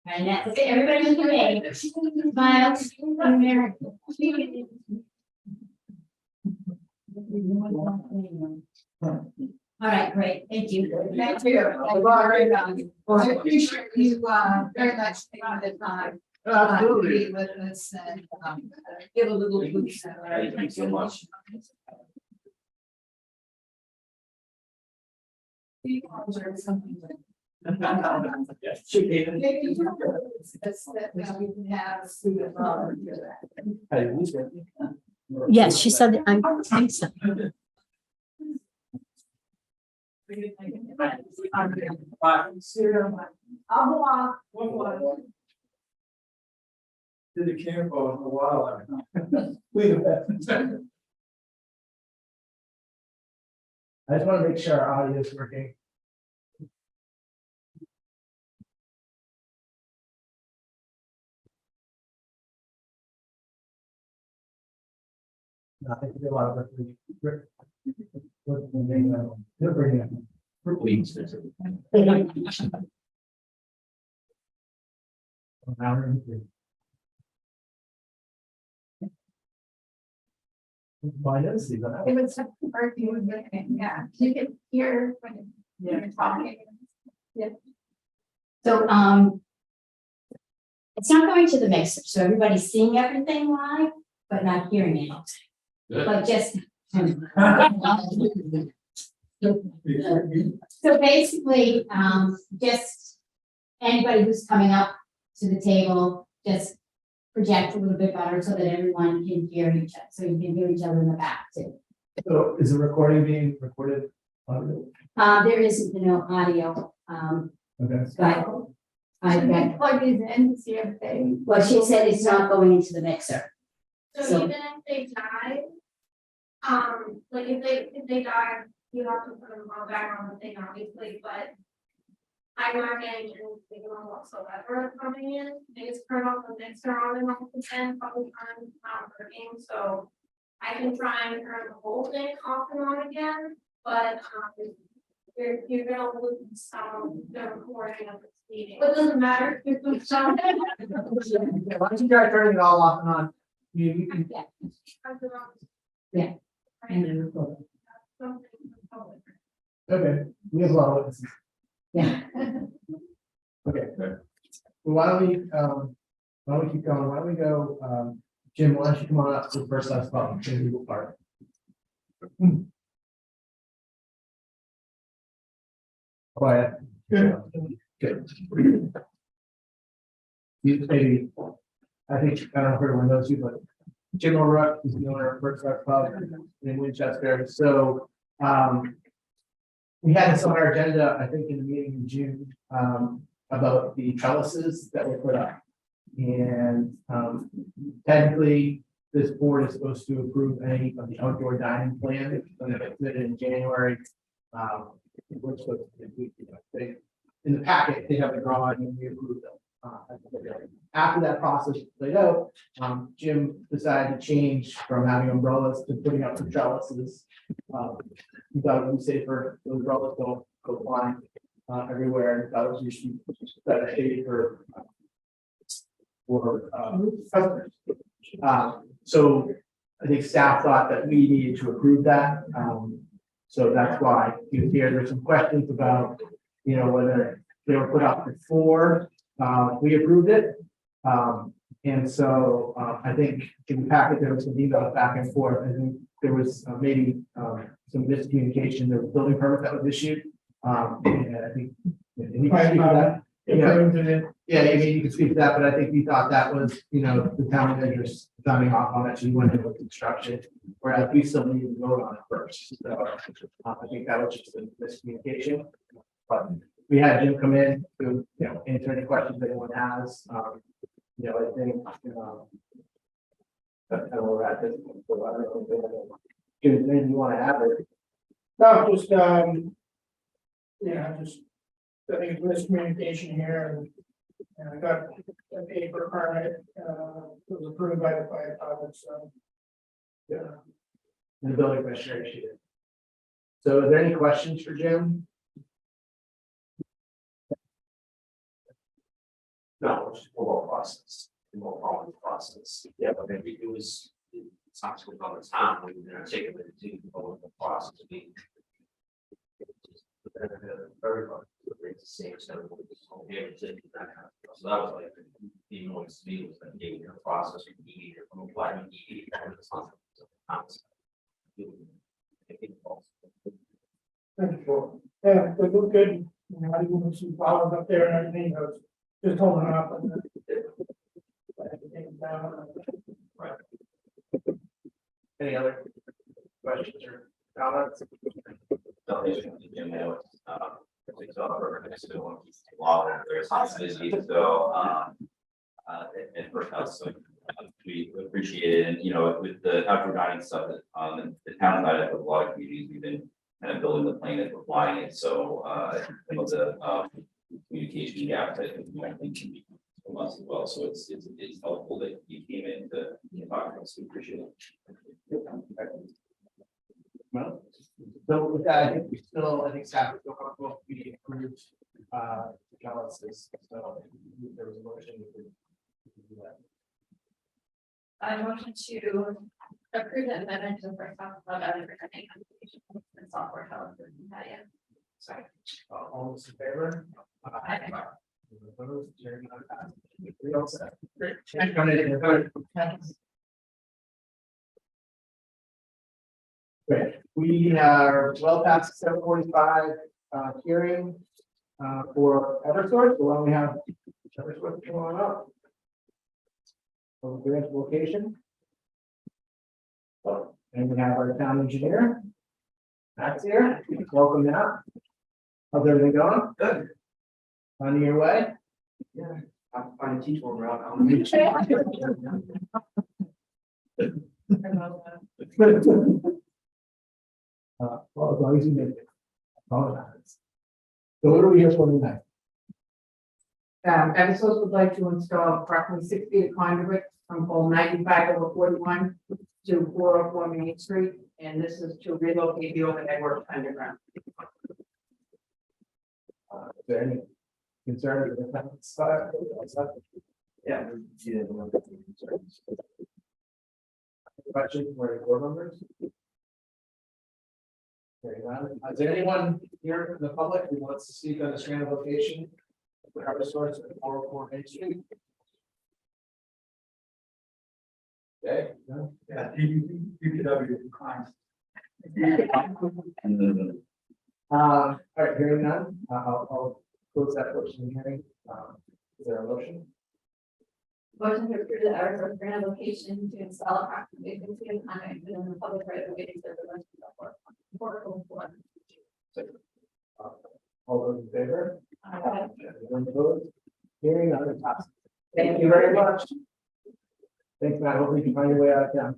And that's it, everybody look at me. Smile. All right, great, thank you.
Thank you. I appreciate you very much taking the time. To be with us and give a little boost. Thank you so much.
Yes, she said, I'm, thanks.
Did the camera for a while. Wait a minute. I just want to make sure our audio is working. I think there's a lot of work. They're bringing it. Now we're in three. Why does he?
It was hard to do, yeah, you can hear when you're talking.
So, it's not going to the mixer, so everybody's seeing everything live, but not hearing it. But just. So basically, just anybody who's coming up to the table, just project a little bit better so that everyone can hear each other, so you can hear each other in the back too.
So is the recording being recorded?
There isn't no audio,
Okay.
but I got,
Plug these in to see if they.
well, she said it's not going into the mixer.
So
So-
even if they die, like if they die, you have to put them all back on the thing, obviously, but I'm not getting any signal whatsoever coming in. They just turn off the mixer on and off again, couple times, not working, so I can try and turn the whole thing off and on again, but you're gonna lose some the recording of this meeting. It doesn't matter.
Why don't you try turning it all off and on? You can.
Yeah. And then record.
Okay, we have a lot of witnesses.
Yeah.
Okay, good. Well, why don't we keep going? Why don't we go, Jim, why don't you come on up to the first last spot, the legal part? Quiet. Good. Good. You maybe, I think, I don't know if everyone knows you, but Jim O'Rourke is the owner of First Rock Pub in Winchester. So, we had this on our agenda, I think, in the meeting in June, about the trellises that were put up. And technically, this board is supposed to approve any of the outdoor dining plan, and if it's in January. We're supposed to, in the packet, they have the drawing and we approve them. After that process played out, Jim decided to change from having umbrellas to putting up some trellises. He thought it would be safer, the umbrellas don't go flying everywhere, and that was usually better shade for customers. So I think staff thought that we needed to approve that. So that's why you hear there's some questions about, whether they were put up before we approved it. And so I think in the packet, there was some emails back and forth. I think there was maybe some miscommunication. There was a building permit that was issued. And I think, and you can speak to that. Yeah, I mean, you can speak to that, but I think we thought that was, the town manager signing off on it, so you went into construction, whereas we still need to vote on it first. So I think that was just a miscommunication. But we had Jim come in to, answer any questions anyone has. I think, that's kind of where we're at this point. So I don't know if Jim, you want to add it?
No, just, I think it's miscommunication here, and I got a paper permit, it was approved by the fire department, so.
Yeah. And the building commissioner issued it. So are there any questions for Jim?
No, it's a more process, more problem process. Yeah, but maybe it was, it's not so about the time, we didn't take it to the process to be. Very much, it's the same set of so that was like, the noise to me was that gave a process or ED or from applying ED.
Yeah, they look good, I didn't see flowers up there and everything, I was just holding up and.
Right. Any other questions or comments?
And perhaps so we appreciate it, and with the outdoor dining stuff, the town side of a lot of communities, we've been kind of building the plan and applying it, so some of the communication gaps I think can be from us as well, so it's helpful that you came in to talk to us, we appreciate it.
Well, so with that, I think staff is still comfortable, we approved, Callis's, so there was a motion. We could do that.
I motion to approve the amendment to the first half of other presenting application and software development.
Second. All those in favor?
Aye.
Opposed? Hearing none, passed. We all set. Great. Thanks, Tony. Great. We are well past 7:45 hearing for Eversource. So why don't we have Eversource come on up? From the branch location. And we have our town engineer. Matt's here. Welcome, Matt. How's everything going? Good. On your way? Yeah. I'm trying to teach one around. Well, as long as you make it. Apologize. So what are we here for tonight?
Eversource would like to install approximately 6 feet of conduit from pole 95/41 to 404 Main Street, and this is to relocate the overhead work underground.
Is there any concern with the side? Yeah. Questions for the board members? Very well. Is there anyone here in the public who wants to speak on the strand location for Eversource at 404 Main Street? Okay. No? Yeah. All right, hearing none, I'll close that portion of the hearing. Is there a motion?
Motion to approve the Eversource grant application to install approximately 6 feet of conduit within the public right of way to serve the rest of the floor.
All those in favor? Anyone opposed? Hearing none, it passes. Thank you very much. Thanks, Matt. Hopefully you can find your way out of town.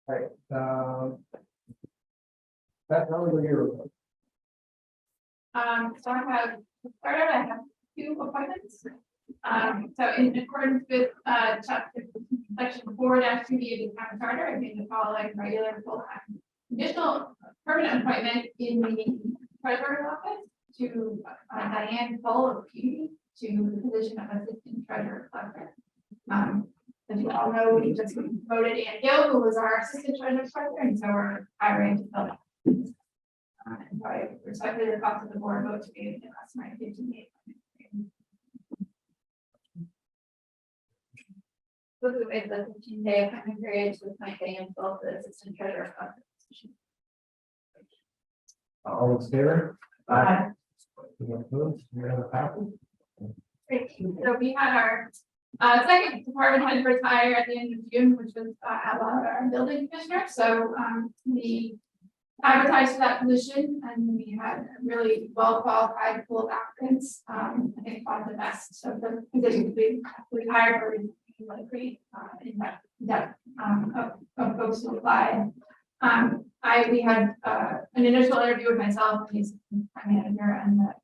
All right, Beth, how are you?
So I have 2 appointments. So in accordance with, chapter, section 4-2B of the town charter, I made the following regular full-time additional permanent appointment in the treasurer's office to Diane Cole of Beauty to the position of assistant treasurer collector. As you all know, we just voted Ann Gill, who was our assistant treasurer collector, and so we're hiring to fill that. And so I respectfully request that the board vote to be the customary 15-day. So we waive the 15-day appointment period to appoint Diane Cole to the assistant treasurer collector position.
All those in favor?
Aye.
Anyone opposed? Any other passes?
Great. So we had our second department head retire at the end of June, which was our building commissioner. So we advertised for that position and we had a really well qualified pool of applicants. I think one of the best of the positions we hired were really great in that of folks who applied. We had an initial interview with myself, he's my manager, and the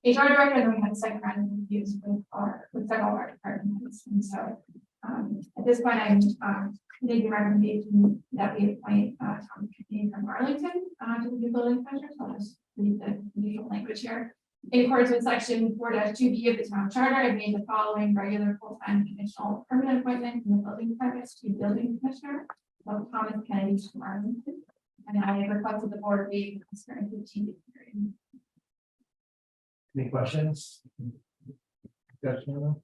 HR director, and then we had a second round of interviews with several of our departments. And so at this point, I'm making a recommendation that we appoint Tom Kennedy from Arlington to the new building commissioner. So I'll just read the usual language here. In accordance with section 4-2B of the town charter, I made the following regular full-time conditional permanent appointment in the building department to building commissioner of Thomas Kennedy from Arlington. And I have requested the board waive the current 15-day period.
Any questions? Discussion?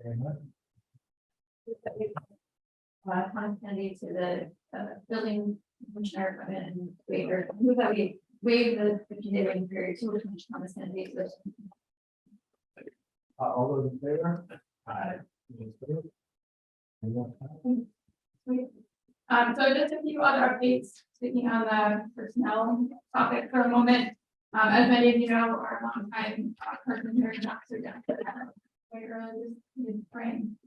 Very much.
Thomas Kennedy to the building commissioner and waiver, move that we waive the 15-day waiting period to which Thomas Kennedy is.
All those in favor? Aye. Anyone opposed?
So just a few other updates, speaking on the personnel topic for a moment. As many of you know, our longtime person here, Dr. very early this spring.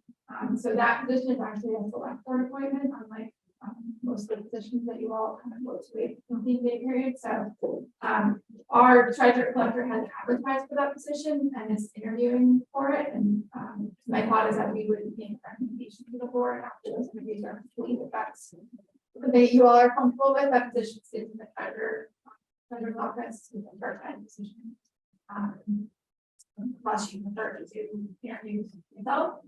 So that position is actually a select board appointment, unlike most of the positions that you all kind of go to wait 15-day period. So our treasurer collector has advertised for that position and is interviewing for it. And my thought is that we would make a recommendation to the board after those interviews are complete. If that's something that you all are comfortable with, that position sits in the treasurer's office with a part-time position. Unless you prefer to do interviews yourself,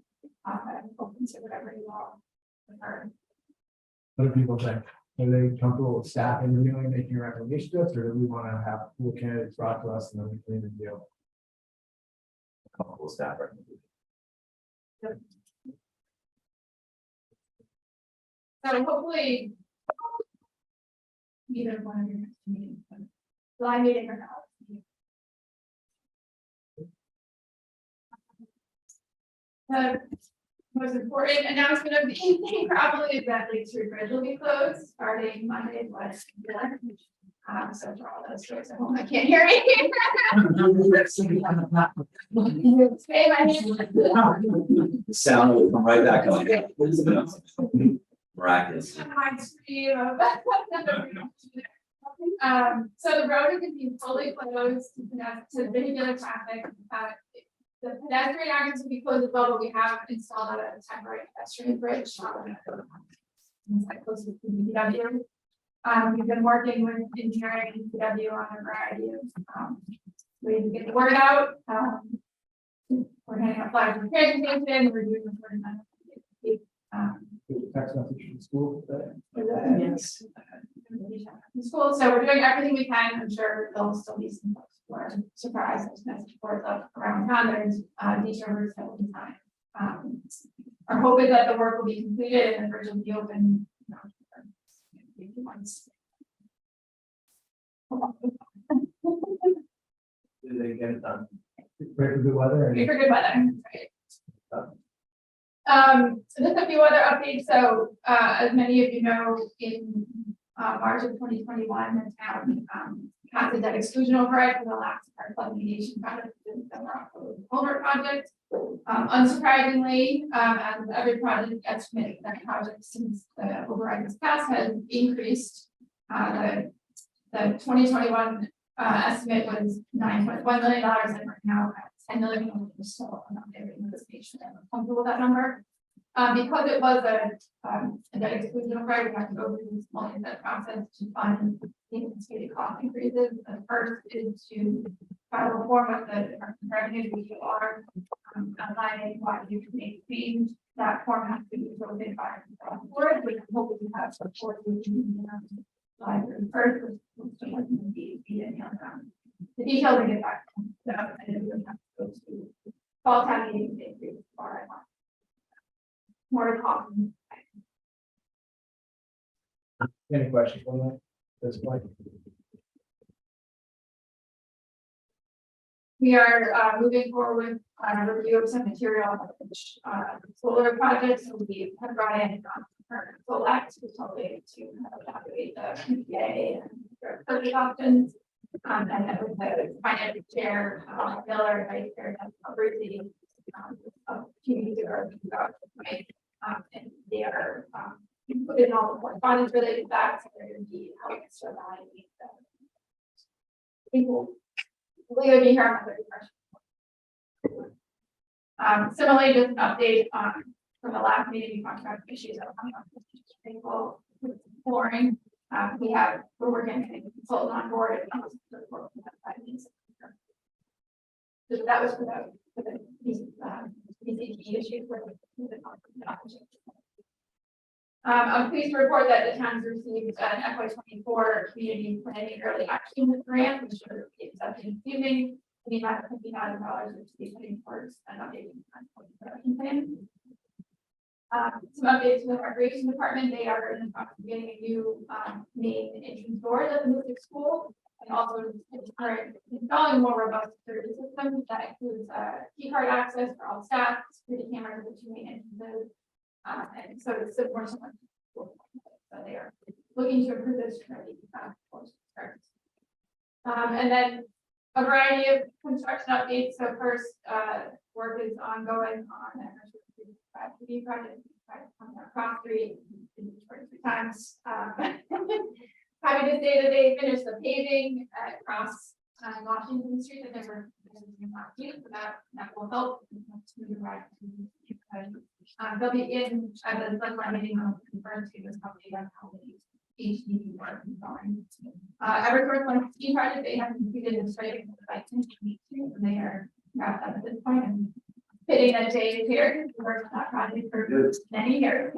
I'm open to whatever you all prefer.
What do people think? Are they comfortable with staff interviewing, making a recommendation to us, or do we want to have full candidates brought to us and then we can interview? Comfortable staff recommendation.
So hopefully, either one of your next meetings, July meeting or not. The most important announcement of the evening probably is that Lake Street Bridge will be closed starting Monday, was. So for all those folks at home, I can't hear me. Say my name.
Sound will come right back on. Miraculous.
So the road is going to be fully closed to vehicular traffic. The pedestrian access will be closed as well, but we have installed a temporary pedestrian bridge. Inside close to the DPW. We've been working with engineering and DPW on a variety of ways to get the word out. We're handing out flyers from transportation, we're doing the
Text message from school today.
yes. School, so we're doing everything we can. I'm sure there'll still be some folks who are surprised as message boards up around town. There's detours that will be time. Our hope is that the work will be completed and the bridge will be open. In a few months.
Did they get it done? Pray for good weather.
Pray for good weather. Right. So there's a few other updates. So, as many of you know, in March of 2021, the town passed a debt exclusion override for the last part flood mitigation project, the culvert project. Unsurprisingly, as every project estimate that project since the override was passed has increased. The 2021 estimate was $9.1 million, and we're now at $10 million. So I'm not giving this page, I'm comfortable with that number. Because it was a debt exclusion override, we have to go through this multi-step process to fund the anticipated cost increases. The first is to file a form with the Department of Revenue, which you are outlining why you can make change. That form has to be voted by the board, which I'm hoping to have support with July 31st, which the details will get back to them, and then we'll have to go to fall town meeting to increase our more to come.
Any questions on that? This point?
We are moving forward with a review of some material solar projects. So we have brought in Select, which will be to evaluate the PPA and their purchase options. And then with the finance chair, Miller, vice chair, Brucey, a few weeks ago, and they are included all the correspondence related to that. So they're going to be helping us to evaluate people. We're going to be here on other questions. Similarly, just an update from the last meeting, we talked about issues that are coming up with flooring. We're working with a consultant on board. So that was for these issues. I'm pleased to report that the town's received an FY24 community planning early action grant, which should be accepted this evening. We have $50,000, which is putting towards an updating production plan. Some updates from the recreation department. They are in the process of getting a new main entrance door at the music school, and also are installing more robust security systems that includes key card access for all staff, security cameras at the two main entrances. And so it's more similar. So they are looking to improve this security. And then a variety of construction updates. So first, work is ongoing on the project across street 23 times. Happy to say that they finished the paving across Washington Street that they were last week, so that will help. They'll be in at the sunlight meeting on confirmed to this company that's how many HDD work and going. Eversource 115 project, they have completed the straight by 2022, and they are wrapped up at this point and fitting that Jay is here. We worked on that project for many years.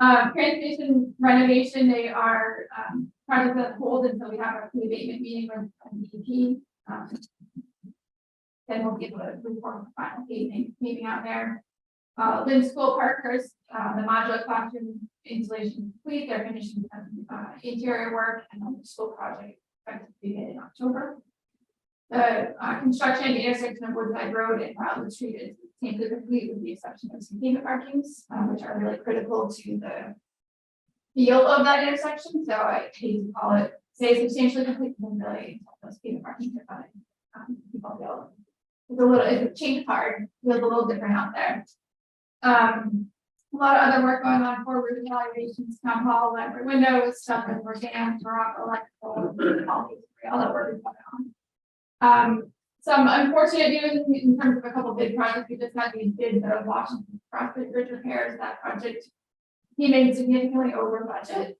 Transmission renovation, they are projects that hold until we have our pre-abatement meeting with DEP. Then we'll be able to report the final paving out there. Lynn School Parkers, the modular classroom installation complete. They're finishing interior work, and then the school project expected to begin in October. The construction at the intersection of Woodside Road and Wildwood Street is substantially complete with the exception of some pavement markings, which are really critical to the feel of that intersection. So I hate to call it say substantially complete, and really those pavement markings are fine. People feel it's a change hard, feels a little different out there. A lot of other work going on for roof evaluations, town hall, library windows, stuff as we're dams, rock, electrical, all that work is going on. Some unfortunate news in terms of a couple big projects we just had. We did the Washington CrossFit Bridge repairs. That project he made significantly over budget.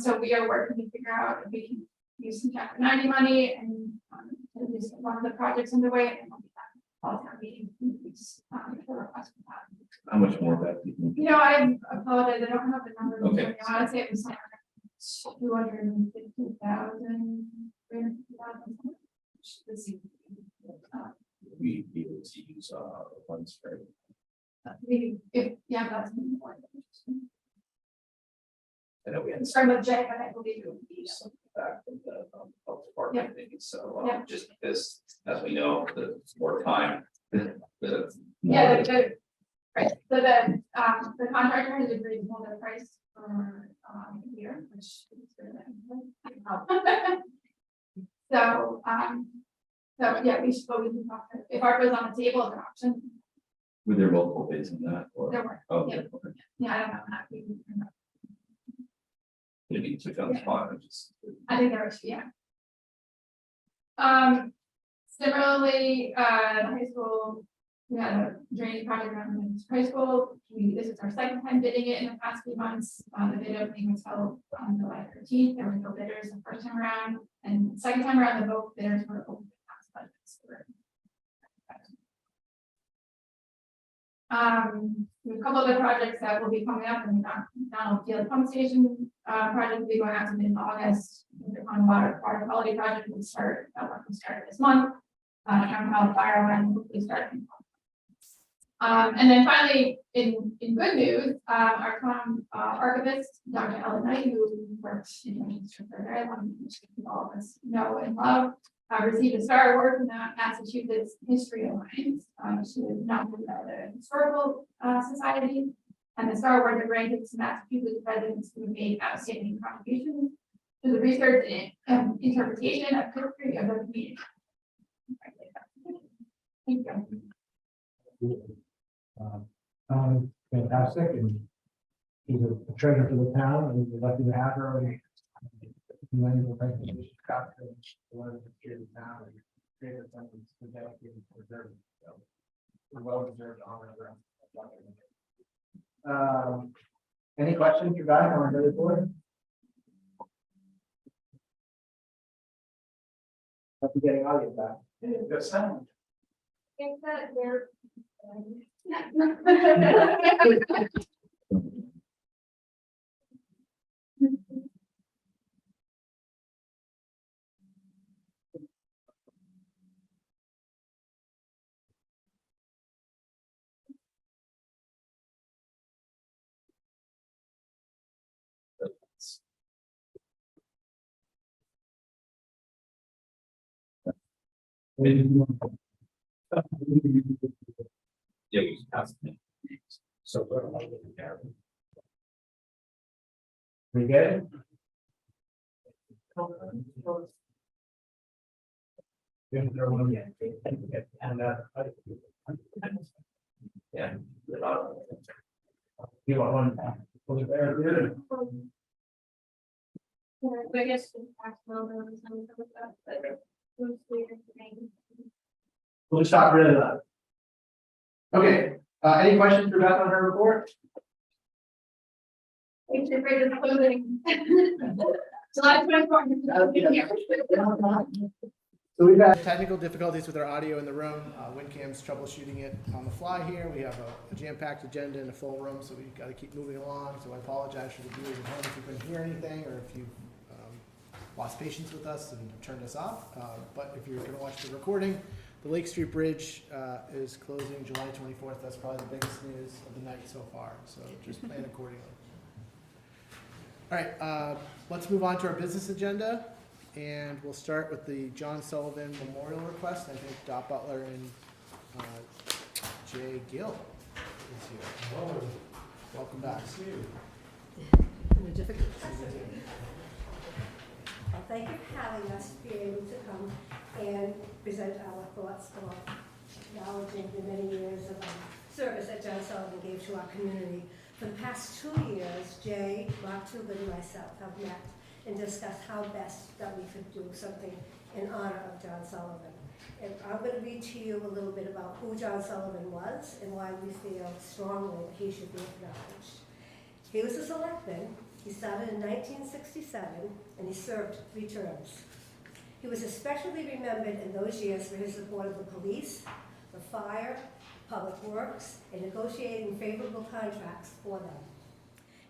So we are working to figure out if we can use some Chapter 90 money and use one of the projects underway, and we'll be back all town meeting for request for that.
How much more of that?
You know, I apologize. I don't have the number.
Okay.
I would say it was 250,000, 350,000.
We be able to use funds for.
Yeah, that's important.
I know we had
Start with J, but I believe it would be.
some back from the health department, maybe, so
Yeah.
just because, as we know, the more time, the more.
Yeah, right. the contractor has agreed to hold their price for, here, which is good. So, yeah, we should, but we can talk, if ARPA is on the table, it's an option.
Were there multiple bids in that, or?
There were,
Oh,
yeah.
okay.
Yeah, I don't know that. We can-
Maybe you took on the spot, I just.
I think there was, yeah. Similarly, the high school, we had a drainage project around the high school. This is our second time bidding it in the past few months. The bid opening was held on July 13th. There were no bidders the first time around, and second time around, the both bidders were open to past budgets. We have a couple other projects that will be coming up, and Donald Field Pump Station project will be going out to bid in August. On water quality project will start this month. Town hall fire line will start. And then finally, in good news, our town archivist, Dr. Ellen Knight, who worked in Winchester for a very long time, all of us know and love, received a Star Award from the Massachusetts History Alliance. She was nominated by the Historical Society, and the Star Award granted to Massachusetts residents who made outstanding contributions to the research and interpretation of history of the community. Thank you.
Fantastic, and she's a treasure for the town, and we're lucky to have her. And many of the recognition got to one of the kids now and created something to dedicate and preserve. So, well deserved honor. Any questions for Guy on the report? Hope you're getting audio back. Good sound.
I think that they're.
Yeah, we passed it.
So. We get it? And, yeah. You want one? Was it there?
I guess.
We'll stop really loud. Okay, any questions for Beth on her report?
Thanks for the closing. July 24th.
So we've had technical difficulties with our audio in the room. WinCam's troubleshooting it on the fly here. We have a jam-packed agenda in a full room, so we've got to keep moving along. So I apologize for the viewers at home if you couldn't hear anything, or if you lost patience with us and turned us off. But if you're going to watch the recording, the Lake Street Bridge is closing July 24th. That's probably the biggest news of the night so far. So just plan accordingly. All right, let's move on to our business agenda. And we'll start with the John Sullivan Memorial Request. I think Dot Butler and Jay Gill is here. Hello. Welcome back.
Well, thank you for having us be able to come and present our thoughts for acknowledging the many years of service that John Sullivan gave to our community. For the past 2 years, Jay, Mark Tubin, and myself have met and discuss how best that we could do something in honor of John Sullivan. And I'm going to read to you a little bit about who John Sullivan was and why we feel strongly that he should be acknowledged. He was a selectman. He started in 1967 and he served 3 terms. He was especially remembered in those years for his support of the police, the fire, public works, and negotiating favorable contracts for them.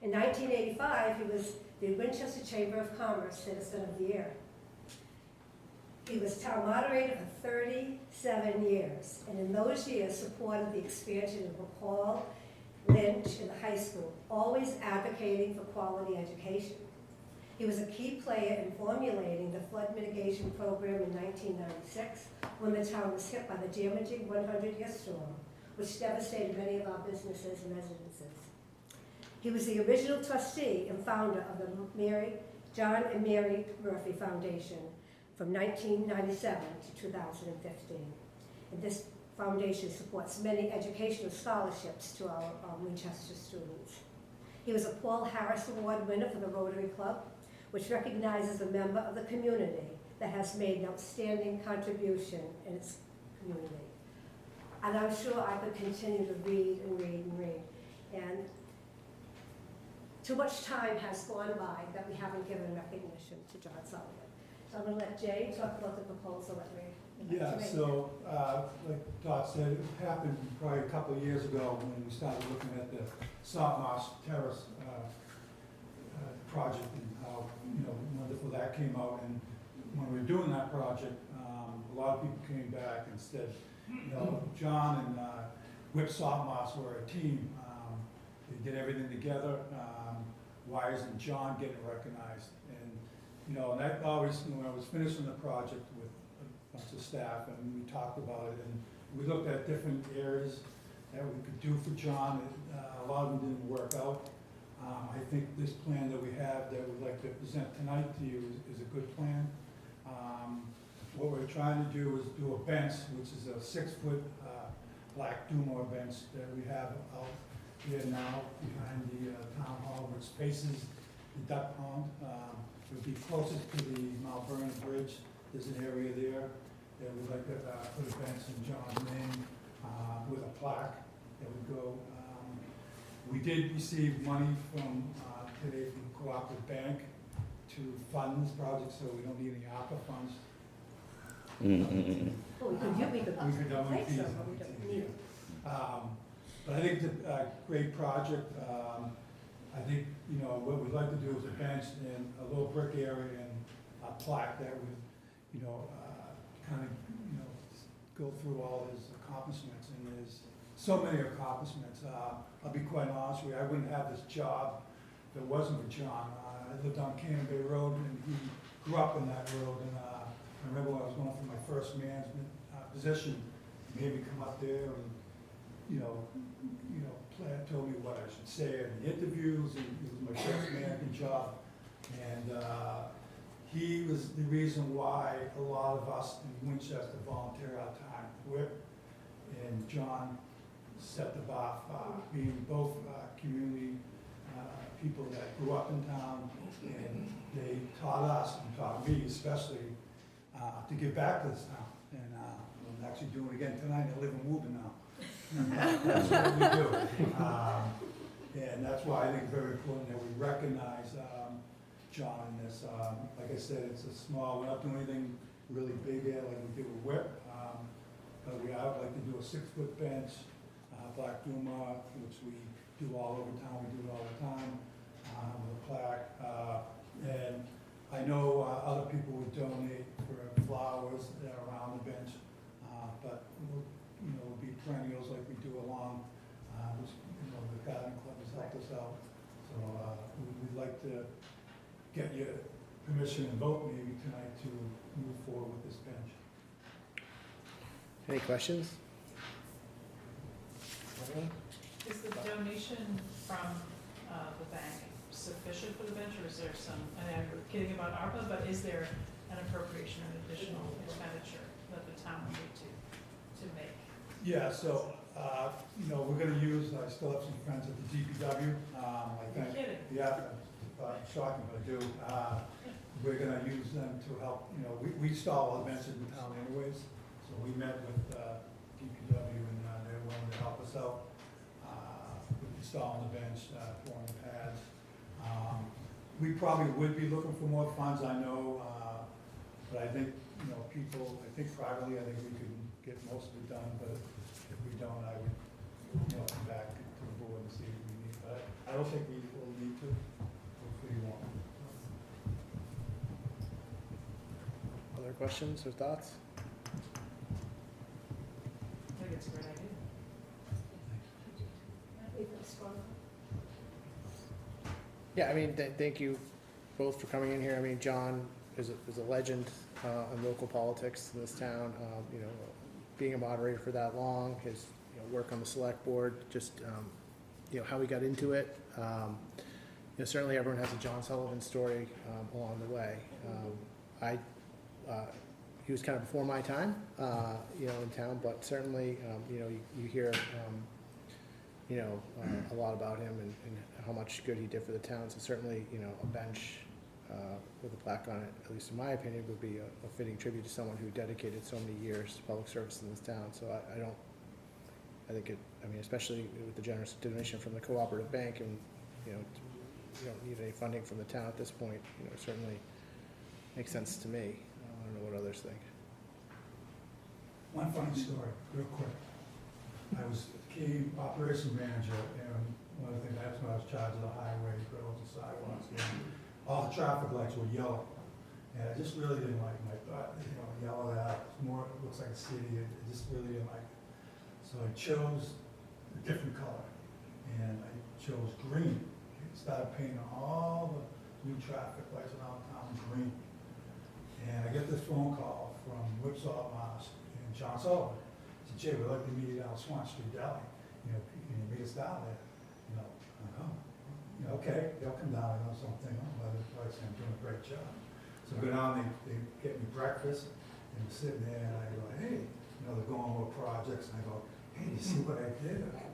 In 1985, he was the Winchester Chamber of Commerce Citizen of the Year. He was town moderator for 37 years, and in those years supported the expansion of McCall, Lynch, and the high school, always advocating for quality education. He was a key player in formulating the flood mitigation program in 1996 when the town was hit by the damaging 100-year storm, which devastated many of our businesses and residences. He was the original trustee and founder of the John and Mary Murphy Foundation from 1997 to 2015. And this foundation supports many educational scholarships to our Winchester students. He was a Paul Harris Award winner for the Rotary Club, which recognizes a member of the community that has made an outstanding contribution in its community. And I'm sure I could continue to read and read and read. And too much time has gone by that we haven't given recognition to John Sullivan. So I'm going to let Jay talk about the proposal that we're
Yeah, so, like Dot said, it happened probably a couple of years ago when we started looking at the Salt Marsh Terrace project and how, wonderful that came out. And when we were doing that project, a lot of people came back and said, John and Whip Salt Marsh were a team. They did everything together. Why isn't John getting recognized? And, and that always, when I was finishing the project with a bunch of staff, and we talked about it, and we looked at different areas that we could do for John. A lot of them didn't work out. I think this plan that we have that we'd like to present tonight to you is a good plan. What we're trying to do is do a bench, which is a 6-foot black Dumor bench that we have out here now behind the town hall, which faces the duck pond. It would be closest to the Mount Vernon Bridge. There's an area there that we'd like to put a bench in John's name with a plaque that would go. We did receive money from today from the Cooperative Bank to fund this project, so we don't need any ARPA funds.
Well, we could
we could
take
fees,
some, but we don't need it.
But I think it's a great project. I think, what we'd like to do is a bench and a little brick area and a plaque that would, kind of, go through all his accomplishments. And there's so many accomplishments. I'll be quite honest with you, I wouldn't have this job if it wasn't for John. I lived on Cannon Bay Road, and he grew up in that road. And I remember when I was going for my first management position, he made me come up there and, told me what I should say in the interviews. And it was my first management job. And he was the reason why a lot of us in Winchester volunteer our time. Whip and John set the bar for being both community people that grew up in town, and they taught us, and taught me especially, to give back to this town. And I'm actually doing it again tonight. I live in Woburn now. That's what we do. And that's why I think it's very important that we recognize John in this. Like I said, it's a small, we're not doing anything really big yet like we did with Whip. But I would like to do a 6-foot bench, black Duma, which we do all over town. We do it all the time with a plaque. And I know other people would donate for flowers that are around the bench, but we'll be perennials like we do along. The garden club has helped us out, so we'd like to get your permission and vote maybe tonight to move forward with this bench.
Any questions?
Is the donation from the bank sufficient for the bench, or is there some, and I'm kidding about ARPA, but is there an appropriation or an additional expenditure that the town would need to make?
Yeah, so, we're gonna use, I still have some friends at the DPW.
You're kidding.
Yeah, shocking, but I do. We're gonna use them to help, we install all the benches in town anyways. So we met with DPW, and they're willing to help us out with installing the bench, pouring the pads. We probably would be looking for more funds, I know, but I think, people, I think privately, I think we can get most of it done, but if we don't, I would, come back to the board and see if we need, but I don't think we will need to, hopefully we won't.
Other questions or thoughts?
I think it's a great idea.
Yeah, I mean, thank you both for coming in here. I mean, John is a legend in local politics in this town. Being a moderator for that long, his work on the select board, just, how we got into it. Certainly everyone has a John Sullivan story along the way. He was kind of before my time, in town, but certainly, you hear, a lot about him and how much good he did for the town. So certainly, a bench with a plaque on it, at least in my opinion, would be a fitting tribute to someone who dedicated so many years to public service in this town. So I think especially with the generous donation from the cooperative bank, and, you don't need any funding from the town at this point, it certainly makes sense to me. I don't know what others think.
One funny story, real quick. I was key operations manager, and one of the things, that's when I was charged of the highway, roads and sidewalks, and all the traffic lights were yellow. And I just really didn't like them. I thought, yellow out, it's more, it looks like a city, I just really didn't like it. So I chose a different color, and I chose green. Started painting all the new traffic lights around town green. And I get this phone call from Whipsaw Moss and John Sullivan. He said, Jay, we'd like to meet you down Swan Street Deli. Can you meet us down there? I'm like, oh, okay, they'll come down, something, but I'm doing a great job. So I go down, they get me breakfast, and we're sitting there, and I go, hey, they're going over projects, and I go, hey, you see what I did? I go,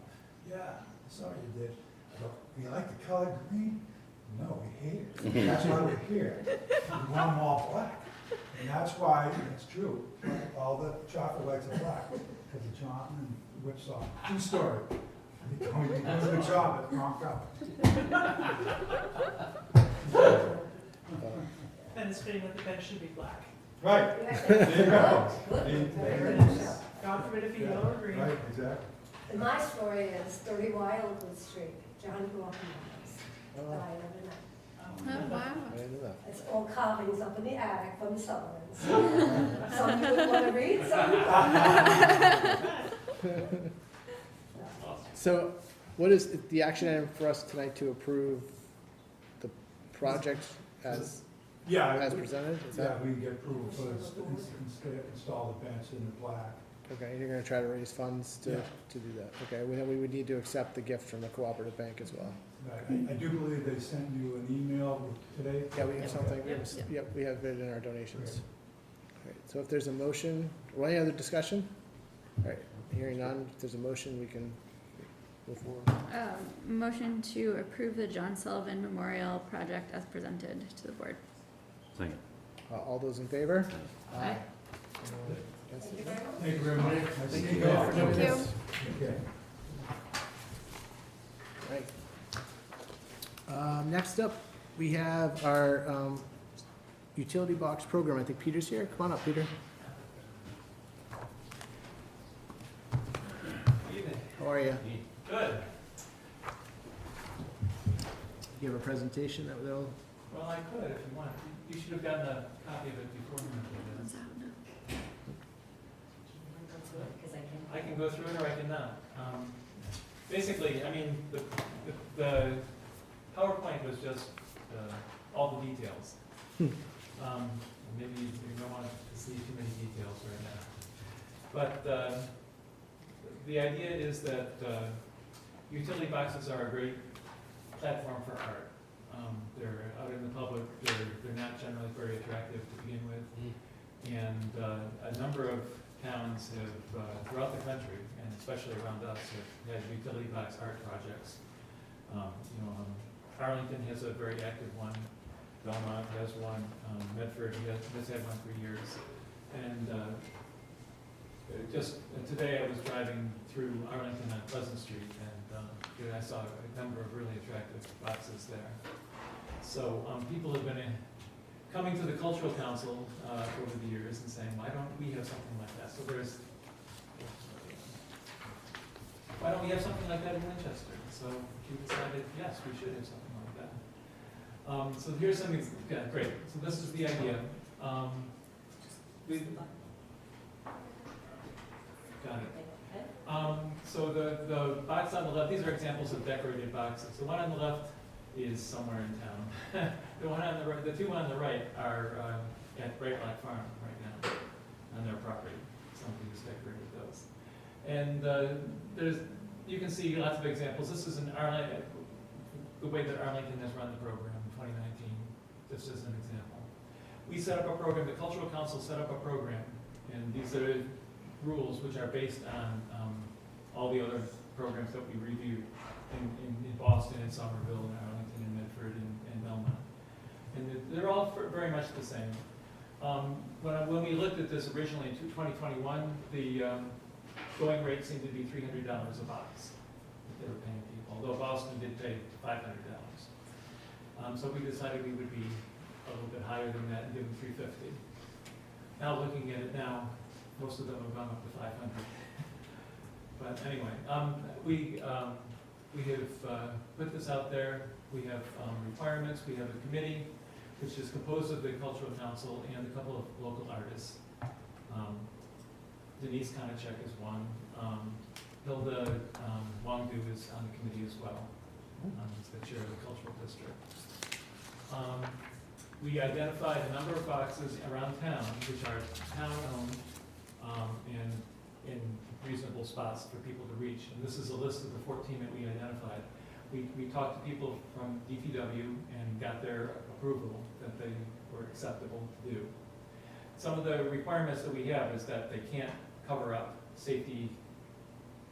yeah, I saw what you did. I go, you like the color green? No, we hate it. That's why we're here. We want them all black. And that's why, it's true, all the traffic lights are black, because of John and Whipsaw. True story. He told me he does a good job at wrong color.
And it's fitting that the bench should be black.
Right. There you go.
God forbid it be yellow or green.
Right, exactly.
And my story is 30 Wildwood Street. John grew up in the house. Died overnight.
Oh, wow.
I didn't know that.
It's all carvings up in the attic from the Sullivans. Some you would want to read, some you don't.
So what is the action item for us tonight to approve the project as presented? Is that-
we get approval for install the bench in the black.
Okay, and you're gonna try to raise funds to do that. Okay, well, then we would need to accept the gift from the cooperative bank as well.
Right. I do believe they sent you an email today.
Yeah, we have something, yep, we have it in our donations. All right, so if there's a motion, or any other discussion? All right, hearing none, if there's a motion, we can move forward.
Motion to approve the John Sullivan Memorial Project as presented to the board.
Second.
All those in favor?
Aye.
Thank you very much.
Thank you.
Thank you.
Okay.
Right. Next up, we have our utility box program. I think Peter's here. Come on up, Peter. How are you?
Good.
You have a presentation that will.
Well, I could if you want. You should have gotten a copy of it before. I can go through it or I can not. Basically, I mean, the PowerPoint was just all the details. Maybe you don't want to see too many details right now. But the idea is that utility boxes are a great platform for art. They're out in the public, they're not generally very attractive to begin with. And a number of towns have, throughout the country, and especially around us, have had utility box art projects. Arlington has a very active one, Belmont has one, Medford has had one for years. And just today I was driving through Arlington on Pleasant Street, and I saw a number of really attractive boxes there. So people have been coming to the Cultural Council over the years and saying, why don't we have something like that? So why don't we have something like that in Winchester? So she decided, yes, we should have something like that. So here's something, yeah, great. So this is the idea. Got it. So the box on the left, these are examples of decorated boxes. The one on the left is somewhere in town. The one on the right, the two on the right are at Bright Black Farm right now on their property. Somebody who's decorated those. And you can see lots of examples. This is the way that Arlington has run the program in 2019, just as an example. We set up a program, the Cultural Council set up a program, and these are rules which are based on all the other programs that we reviewed in Boston, and Somerville, and Arlington, and Medford, and Belmont. And they're all very much the same. When we looked at this originally in 2021, the going rate seemed to be $300 a box that they were paying people, although Boston did pay $500. So we decided we would be a little bit higher than that and give them $350. Now looking at it now, most of them have gone up to $500. But anyway, we have put this out there. We have requirements. We have a committee, which is composed of the Cultural Council and a couple of local artists. Denise Konachek is one. Hilda Wangdu is on the committee as well. She's the chair of the Cultural District. We identified a number of boxes around town, which are town-owned and in reasonable spots for people to reach. And this is a list of the 14 that we identified. We talked to people from DPW and got their approval that they were acceptable to do. Some of the requirements that we have is that they can't cover up safety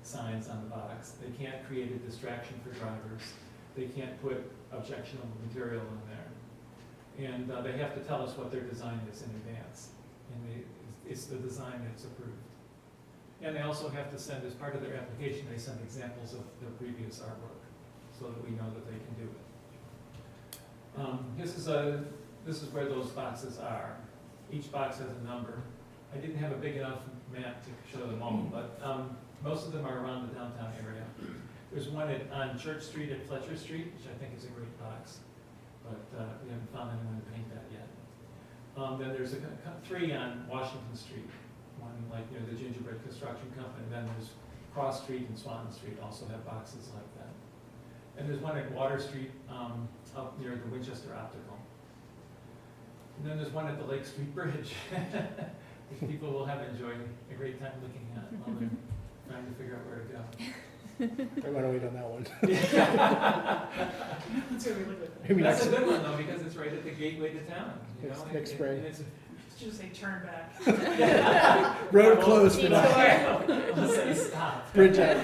signs on the box. They can't create a distraction for drivers. They can't put objectionable material in there. And they have to tell us what their design is in advance. And it's the design that's approved. And they also have to send, as part of their application, they send examples of their previous artwork so that we know that they can do it. This is where those boxes are. Each box has a number. I didn't have a big enough map to show them all, but most of them are around the downtown area. There's one on Church Street at Fletcher Street, which I think is a great box, but we haven't found anyone to paint that yet. Then there's 3 on Washington Street, one like near the Gingerbread Construction Company. Then there's Cross Street and Swanton Street also have boxes like that. And there's one at Water Street up near the Winchester Optical. And then there's one at the Lake Street Bridge, which people will have enjoyed a great time looking at while they're trying to figure out where to go.
Why don't we do that one?
That's what we look at.
Maybe
That's
next,
a good one though, because it's right at the gateway to town. You know?
next spring.
And it's
Should say turn back.
Road closed for now.
Let's say stop.
Bridge out.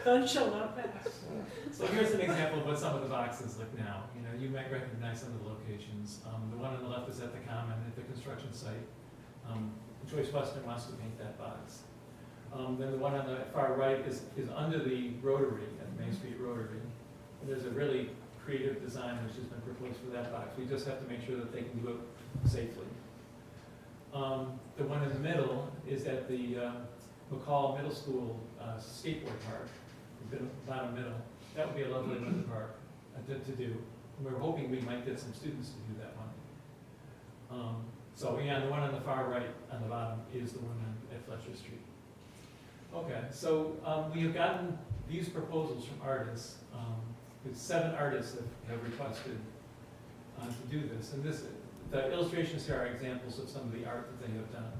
Sun shall not pass.
So here's an example of what some of the boxes look now. You know, you might recognize some of the locations. The one on the left is at the Common, at the construction site. Choice Western wants to paint that box. Then the one on the far right is under the Rotary, at Main Street Rotary. And there's a really creative design which has been proposed for that box. We just have to make sure that they can do it safely. The one in the middle is at the McCall Middle School skateboard park, bottom middle. That would be a lovely one to park to do. And we're hoping we might get some students to do that one. So yeah, the one on the far right on the bottom is the one at Fletcher Street. Okay, so we have gotten these proposals from artists. With 7 artists that have requested to do this. And the illustrations here are examples of some of the art that they have done.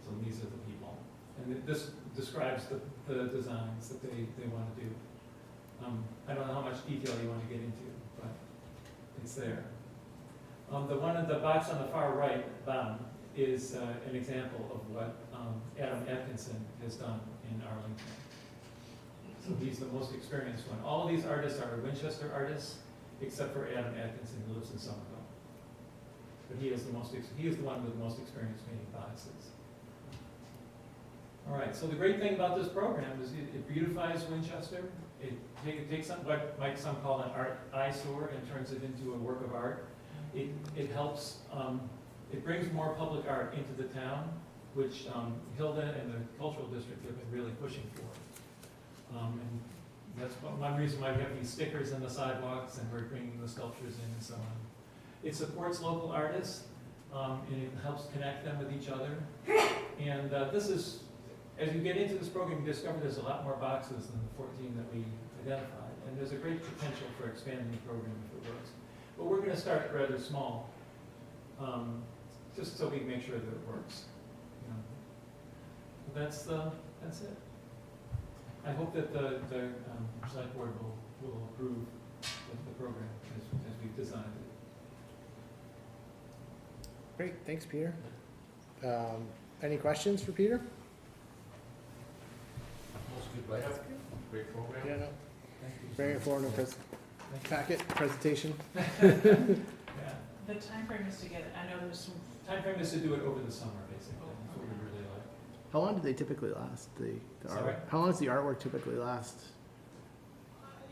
So these are the people. And this describes the designs that they want to do. I don't know how much detail you want to get into, but it's there. The one in the box on the far right, bottom, is an example of what Adam Atkinson has done in Arlington. So he's the most experienced one. All of these artists are Winchester artists, except for Adam Atkinson, who lives in Somerville. But he is the one with the most experience painting boxes. All right, so the great thing about this program is it beautifies Winchester. It takes what some call an art eyesore and turns it into a work of art. It helps, it brings more public art into the town, which Hilda and the Cultural District have been really pushing for. And that's one reason why we have these stickers in the sidewalks and we're bringing the sculptures in and so on. It supports local artists and it helps connect them with each other. And this is, as you get into this program, you discover there's a lot more boxes than the 14 that we identified. And there's a great potential for expanding the program if it works. But we're going to start rather small, just so we make sure that it works. You know. That's That's it. I hope that the select board will approve the program as we've designed it.
Great, thanks, Peter. Any questions for Peter?
Most good write-up, great program.
Yeah, no,
Thank you.
very informative packet, presentation.
Yeah.
The timeframe is to get it, I know there's some,
Timeframe is to do it over the summer, basically. That's what we really like.
How long do they typically last, the
Sorry?
artwork? How long does the artwork typically last?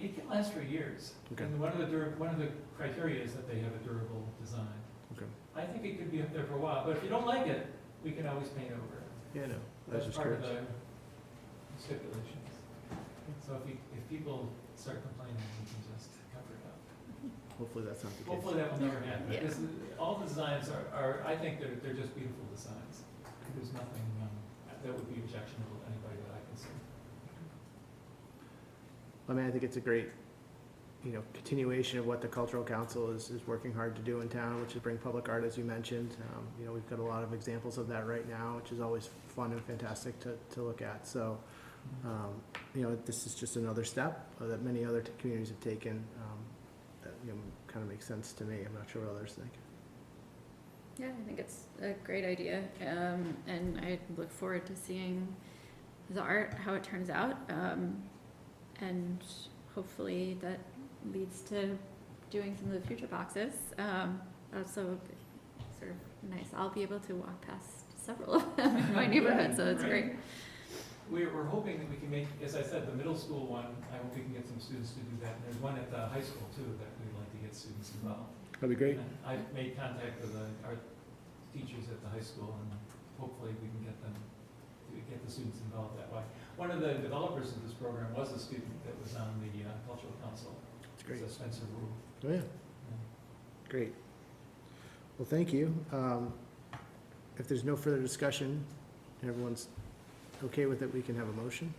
It can last for years.
Okay.
And one of the criteria is that they have a durable design.
Okay.
I think it could be up there for a while, but if you don't like it, we can always paint over it.
Yeah, no, I was
That's
just
part of
curious.
the stipulations. So if people start complaining, we can just cover it up.
Hopefully that's not the case.
Hopefully that will never happen.
Yeah.
Because all the designs are, I think they're just beautiful designs. There's nothing that would be objectionable to anybody that I can see.
I mean, I think it's a great, continuation of what the Cultural Council is working hard to do in town, which is bring public art, as you mentioned. We've got a lot of examples of that right now, which is always fun and fantastic to look at. So, this is just another step that many other communities have taken, that, kind of makes sense to me. I'm not sure what others think.
Yeah, I think it's a great idea, and I look forward to seeing the art, how it turns out, and hopefully that leads to doing some of the future boxes. Also, sort of nice. I'll be able to walk past several of them in my neighborhood, so it's great.
We're hoping that we can make, as I said, the middle school one, I hope we can get some students to do that. And there's one at the high school too that we'd like to get students involved.
That'd be great.
And I've made contact with our teachers at the high school, and hopefully we can get the students involved that way. One of the developers of this program was a student that was on the Cultural Council.
That's great.
So Spencer Wu.
Oh, yeah. Great. Well, thank you. If there's no further discussion, and everyone's okay with it, we can have a motion.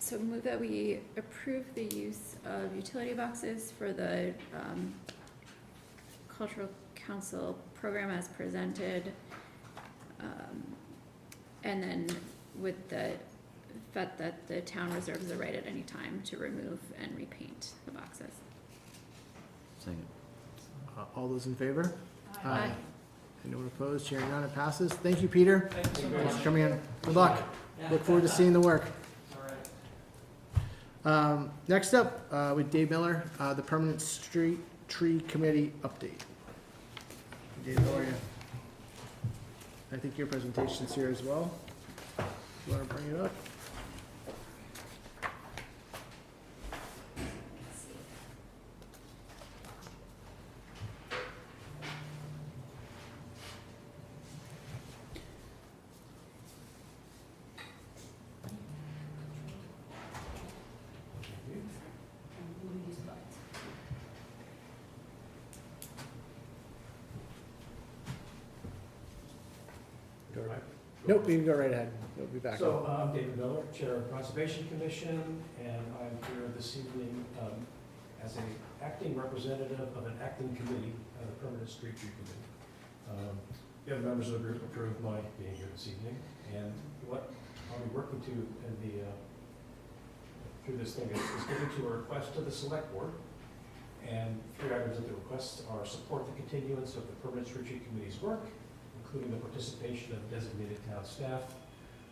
So move that we approve the use of utility boxes for the Cultural Council program as presented, and then with the fact that the town reserves the right at any time to remove and repaint the boxes.
Second.
All those in favor?
Aye.
Anyone opposed? Hearing none, it passes. Thank you, Peter.
Thank you very
Thanks
much.
for coming in. Good luck.
Yeah.
Look forward to seeing the work.
All right.
Next up, with Dave Miller, the Permanent Street Tree Committee update. Dave, how are you? I think your presentation's here as well. You want to bring it up? Nope, you can go right ahead. You'll be back.
So I'm David Miller, Chair of the Conservation Commission, and I'm here this evening as an acting representative of an acting committee, the Permanent Street Tree Committee. The other members of the group approved my being here this evening, and what I'll be working to in through this thing is giving to a request to the Select Board. And 3 items of the request are support the continuance of the Permanent Street Tree Committee's work, including the participation of designated town staff,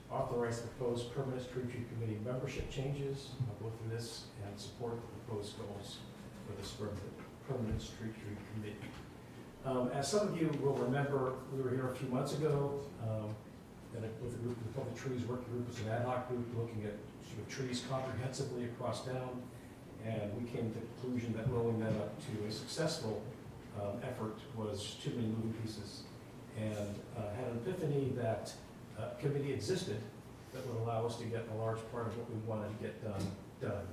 authorize the proposed Permanent Street Tree Committee membership changes. I'll go through this and support the proposed goals for this Permanent Street Tree Committee. As some of you will remember, we were here a few months ago, and with a group, the Public Trees Working Group was an ad hoc group looking at sort of trees comprehensively across town, and we came to the conclusion that rolling that up to a successful effort was too many moving pieces, and had an epiphany that committee existed that would allow us to get a large part of what we wanted to get done,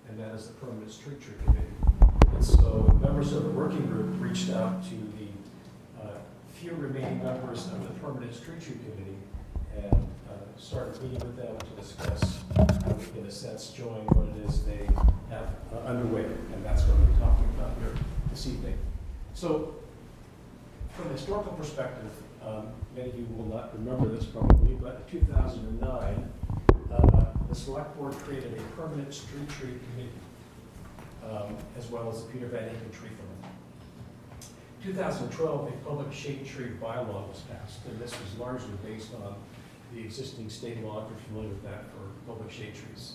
and that is the Permanent Street Tree Committee. And so members of the working group reached out to the few remaining members of the Permanent Street Tree Committee and started meeting with them to discuss, in a sense, join what it is they have underway, and that's what we're talking about here this evening. So, from a historical perspective, Many of you will not remember this probably, but in 2009, the select board created a permanent street tree committee, as well as the Peter Van Aken tree fund. 2012, a public shade tree bylaw was passed, and this was largely based on the existing state law, if you're familiar with that, for public shade trees.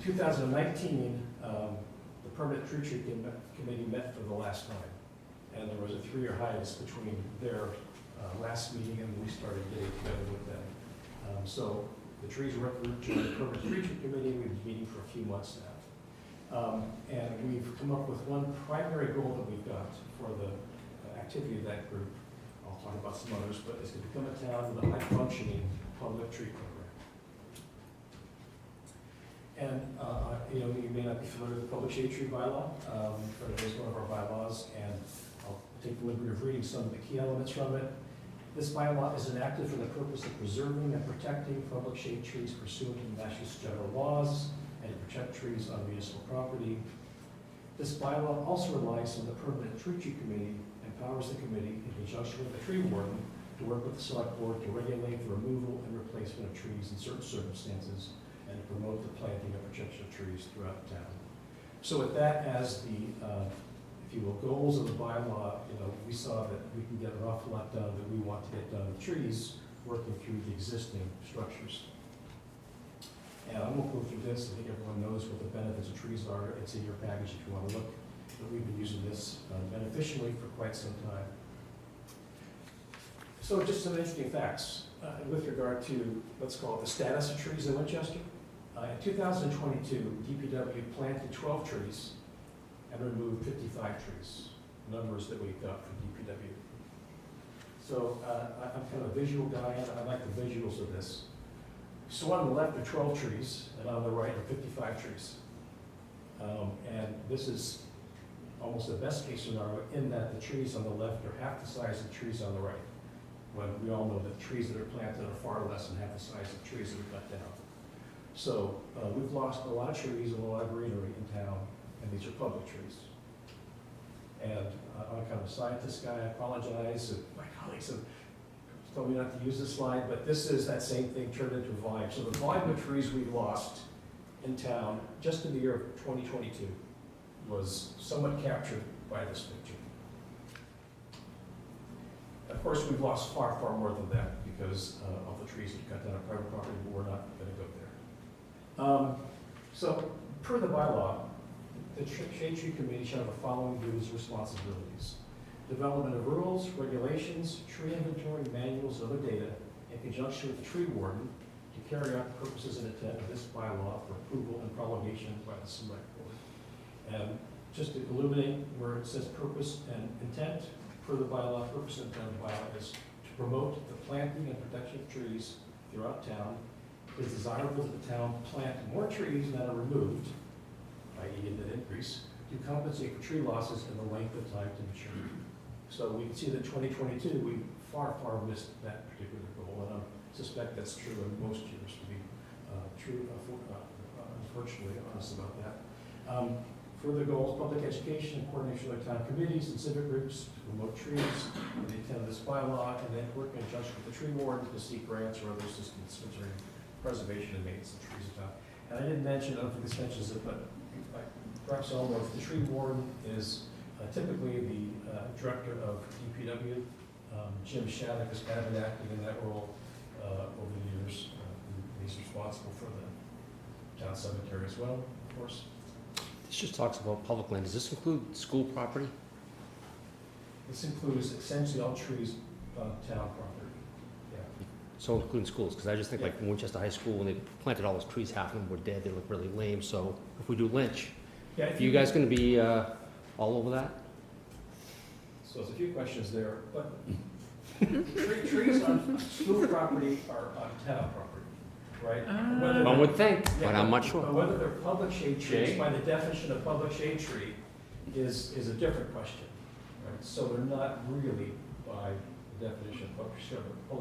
2019, the permanent tree committee met for the last time, and there was a 3-year hiatus between their last meeting and we started getting together with them. So the trees were joined the permanent tree committee. We've been meeting for a few months now. And we've come up with one primary goal that we've got for the activity of that group. I'll talk about some others, but it's to become a town with a high-functioning public tree program. And you may not be familiar with the public shade tree bylaw, but it is one of our bylaws, and I'll take the liberty of reading some of the key elements from it. This bylaw is enacted for the purpose of preserving and protecting public shade trees pursuant to the Massachusetts general laws and to protect trees on municipal property. This bylaw also relies on the permanent tree committee, empowers the committee in conjunction with the tree warden to work with the select board to regulate the removal and replacement of trees in certain circumstances and to promote the planting and protection of trees throughout the town. So with that as the if you will, goals of the bylaw, we saw that we can get an awful lot done that we want to get done with trees, working through the existing structures. And I won't go through this. I think everyone knows what the benefits of trees are. It's in your package if you want to look. But we've been using this beneficially for quite some time. So just some interesting facts with regard to, let's call it the status of trees in Winchester. In 2022, DPW planted 12 trees and removed 55 trees, numbers that we got from DPW. So I'm kind of a visual guy, and I like the visuals of this. So on the left are 12 trees, and on the right are 55 trees. And this is almost the best case scenario in that the trees on the left are half the size of the trees on the right, when we all know that the trees that are planted are far less than half the size of the trees that are cut down. So we've lost a lot of trees and a lot of greenery in town, and these are public trees. And I'm kind of a scientist guy. I apologize. My colleagues have told me not to use this slide, but this is that same thing turned into volume. So the volume of trees we lost in town just in the year of 2022 was somewhat captured by this picture. Of course, we've lost far, far more than that because of the trees that cut down on private property, but we're not going to go there. So per the bylaw, the Shade Tree Committee shall have the following duties and responsibilities: development of rules, regulations, tree inventory, manuals, and other data in conjunction with the tree warden to carry out the purposes and intent of this bylaw for approval and promulgation by the select board. And just to illuminate where it says purpose and intent, per the bylaw, purpose and intent of the bylaw is to promote the planting and protection of trees throughout town. It is desirable that the town plant more trees than are removed, i.e. in the increase, to compensate for tree losses and the length of time to maturity. So we can see that 2022, we far, far missed that particular goal, and I suspect that's true in most years, to be unfortunately honest about that. Further goals: public education, coordination with town committees and civic groups to promote trees, with the intent of this bylaw, and then work in conjunction with the tree warden to seek grants or other assistance concerning preservation and maintenance of trees in town. And I didn't mention, I don't think this mentions it, but perhaps all know the tree warden is typically the director of DPW. Jim Shattuck has kind of been acting in that role over the years. He's responsible for the town cemetery as well, of course.
This just talks about public land. Does this include school property?
This includes essentially all trees on town property. Yeah.
So including schools, because I just think like Winchester High School, when they planted all those trees, half of them were dead. They look really lame. So if we do Lynch,
Yeah,
are you guys going to be all over that?
So there's a few questions there, but trees on school property are on town property, right?
One would think, but I'm not sure.
Whether they're public shade trees, by the definition of public shade tree, is a different question, right? So they're not really by the definition of public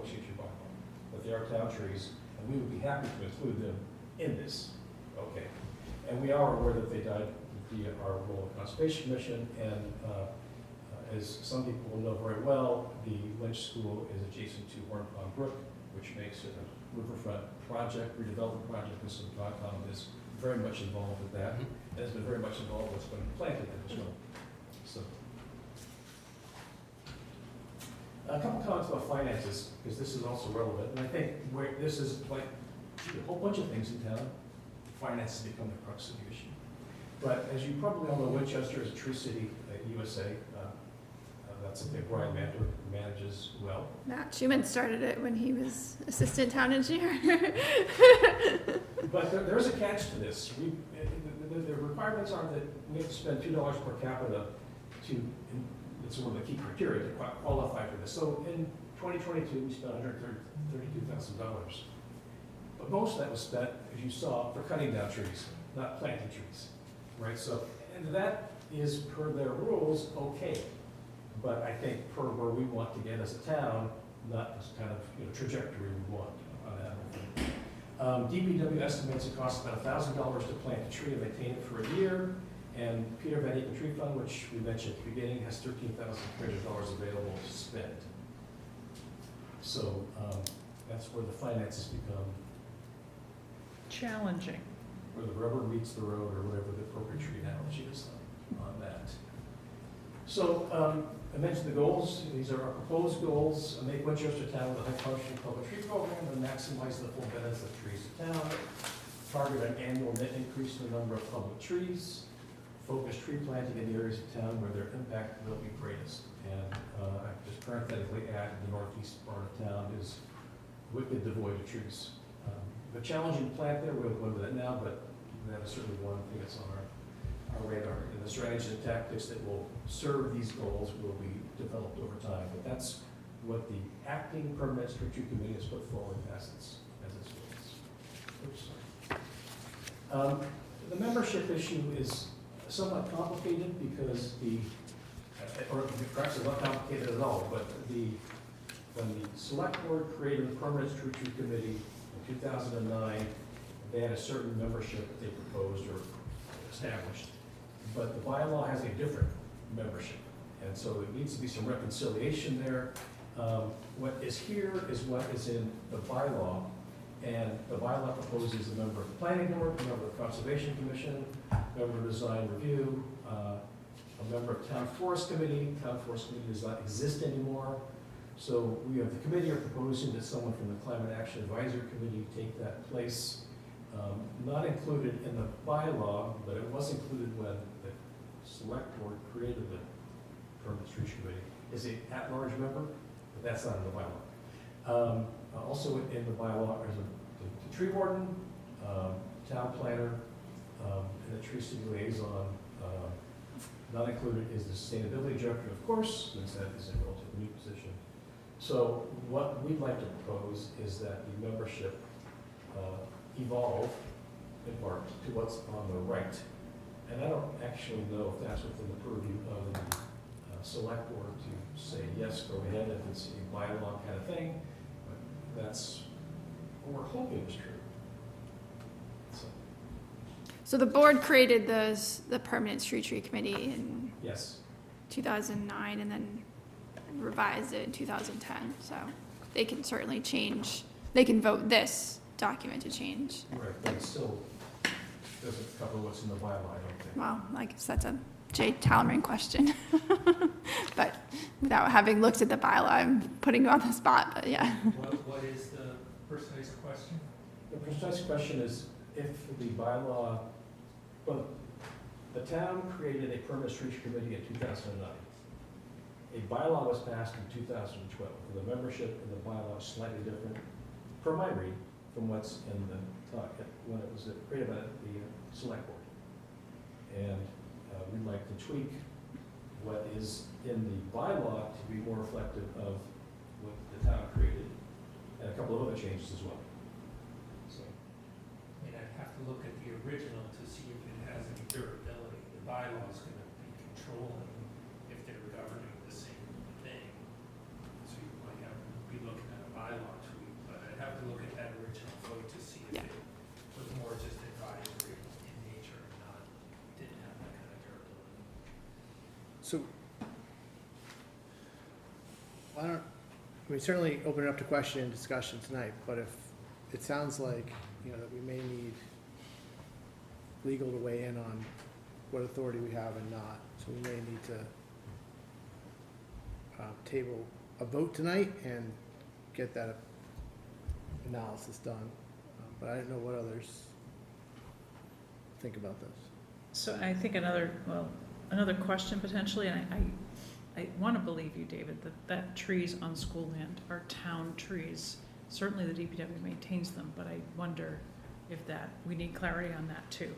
shade tree bylaw, but they are town trees, and we would be happy to include them in this. Okay, and we are aware that they died via our role of Conservation Commission, and as some people will know very well, the Lynch School is adjacent to Horn Pond Brook, which makes it a riverfront project, redevelopment project, and so Concom is very much involved with that, and has been very much involved with what's been planted there as well. So, a couple comments about finances, because this is also relevant, and I think where this is like a whole bunch of things in town, finances become the crux of the issue. But as you probably all know, Winchester is a tree city, USA. That's something Brian Mantor manages well.
Matt Schumann started it when he was assistant town engineer.
But there's a catch to this. The requirements are that we have to spend $2 per capita to, it's one of the key criteria to qualify for this. So in 2022, we spent $132,000. But most of that was spent, as you saw, for cutting down trees, not planting trees, right? So, and that is per their rules, okay. But I think per where we want to get as a town, not this kind of trajectory we want on that. DPW estimates it costs about $1,000 to plant a tree and maintain it for a year. And Peter Van Eken Tree Fund, which we mentioned at the beginning, has $13,300 available to spend. So that's where the finances become
challenging.
Where the rubber meets the road, or whatever the appropriate tree analogy is on that. So I mentioned the goals. These are our proposed goals. Make Winchester Town with a high-functioning public tree program and maximize the full benefits of trees in town. Target an annual net increase in the number of public trees. Focus tree planting in the areas of town where their impact will be greatest. And I just parenthetically add the northeast part of town is wicked devoid of trees. The challenging plant there, we'll go into that now, but that is certainly one thing that's on our radar. And the strategies and tactics that will serve these goals will be developed over time. But that's what the acting permanent street tree committee has put forward as its goals. Oops, sorry. The membership issue is somewhat complicated because or perhaps it's not complicated at all, but when the select board created the permanent street tree committee in 2009, they had a certain membership that they proposed or established. But the bylaw has a different membership. And so there needs to be some reconciliation there. What is here is what is in the bylaw. And the bylaw proposes a member of the planning board, a member of the conservation commission, a member of design review, a member of town forest committee. Town forest committee does not exist anymore. So we have the committee are proposing that someone from the Climate Action Advisory Committee take that place. Not included in the bylaw, but it was included when the select board created the permanent street committee, is an at-large member, but that's not in the bylaw. Also in the bylaw is the tree warden, town planner, and the tree city liaison. Not included is the sustainability director, of course, since that is a relatively new position. So what we'd like to propose is that the membership evolve in part to what's on the right. And I don't actually know if that's within the purview of the select board to say, yes, go ahead if it's a bylaw kind of thing. But that's what we're hoping is true.
So the board created the permanent street tree committee in
Yes.
2009 and then revised it in 2010. So they can certainly change, they can vote this document to change.
Right, but it still doesn't cover what's in the bylaw, I don't think.
Well, I guess that's a Jay Tallerin question. But without having looked at the bylaw, I'm putting you on the spot, but yeah.
What is the precise question?
The precise question is if the bylaw, well, the town created a permanent street tree committee in 2009. A bylaw was passed in 2012. The membership in the bylaw is slightly different, per my read, from what's in the talk when it was created by the select board. And we'd like to tweak what is in the bylaw to be more reflective of what the town created, and a couple of other changes as well. So,
I mean, I'd have to look at the original to see if it has any durability. The bylaw is going to be controlling if they're governing the same thing. So you might have to be looking at a bylaw tweak, but I'd have to look at that original vote to see if it was more just advisory in nature and not, didn't have that kind of durability.
So mean, certainly open it up to question and discussion tonight, but if, it sounds like, you know, that we may need legal to weigh in on what authority we have and not, so we may need to table a vote tonight and get that analysis done. But I don't know what others think about this.
So I think another question potentially, and I want to believe you, David, that trees on school land are town trees. Certainly the DPW maintains them, but I wonder if we need clarity on that too.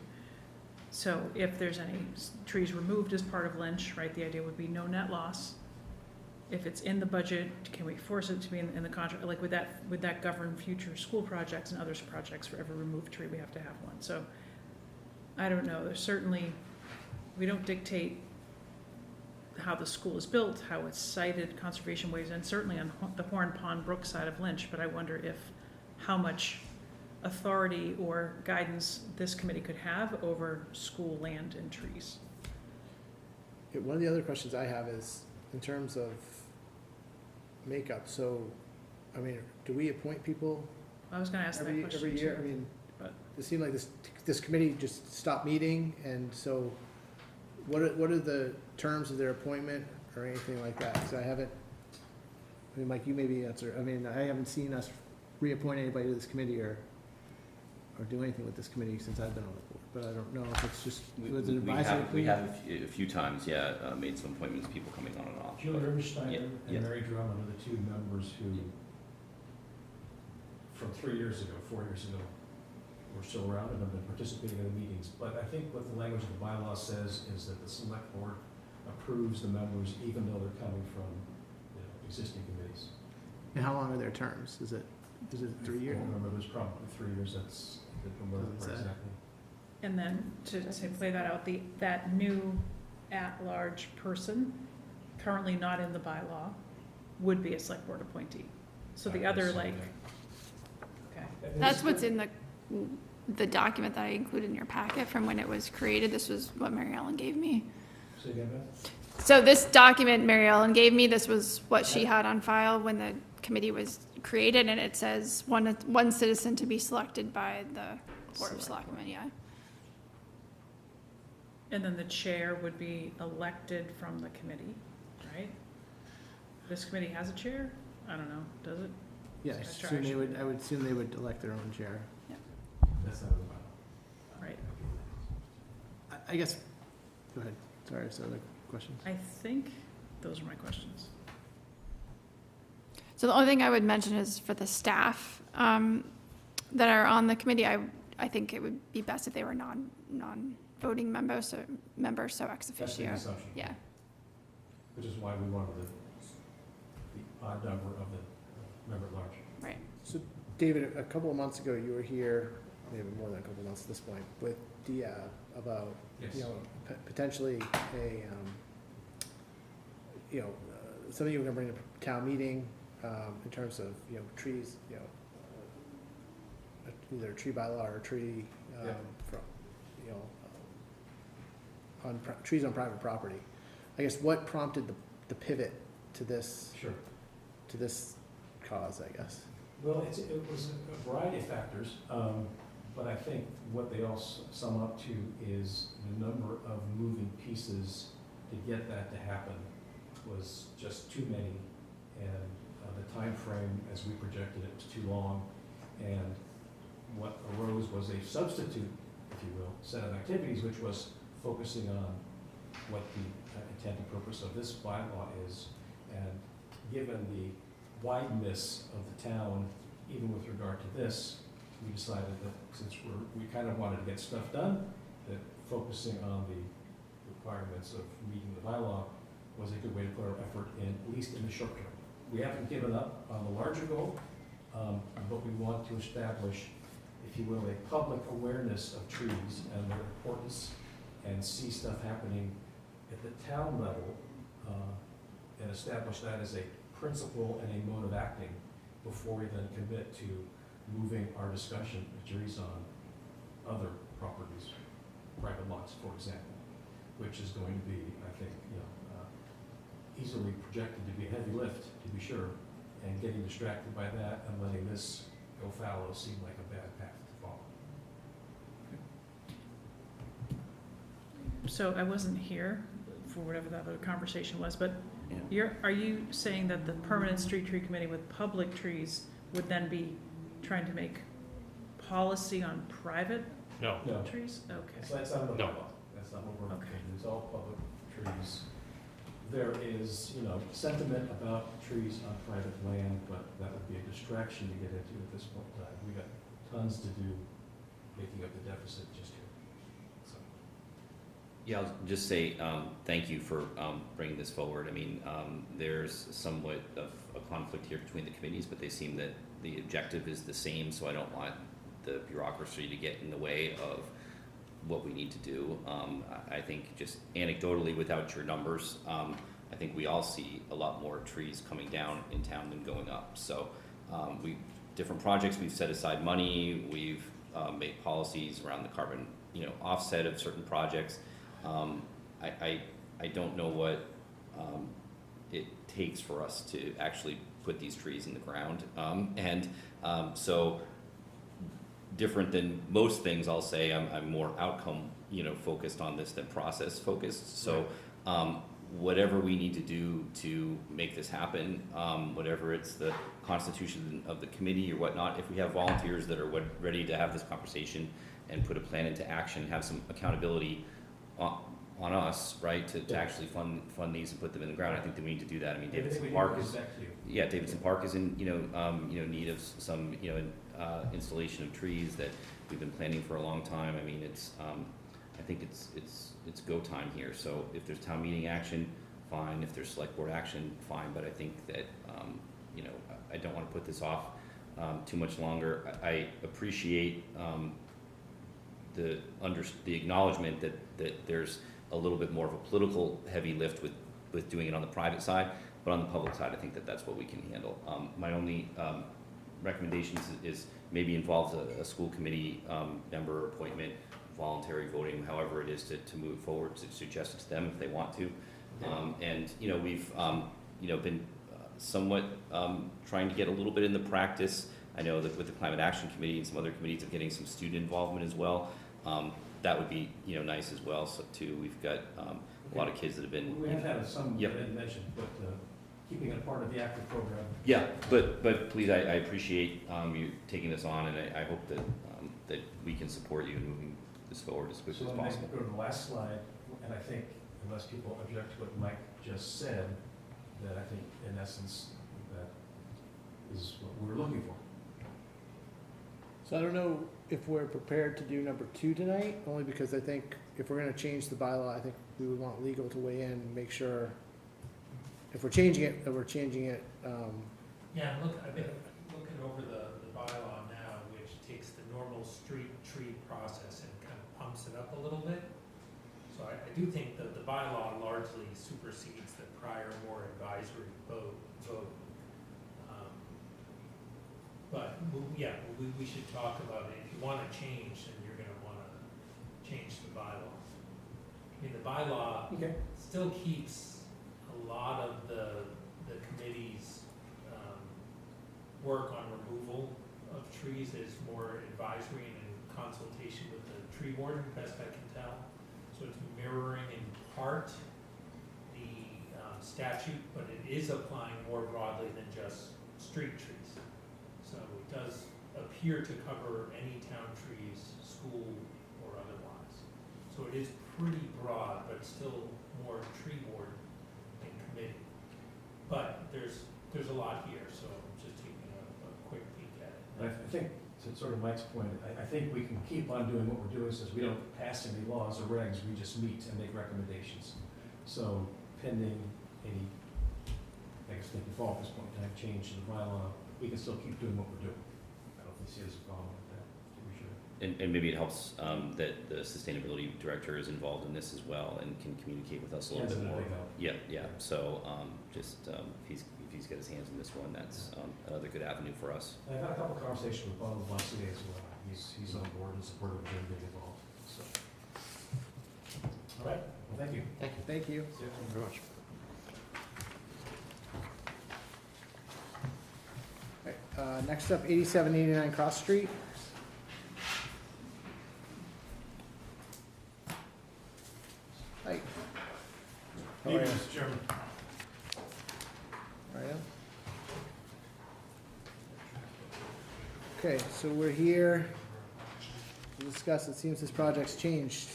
So if there's any trees removed as part of Lynch, right, the idea would be no net loss. If it's in the budget, can we force it to be in the contract? Like would that govern future school projects and other projects? For every removed tree, we have to have one. So I don't know. There's certainly, we don't dictate how the school is built, how it's sited, conservation ways, and certainly on the Horn Pond Brook side of Lynch. But I wonder how much authority or guidance this committee could have over school land and trees.
Yeah, one of the other questions I have is in terms of makeup. So, I mean, do we appoint people
I was going to ask that question
every year?
too,
I mean,
but
it seemed like this committee just stopped meeting, and so what are the terms of their appointment or anything like that? Because I mean, Mike, you maybe answer. I mean, I haven't seen us reappoint anybody to this committee or do anything with this committee since I've been on the board. But I don't know if it's just, was it advisory?
We have a few times, made some appointments, people coming on and off.
Julie Riversteiner
Yeah.
and Mary Drummond are the two members who, from 4 years ago, were still around and have been participating in the meetings. But I think what the language of the bylaw says is that the select board approves the members even though they're coming from existing committees.
And how long are their terms? Is it 3 years?
I don't remember, there's probably 3 years, that's exactly.
and then to play that out, that new at-large person, currently not in the bylaw, would be a select board appointee. So the other okay.
That's what's in the document that I included in your packet from when it was created. This was what Mary Ellen gave me.
Say again, Beth?
So this document Mary Ellen gave me, this was what she had on file when the committee was created, and it says one citizen to be selected by the Board of Selectmen, yeah.
And then the chair would be elected from the committee, right? This committee has a chair? I don't know, does it?
Yeah, I would assume they would elect their own chair.
Yeah.
That's not the bylaw.
Right.
I guess, go ahead. Sorry, so other questions?
I think those are my questions.
So the only thing I would mention is for the staff that are on the committee, I think it would be best if they were non-voting members, so ex officio.
That's the assumption.
Yeah.
Which is why we wanted the odd number of the member at large.
Right.
So, David, a couple of months ago, you were here, maybe more than a couple of months at this point, with Diab about,
Yes.
Potentially something you were going to bring to town meeting in terms of, trees, either a tree bylaw or a tree trees on private property. I guess what prompted the pivot to this?
Sure.
To this cause, I guess.
Well, it was a variety of factors, but I think what they all sum up to is the number of moving pieces to get that to happen was just too many, and the time frame as we projected it was too long, and what arose was a substitute, if you will, set of activities, which was focusing on what the intent and purpose of this bylaw is, and given the wideness of the town, even with regard to this, we decided that since we kind of wanted to get stuff done, that focusing on the requirements of meeting the bylaw was a good way to put our effort in, at least in the short term. We haven't given up on the larger goal, but we want to establish, if you will, a public awareness of trees and their importance, and see stuff happening at the town level, and establish that as a principle and a mode of acting before we then commit to moving our discussion of trees on other properties, private lots, for example, which is going to be, I think, easily projected to be a heavy lift, to be sure, and getting distracted by that and letting this go fallow seemed like a bad path to follow.
So I wasn't here for whatever that other conversation was, but
Yeah.
are you saying that the permanent street tree committee with public trees would then be trying to make policy on private
No.
trees? Okay.
So that's not the
No.
bylaw. That's not what we're,
Okay.
it's all public trees. There is, sentiment about trees on private land, but that would be a distraction to get into at this point in time. We got tons to do making up the deficit just here. So.
Yeah, I'll just say, thank you for, bringing this forward. I mean, there's somewhat of a conflict here between the committees, but they seem that the objective is the same, so I don't want the bureaucracy to get in the way of what we need to do. I think just anecdotally, without your numbers, I think we all see a lot more trees coming down in town than going up. So different projects, we've set aside money, we've made policies around the carbon, offset of certain projects. I don't know what it takes for us to actually put these trees in the ground. So different than most things, I'll say I'm more outcome, focused on this than process focused. So whatever we need to do to make this happen, whatever it's the constitution of the committee or whatnot, if we have volunteers that are ready to have this conversation and put a plan into action, have some accountability on us, right, to actually fund these and put them in the ground, I think that we need to do that. I mean, Davidson Park is, Davidson Park is in, need of some, installation of trees that we've been planning for a long time. I mean, it's, I think it's go time here. So if there's town meeting action, fine. If there's select board action, fine. But I think that, I don't want to put this off too much longer. I appreciate the acknowledgement that there's a little bit more of a political heavy lift with doing it on the private side, but on the public side, I think that that's what we can handle. My only recommendations is maybe involves a school committee member appointment, voluntary voting, however it is to move forward, to suggest it to them if they want to. We've been somewhat trying to get a little bit in the practice. I know that with the Climate Action Committee and some other committees of getting some student involvement as well. That would be nice as well. So too, we've got a lot of kids that have been.
We have had some,
Yep.
I didn't mention, but keeping it part of the active program.
Yeah, but please, I appreciate you taking this on, and I hope that that we can support you in moving this forward as quickly as possible.
Go to the last slide, and I think, unless people object to what Mike just said, that I think in essence, that is what we're looking for.
So I don't know if we're prepared to do number 2 tonight, only because I think if we're gonna change the bylaw, I think we would want legal to weigh in and make sure if we're changing it, that we're changing it,
Yeah, I've been looking over the bylaw now, which takes the normal street tree process and kind of pumps it up a little bit. So I do think that the bylaw largely supersedes the prior more advisory vote. But, we should talk about it. If you want to change, then you're going to want to change the bylaw. I mean, the bylaw still keeps a lot of the committee's work on removal of trees is more advisory and in consultation with the tree warden, best I can tell. So it's mirroring in part the statute, but it is applying more broadly than just street trees. So it does appear to cover any town trees, school or otherwise. So it is pretty broad, but still more tree board than committee. But there's a lot here, so I'm just taking a quick peek at it.
I think, to sort of Mike's point, I think we can keep on doing what we're doing, since we don't pass any laws or regs, we just meet and make recommendations. So pending any, I guess, maybe fall at this point in time, change in the bylaw, we can still keep doing what we're doing. I don't think there's a problem with that, to be sure.
And maybe it helps that the sustainability director is involved in this as well and can communicate with us a little bit more. Yeah. So if he's got his hands in this one, that's another good avenue for us.
I've had a couple of conversations with Bob Lassier as well. He's on board and supportive of him being involved. So, all right. Well, thank you.
thank you.
Thank you very much.
Next up, 8789 Cross Street. Hi. How are you?
Mr. Chairman.
Right. Okay, so we're here to discuss, it seems this project's changed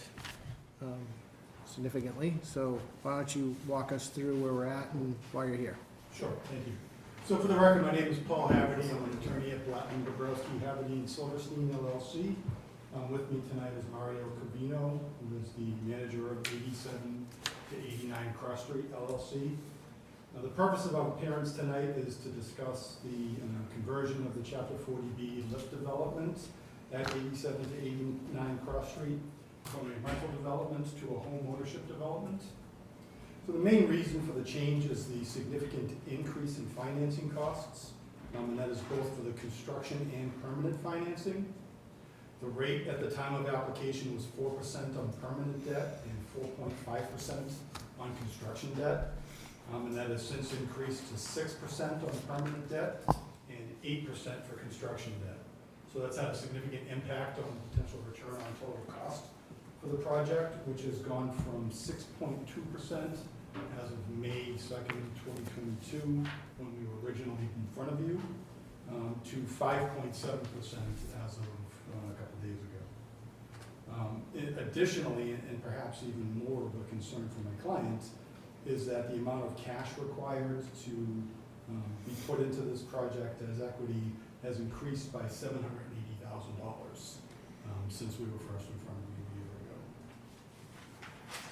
significantly, so why don't you walk us through where we're at and why you're here?
Sure, thank you. So for the record, my name is Paul Haverty. I'm an attorney at Blattman, Bobrowski, Haverty, and Silverstein LLC. With me tonight is Mario Covino, who is the manager of 87 to 89 Cross Street LLC. Now, the purpose of our appearance tonight is to discuss the conversion of the Chapter 40B lift development at 87 to 89 Cross Street from a rental development to a home ownership development. So the main reason for the change is the significant increase in financing costs, and that is both for the construction and permanent financing. The rate at the time of application was 4% on permanent debt and 4.5% on construction debt. And that has since increased to 6% on permanent debt and 8% for construction debt. So that's had a significant impact on potential return on total cost for the project, which has gone from 6.2% as of May 2nd, 2022, when we were originally in front of you, to 5.7% as of a couple days ago. Additionally, and perhaps even more of a concern for my client, is that the amount of cash required to be put into this project as equity has increased by $780,000 since we were first in front of you a year ago.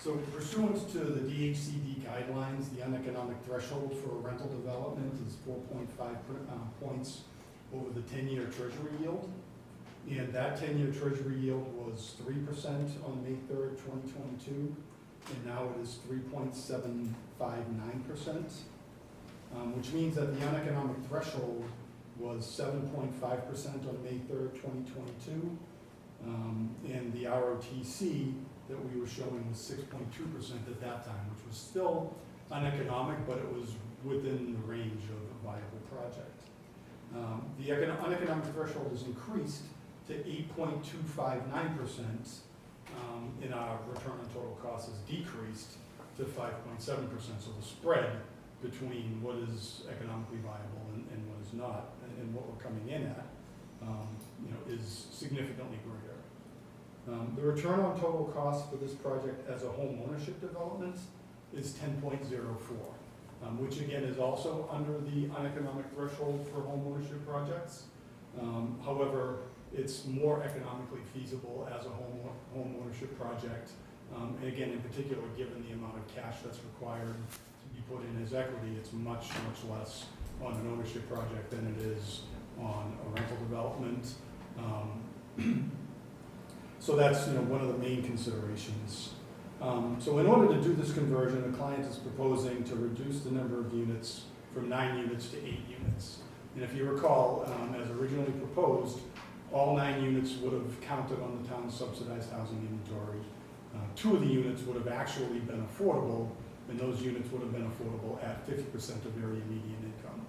So pursuant to the DHCD guidelines, the uneconomic threshold for a rental development is 4.5 points over the 10-year treasury yield. And that 10-year treasury yield was 3% on May 3rd, 2022. And now it is 3.759%, which means that the uneconomic threshold was 7.5% on May 3rd, 2022, and the ROTC that we were showing was 6.2% at that time, which was still uneconomic, but it was within the range of a viable project. The uneconomic threshold has increased to 8.259%. And our return on total cost has decreased to 5.7%. So the spread between what is economically viable and what is not, and what we're coming in at, is significantly greater. The return on total cost for this project as a home ownership development is 10.04, which again is also under the uneconomic threshold for home ownership projects. However, it's more economically feasible as a home ownership project. And again, in particular, given the amount of cash that's required to be put in as equity, it's much, much less on an ownership project than it is on a rental development. So that's one of the main considerations. So in order to do this conversion, the client is proposing to reduce the number of units from 9 units to 8 units. And if you recall, as originally proposed, all 9 units would have counted on the town's subsidized housing inventory. 2 of the units would have actually been affordable, and those units would have been affordable at 50% of area median income.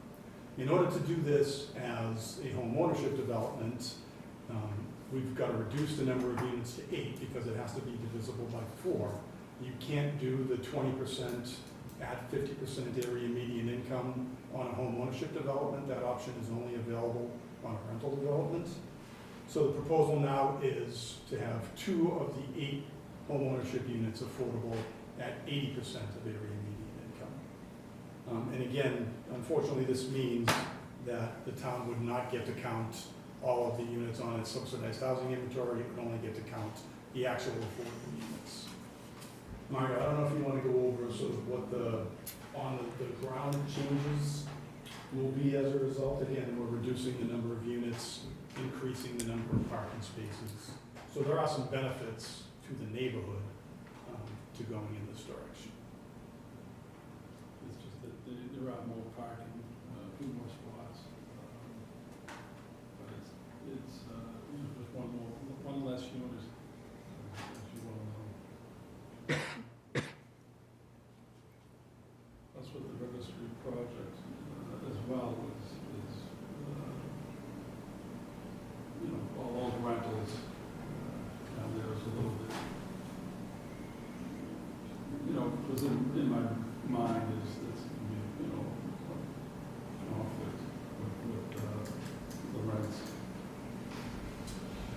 In order to do this as a home ownership development, we've got to reduce the number of units to 8 because it has to be divisible by 4. You can't do the 20% at 50% area median income on a home ownership development. That option is only available on a rental development. So the proposal now is to have 2 of the 8 home ownership units affordable at 80% of area median income. And again, unfortunately, this means that the town would not get to count all of the units on its subsidized housing inventory. It would only get to count the actual affordable units. Mario, I don't know if you want to go over sort of what the ground changes will be as a result. Again, we're reducing the number of units, increasing the number of parking spaces. So there are some benefits to the neighborhood to going in this direction.
It's just that there are more parking, a few more spots. But it's just one less unit, as you well know. That's what the River Street project as well is was in my mind is that's gonna be, you know, conflict with the rents.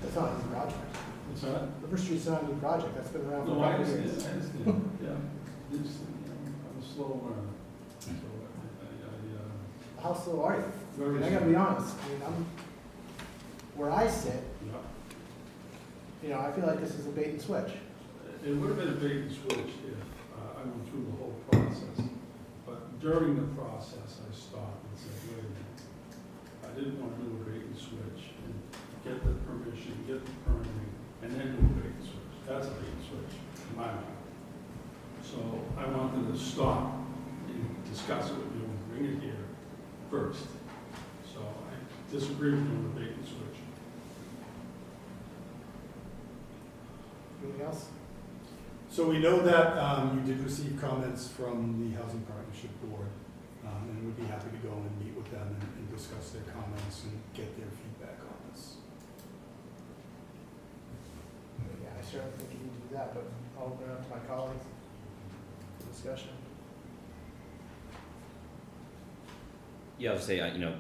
That's not a new project.
What's that?
River Street's not a new project, that's been around for
No, I
5
understand,
years.
I understand, yeah. It's, you know, I'm a slow learner, so
How slow are you?
Very
And I gotta
slow.
be honest, I mean, where I sit,
yeah.
you know, I feel like this is a bait and switch.
It would have been a bait and switch if I went through the whole process. But during the process, I stopped and said, wait a minute. I didn't want to do a bait and switch and get the permission, get the permitting, and then do a bait and switch. That's a bait and switch in my mind. So I wanted to stop and discuss it with you and bring it here first. So I disagree with doing the bait and switch.
Anything else?
So we know that you did receive comments from the Housing Partnership Board, and we'd be happy to go and meet with them and discuss their comments and get their feedback on this.
Yeah, I certainly think you need to do that, but I'll open it up to my colleagues for discussion.
Yeah, I'll say, you know,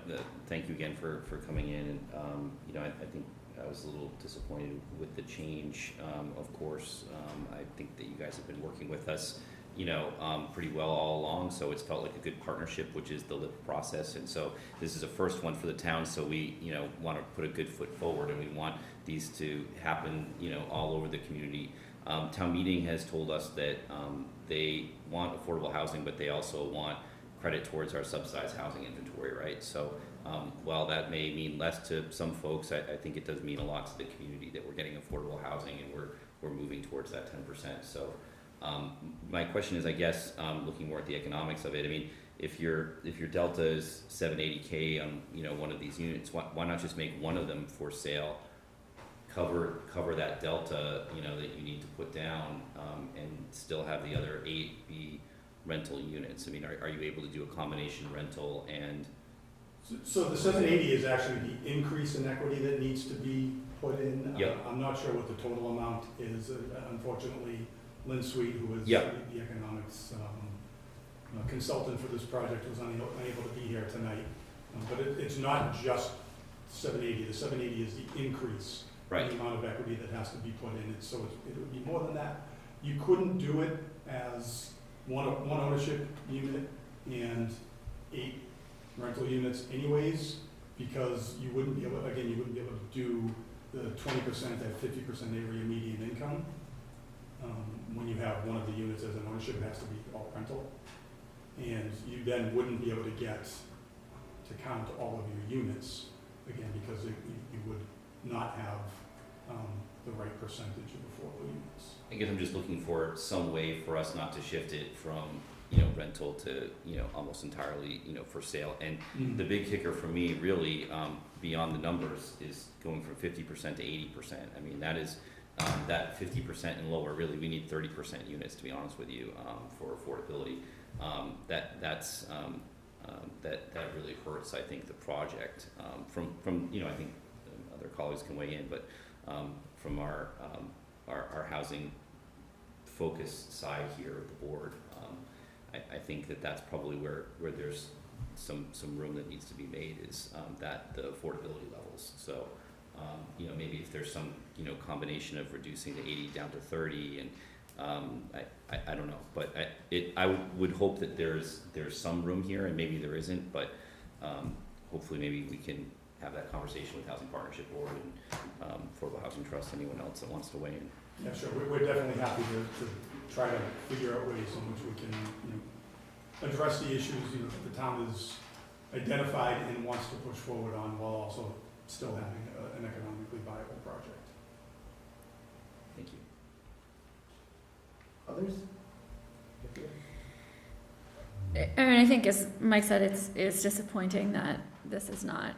thank you again for coming in, and, you know, I think I was a little disappointed with the change. Of course, I think that you guys have been working with us, you know, pretty well all along, so it's felt like a good partnership, which is the LIP process, and so this is a first one for the town, so we, you know, want to put a good foot forward, and we want these to happen, you know, all over the community. Town meeting has told us that they want affordable housing, but they also want credit towards our subsidized housing inventory, right? So while that may mean less to some folks, I think it does mean a lot to the community that we're getting affordable housing and we're moving towards that 10%. So my question is, I guess, looking more at the economics of it, I mean, if your delta is 780K on, you know, one of these units, why not just make one of them for sale, cover that delta, you know, that you need to put down, and still have the other 8 be rental units? I mean, are you able to do a combination rental and?
So the 780 is actually the increase in equity that needs to be put in.
Yep.
I'm not sure what the total amount is. Unfortunately, Lynn Sweet, who is
Yep.
the economics consultant for this project, was unable to be here tonight. But it's not just 780. The 780 is the increase
Right.
in the amount of equity that has to be put in. So it would be more than that. You couldn't do it as one ownership unit and 8 rental units anyways, because you wouldn't be able, again, you wouldn't be able to do the 20% at 50% area median income. When you have one of the units as an ownership, it has to be all rental. And you then wouldn't be able to get to count all of your units, again, because you would not have the right percentage of affordable units.
I guess I'm just looking for some way for us not to shift it from, you know, rental to, you know, almost entirely, you know, for sale. And the big kicker for me, really, beyond the numbers, is going from 50% to 80%. I mean, that is, that 50% and lower, really, we need 30% units, to be honest with you, for affordability. That really hurts, I think, the project. From you know, I think other colleagues can weigh in, but from our housing focus side here at the board, I think that's probably where there's some room that needs to be made, is that the affordability levels. So you know, maybe if there's some, you know, combination of reducing the 80 down to 30, and I don't know, but I would hope that there's some room here, and maybe there isn't, but hopefully maybe we can have that conversation with Housing Partnership Board and Affordable Housing Trust, anyone else that wants to weigh in.
Yeah, sure. We're definitely happy to try to figure out ways in which we can, you know, address the issues, you know, that the town has identified and wants to push forward on, while also still having an economically viable project.
Thank you.
Others?
I mean, I think, as Mike said, it's disappointing that this is not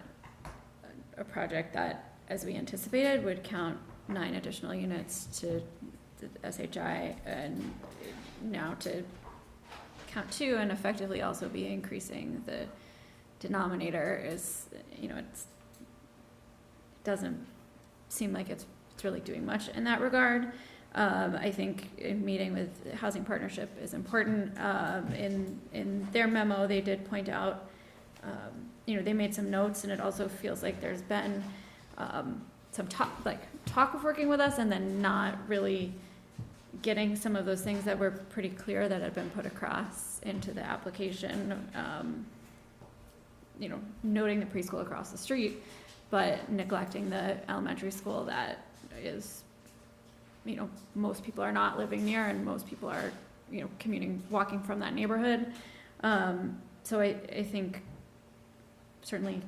a project that, as we anticipated, would count 9 additional units to the SHI, and now to count 2 and effectively also be increasing the denominator is, you know, it doesn't seem like it's really doing much in that regard. I think in meeting with Housing Partnership is important. In their memo, they did point out, they made some notes, and it also feels like there's been some talk of working with us, and then not really getting some of those things that were pretty clear that had been put across into the application. Noting the preschool across the street, but neglecting the elementary school that is, most people are not living near, and most people are, commuting, walking from that neighborhood. So I think certainly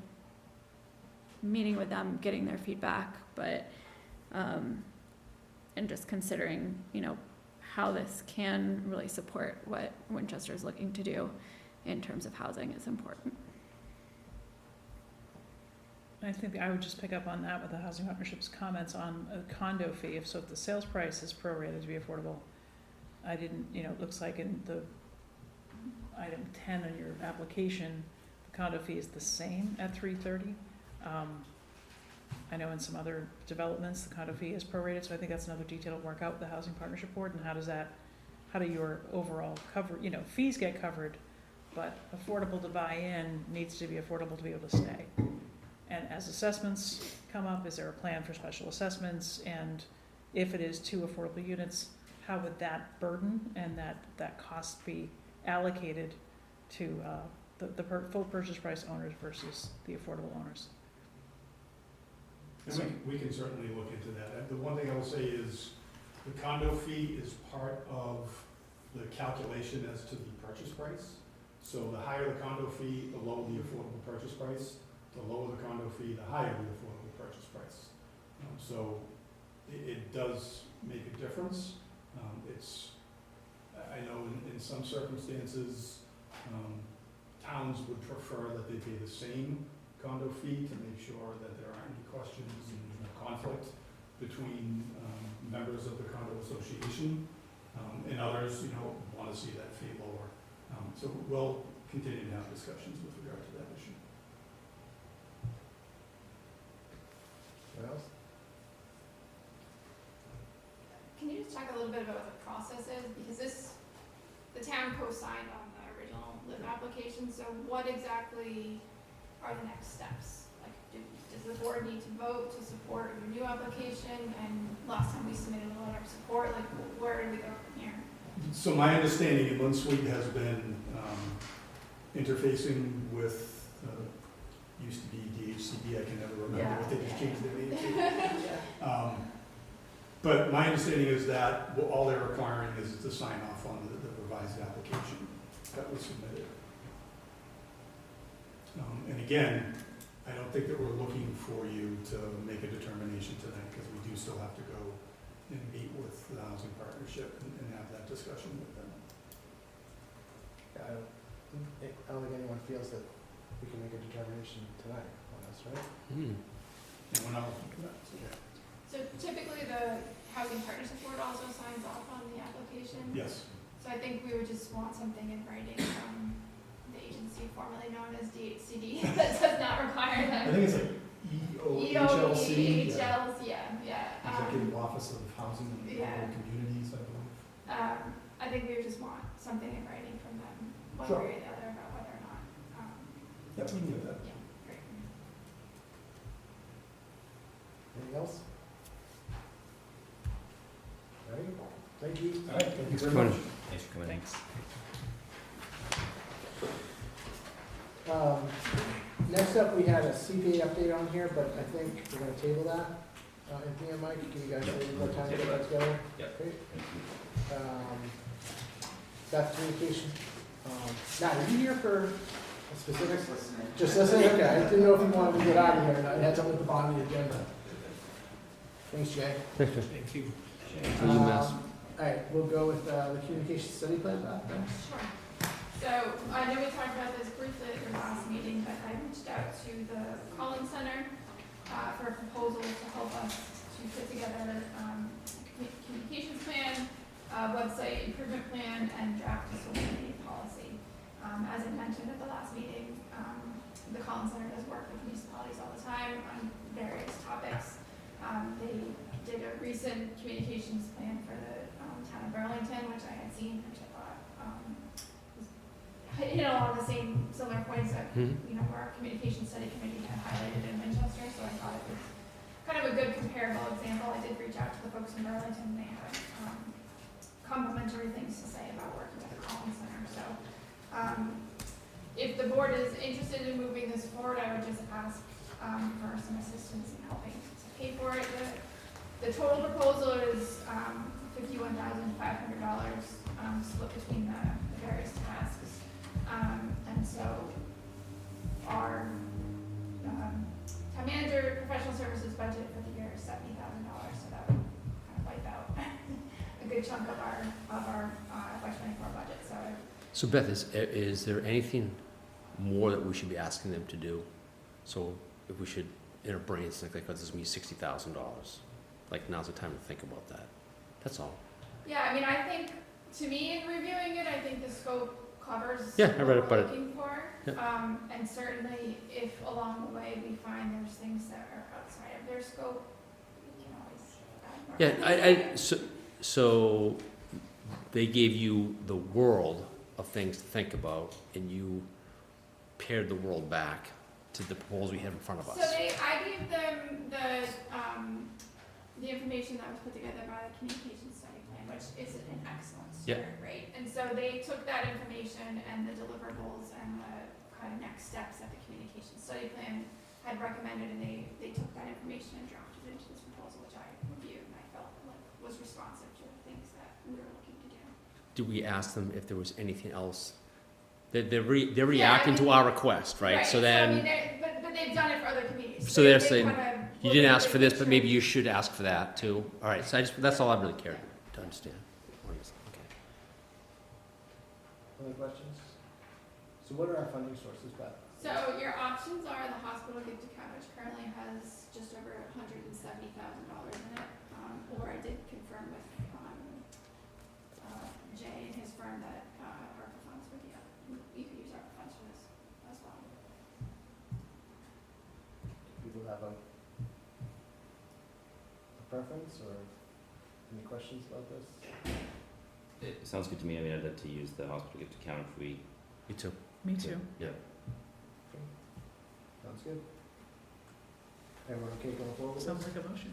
meeting with them, getting their feedback, but, and just considering, how this can really support what Winchester is looking to do in terms of housing is important.
I think I would just pick up on that with the Housing Partnership's comments on a condo fee. If the sales price is prorated to be affordable, I didn't, it looks like in the item 10 on your application, the condo fee is the same at $330. I know in some other developments, the condo fee is prorated, so I think that's another detail to work out with the Housing Partnership Board, and how do your overall cover, fees get covered, but affordable to buy in needs to be affordable to be able to stay. And as assessments come up, is there a plan for special assessments? And if it is 2 affordable units, how would that burden and that cost be allocated to the full purchase price owners versus the affordable owners?
And we can certainly look into that. The one thing I will say is the condo fee is part of the calculation as to the purchase price. So the higher the condo fee, the lower the affordable purchase price. The lower the condo fee, the higher the affordable purchase price. So it does make a difference. I know in some circumstances, towns would prefer that they pay the same condo fee to make sure that there aren't any questions and there's no conflict between members of the condo association. And others, want to see that fee lower. So we'll continue to have discussions with regard to that issue.
What else?
Can you just talk a little bit about what the process is? Because the town co-signed on the original LIV application, so what exactly are the next steps? Like, does the board need to vote to support your new application? And last time we submitted a letter of support, like, where do we go from here?
So my understanding, Inland Suite has been interfacing with used to be DHCD, I can never remember what they just changed their name to. But my understanding is that all they're requiring is to sign off on the revised application that was submitted. And again, I don't think that we're looking for you to make a determination tonight, because we do still have to go and meet with the Housing Partnership and have that discussion with them.
I don't think anyone feels that we can make a determination tonight on this, right?
And we're not looking for that.
So typically the Housing Partnership Board also signs off on the application?
Yes.
So I think we would just want something in writing from the agency formerly known as DHCD that does not require them.
I think it's like EOHLC. Executive Office of Housing and Urban Communities, I believe.
I think we would just want something in writing from them, one
Sure.
way or the other, about whether or not.
Yep, we can do that.
Yeah, great.
Anything else? Ready? Thank you.
All right, thank you very much.
Thanks for coming in.
Thanks. Next up, we had a CPA update on here, but I think we're gonna table that. Anthony and Mike, can you guys say more time to get that together?
Yep.
Great. Beth Communication. Matt, are you here for a specific? Just listening? Okay, I didn't know if you wanted to get out of here or not. I had something at the bottom of the agenda. Thanks, Jay.
Thank you.
All right, we'll go with the communication study plan.
Sure. So I know we talked about this briefly at your last meeting, but I reached out to the Collins Center for a proposal to help us to put together communications plan, website improvement plan, and draft a social media policy. As I mentioned at the last meeting, the Collins Center does work with municipalities all the time on various topics. They did a recent recent communications plan for the town of Burlington, which I had seen, which I thought hit along the similar points that our communication study committee had highlighted in Winchester. So I thought it was kind of a good comparable example. I did reach out to the folks in Burlington. They had complimentary things to say about working at the Collins Center. So if the board is interested in moving this forward, I would just ask for some assistance in helping to pay for it. The total proposal is $51,500 split between the various tasks. And so our town manager professional services budget for the year is $70,000. So that would kind of wipe out a good chunk of our FY24 budget.
So Beth, is there anything more that we should be asking them to do? So if we should, in our brains, think like, this is going to be $60,000. Like, now's the time to think about that. That's all.
Yeah, I mean, I think, to me, in reviewing it, I think the scope covers
I
what
read it,
we're
but
looking for.
Yeah.
And certainly, if along the way we find there's things that are outside of their scope, we can always add more.
So they gave you the world of things to think about, and you pared the world back to the proposal we have in front of us.
So I gave them the information that was put together by the communication study plan, which is an excellent start, right? And so they took that information and the deliverables and the kind of next steps that the communication study plan had recommended, and they took that information and drafted it into this proposal, which I reviewed and I felt like was responsive to the things that we were looking to do.
Did we ask them if there was anything else? They're reacting to our request, right? So then,
but they've done it for other communities.
so they're saying, you didn't ask for this, but maybe you should ask for that too. All right, so that's all I really cared to understand. Okay.
Other questions? So what are our funding sources, Beth?
So your options are the hospital gift account, which currently has just over $170,000 in it. Or I did confirm with Jay and his firm that ARPA funds would be up. You could use ARPA funds for this as well.
People have a preference or any questions about this?
It sounds good to me. I mean, I'd like to use the hospital gift account if we.
Me too.
Me too.
Yeah.
Sounds good. Everyone okay going forward?
Sounds like a motion.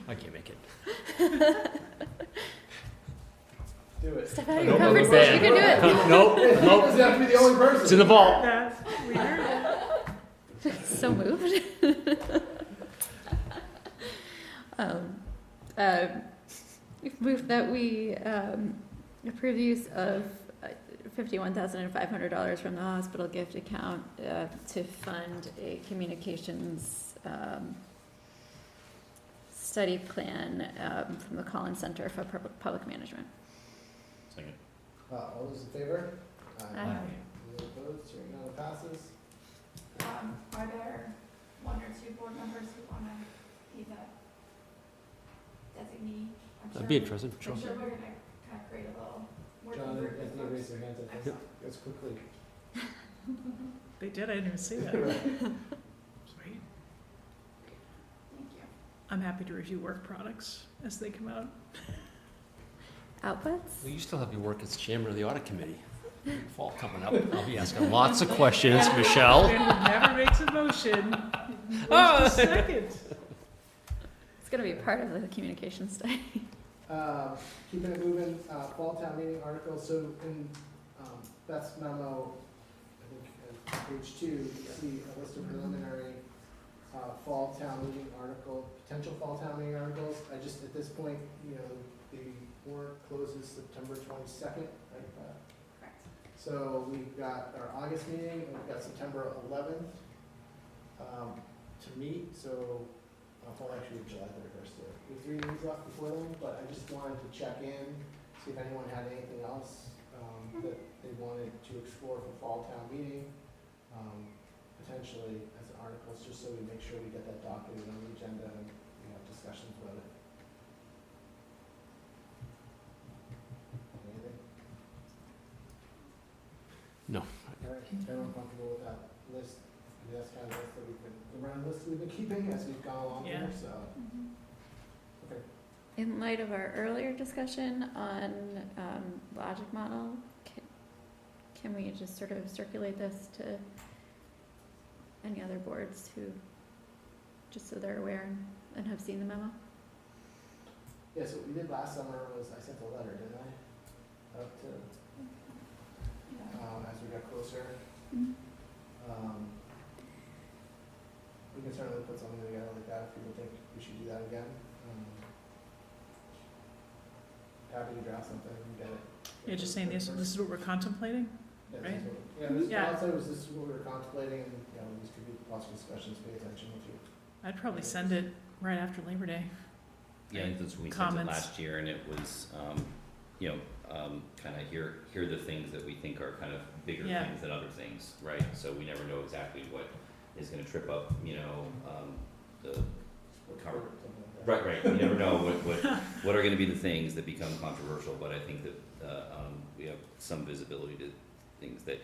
I can't make it.
Do it.
Step out of your comfort zone. You can do it.
Nope.
Doesn't have to be the only person.
It's in the vault.
That's weird.
So moved. Move that we approve the use of $51,500 from the hospital gift account to fund a communications study plan from the Collins Center for Public Management.
Second.
All those in favor?
Aye.
Any opposed? Hearing none, it passes.
Are there one or two board members who want to be the designee?
I'd be interested, sure.
I'm sure we're going to kind of create a little working
John,
group.
I think you raised your hands, I think. Let's quickly.
They did, I didn't even see that.
Right.
Sweet.
Thank you.
I'm happy to review work products as they come out.
Outputs?
Well, you still have your work as chairman of the audit committee. Fall coming up. I'll be asking lots of questions, Michelle.
And who never makes a motion. Oh, second.
It's going to be part of the communication study.
Keeping it moving, fall town meeting article, so in Beth's memo, I think page 2, you see a list of preliminary fall town meeting potential fall town meeting articles. I just, at this point, the warrant closes September 22nd, right?
Correct.
So we've got our August meeting, and we've got September 11th to meet, so well, actually July 31st. So we have 3 meetings left before then, but I just wanted to check in, see if anyone had anything else that they wanted to explore for fall town meeting, potentially as articles, just so we make sure we get that documented on the agenda and we have discussions about it. Anything?
No.
All right, everyone comfortable with that list? And that's kind of list that we've been, the round list we've been keeping as we've gone along here,
Yeah.
so. Okay.
In light of our earlier discussion on logic model, can we just sort of circulate this to any other boards who, just so they're aware and have seen the memo?
Yeah, so what we did last summer was I sent a letter, didn't I? Up to, as we got closer.
Mhm.
We can certainly put something together like that if people think we should do that again. Happy to draft something and get it.
Yeah, just saying this is what we're contemplating,
Yeah, this
right?
is what- Yeah, this,
Yeah.
all I said was this is what we were contemplating, and, you know, these could be possible discussions, pay attention with you.
I'd probably send it right after Labor Day.
Yeah, I think that's when we sent it
Comments.
last year, and it was, kind of here are the things that we think are kind of bigger
Yeah.
things than other things, right? So we never know exactly what is gonna trip up, the cover. Right, you never know what are gonna be the things that become controversial, but I think that, we have some visibility to things that,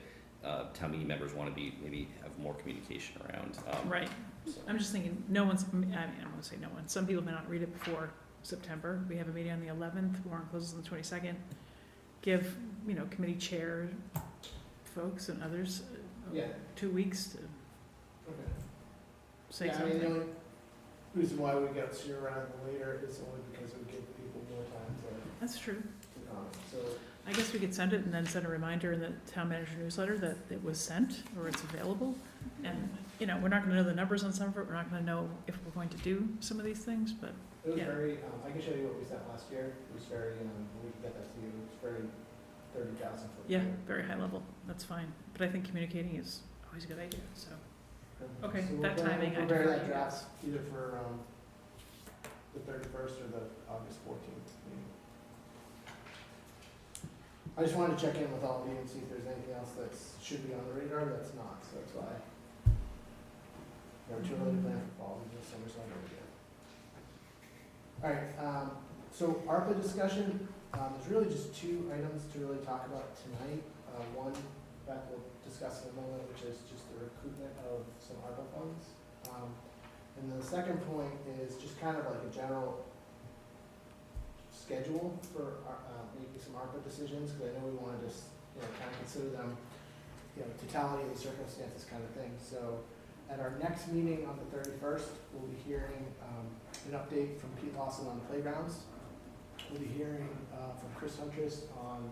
town meeting members wanna maybe have more communication around.
Right.
So-
I'm just thinking, no one's, I mean, I won't say no one, some people may not read it before September. We have a meeting on the 11th, warrant closes on the 22nd. Give, committee chair folks and others
Yeah.
2 weeks to
Okay.
say
Yeah, I mean, the
something.
only reason why we got to around later is only because it would give people more time
That's true.
to comment, so.
I guess we could send it and then send a reminder in the town manager newsletter that it was sent or it's available. And, we're not gonna know the numbers on some of it, we're not gonna know if we're going to do some of these things, but
It was
Yeah.
very, I can show you what we sent last year, it was very, we can get that to you, it was very 30,000 foot.
yeah, very high level, that's fine. But I think communicating is always a good idea, so. Okay,
So we'll
that
prepare-
timing, I
we'll prepare
defer to
that
you
draft
guys.
either for, the 31st or the August 14th meeting. I just wanted to check in with all of you and see if there's anything else that should be on the radar that's not, so that's why. We're too early to plan for fall, we just summer's not over yet. All right, so ARPA discussion, there's really just two items to really talk about tonight. One that we'll discuss in a moment, which is just the recoupment of some ARPA funds. And the second point is just kind of like a general schedule for making some ARPA decisions, because I know we want to just, kind of consider them, totality of the circumstances kind of thing. So at our next meeting on the 31st, we'll be hearing an update from Pete Lawson on playgrounds. We'll be hearing from Chris Huntress on,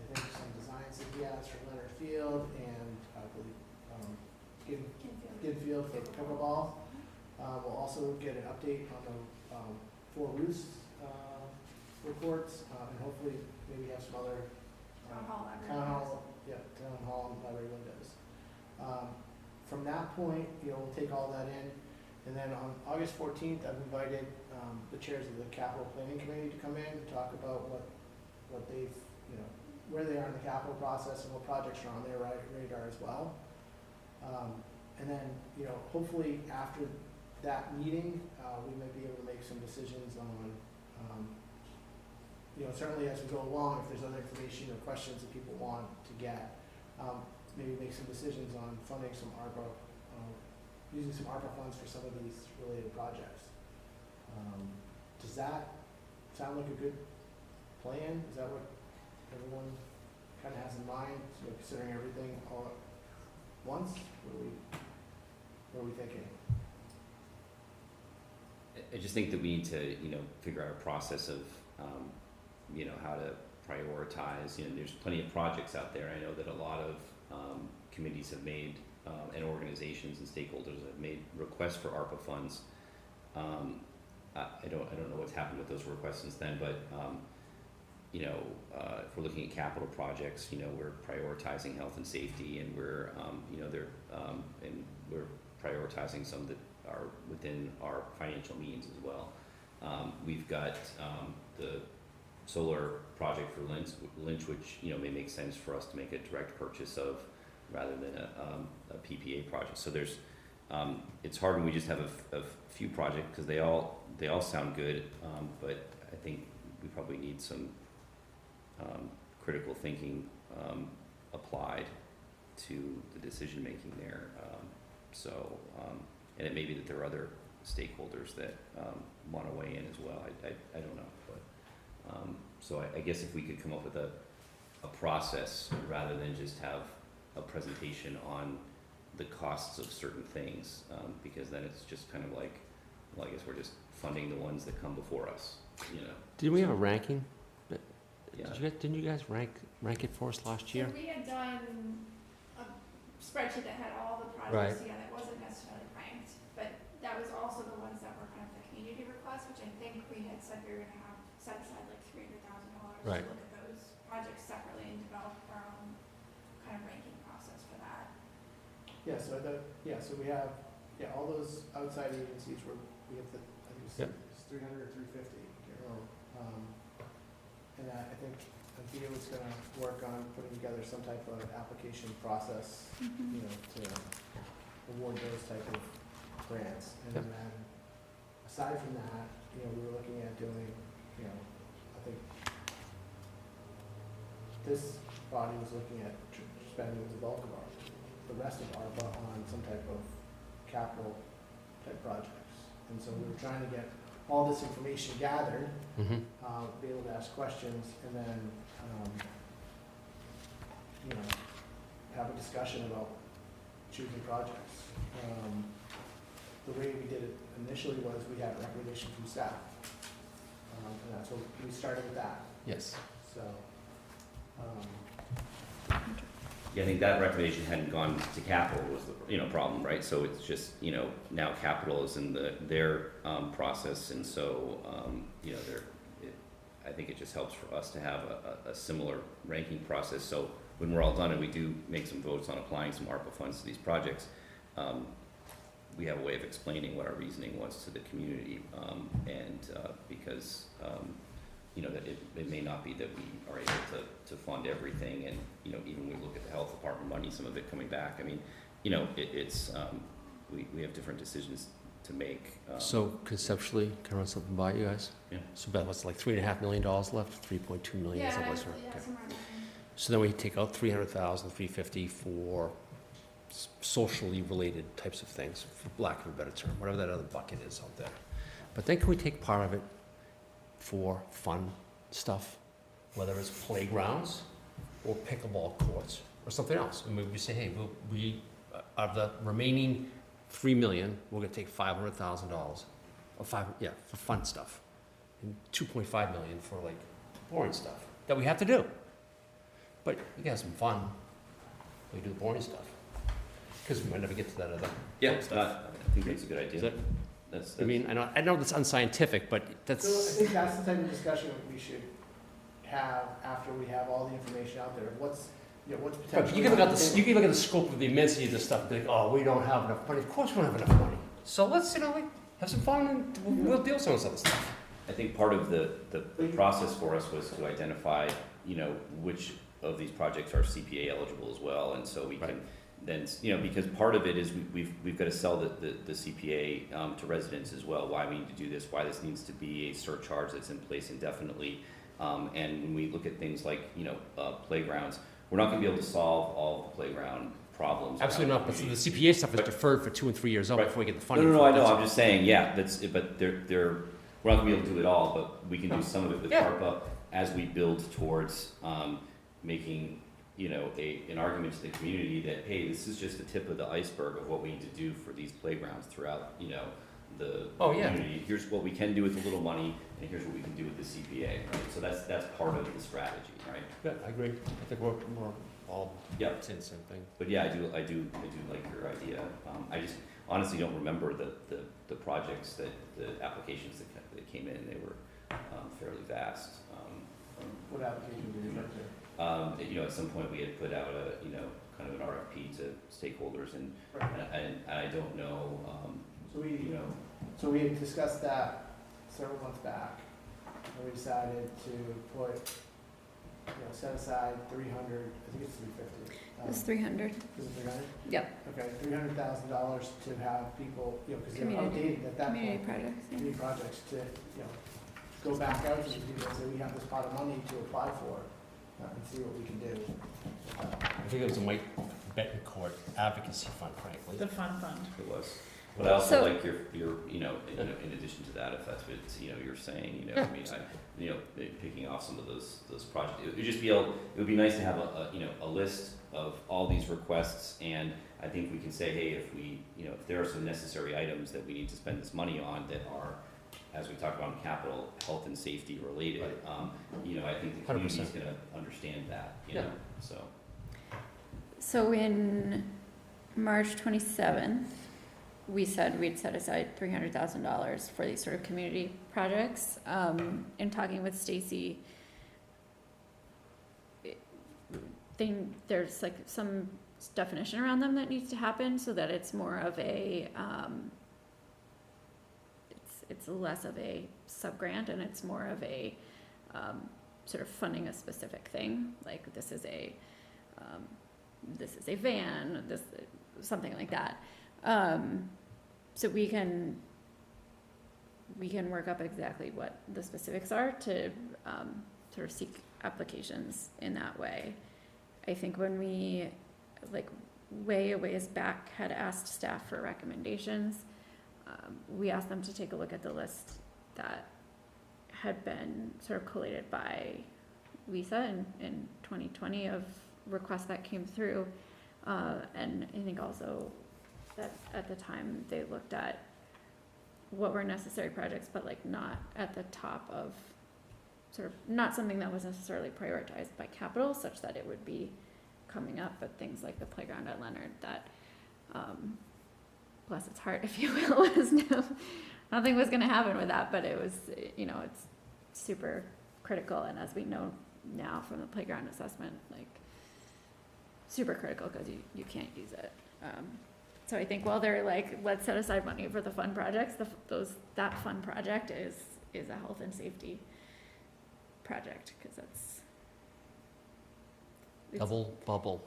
I think, some designs that he has for Leonard Field and I believe Gidfield for pickleball. We'll also get an update on the Four Roos reports and hopefully maybe have some other
Town hall, library
town
windows.
hall, yeah, town hall and library windows. From that point, we'll take all that in. And then on August 14th, I've invited the chairs of the capital planning committee to come in and talk about what they've, where they are in the capital process and what projects are on their radar as well. And then, hopefully after that meeting, we might be able to make some decisions on, certainly as we go along, if there's other information or questions that people want to get, maybe make some decisions on funding some ARPA, using some ARPA funds for some of these related projects. Does that sound like a good plan? Is that what everyone kind of has in mind, considering everything all at once? What are we thinking?
I just think that we need to, figure out a process of, how to prioritize. There's plenty of projects out there. I know that a lot of committees have made, and organizations and stakeholders have made requests for ARPA funds. I don't know what's happened with those requests since then, but if we're looking at capital projects, we're prioritizing health and safety, and we're, and we're prioritizing some that are within our financial means as well. We've got the solar project for Lynch, which may make sense for us to make a direct purchase of rather than a PPA project. So there's it's hard when we just have a few projects because they all sound good, but I think we probably need some critical thinking applied to the decision making there. So, and it may be that there are other stakeholders that want to weigh in as well. I don't know, but so I guess if we could come up with a process rather than just have a presentation on the costs of certain things, because then it's just kind of like, well, I guess we're just funding the ones that come before us, you know.
Didn't we have a ranking?
Yeah.
Didn't you guys rank it for us last year?
So we had done a spreadsheet that had all the projects
Right.
together, it wasn't necessarily ranked, but that was also the ones that were kind of the community requests, which I think we had said we were gonna have set aside like $300,000
Right.
to look at those projects separately and develop our own kind of ranking process for that.
Yeah, so so we have, all those outside agencies were, we have the, I think
Yep.
it's 300 or 350, can't remember. And I think Thea was gonna work on putting together some type of application process,
Mhm.
to award those type of grants. And
Yep.
then, aside from that, we were looking at doing, I think this body was looking at spending the bulk of the rest of ARPA on some type of capital type projects. And so we were trying to get all this information gathered,
Mm-hmm.
be able to ask questions, and then, have a discussion about choosing projects. The way we did it initially was we had a recommendation from staff. And that's what, we started with that,
Yes.
so.
Yeah, I think that recommendation hadn't gone to capital was the, problem, right? So it's just, now capital is in their process, and so, I think it just helps for us to have a similar ranking process. So when we're all done and we do make some votes on applying some ARPA funds to these projects, we have a way of explaining what our reasoning was to the community, and because that it may not be that we are able to fund everything, and even when we look at the health department money, some of it coming back. I mean, it's we have different decisions to make.
So conceptually, can I run something by you guys?
Yeah.
So Beth, what's like $3.5 million left? 3.2 million is
Yeah,
it was?
yeah,
Okay.
somewhere in there.
So then we take out 300,000, 350 for socially related types of things, for lack of a better term, whatever that other bucket is out there. But then can we take part of it for fun stuff, whether it's playgrounds or pickleball courts or something else? And maybe we say, hey, we of the remaining $3 million, we're gonna take $500,000, or for fun stuff, and $2.5 million for like boring stuff that we have to do. But we can have some fun. We do the boring stuff because we might never get to that other stuff.
I think that's a good idea.
Is that-
That's
I mean, I know that's unscientific, but that's.
So I think that's the type of discussion we should have after we have all the information out there. What's potentially.
But you can look at the scope of the immensity of this stuff and think, oh, we don't have enough money. Of course we don't have enough money. So let's, have some fun and we'll deal with some of this other stuff.
I think part of the process for us was to identify, which of these projects are CPA eligible as well, and so we can then, because part of it is we've got to sell the CPA to residents as well, why we need to do this, why this needs to be a surcharge that's in place indefinitely. And when we look at things like, playgrounds, we're not going to be able to solve all the playground problems.
Absolutely not, but the CPA stuff is deferred for 2 and 3 years out before we get the funding.
No, I know, I'm just saying, but we're not going to be able to do it all, but we can do some of it with ARPA as we build towards making, an argument to the community that, hey, this is just the tip of the iceberg of what we need to do for these playgrounds throughout, the community. Here's what we can do with a little money, and here's what we can do with the CPA, right? So that's part of the strategy, right?
Yeah, I agree. I think we're all saying the same thing.
But yeah, I do like your idea. I just honestly don't remember the projects the applications that came in. They were fairly vast.
What application did you refer to?
At some point we had put out kind of an RFP to stakeholders, and I don't know.
So we had discussed that several months back, and we decided to put, set aside 300, I think it's 350.
It's 300.
Is it 300?
Yep.
Okay, $300,000 to have people, because they're outdated at that
Community
point.
projects. Yeah.
Community projects to, go back out to the people and say, we have this pot of money to apply for. and see what we can do.
I think it was a Mike Betancourt Advocacy Fund, frankly.
The fun fund.
It was. But I also
So-
like your, you know, in addition to that, if that's what, you know, you're saying, you know, I mean, you know, picking off some of those projects, it would just be it would be nice to have you know, a list of all these requests, and I think we can say, hey, if we, you know, if there are some necessary items that we need to spend this money on that are, as we talked about in capital, health and safety related, you know, I think the community's
100%.
gonna understand that, you
Yeah.
know, so.
So in March 27th, we said we'd set aside $300,000 for these sort of community projects. In talking with Stacy, there's like some definition around them that needs to happen so that it's more of a, it's less of a sub-grant and it's more of a sort of funding a specific thing. Like this is a van, something like that. So we can work up exactly what the specifics are to sort of seek applications in that way. I think when we, like, way a ways back had asked staff for recommendations, we asked them to take a look at the list that had been sort of collated by Lisa in 2020 of requests that came through. And I think also that at the time they looked at what were necessary projects, but like not at the top of sort of, not something that was necessarily prioritized by capital such that it would be coming up, but things like the playground at Leonard that, bless its heart, if you will, was nothing was gonna happen with that, but it was, you know, it's super critical, and as we know now from the playground assessment, like super critical because you can't use it. So I think while they're like, let's set aside money for the fun projects, that fun project is a health and safety project because it's
Double bubble.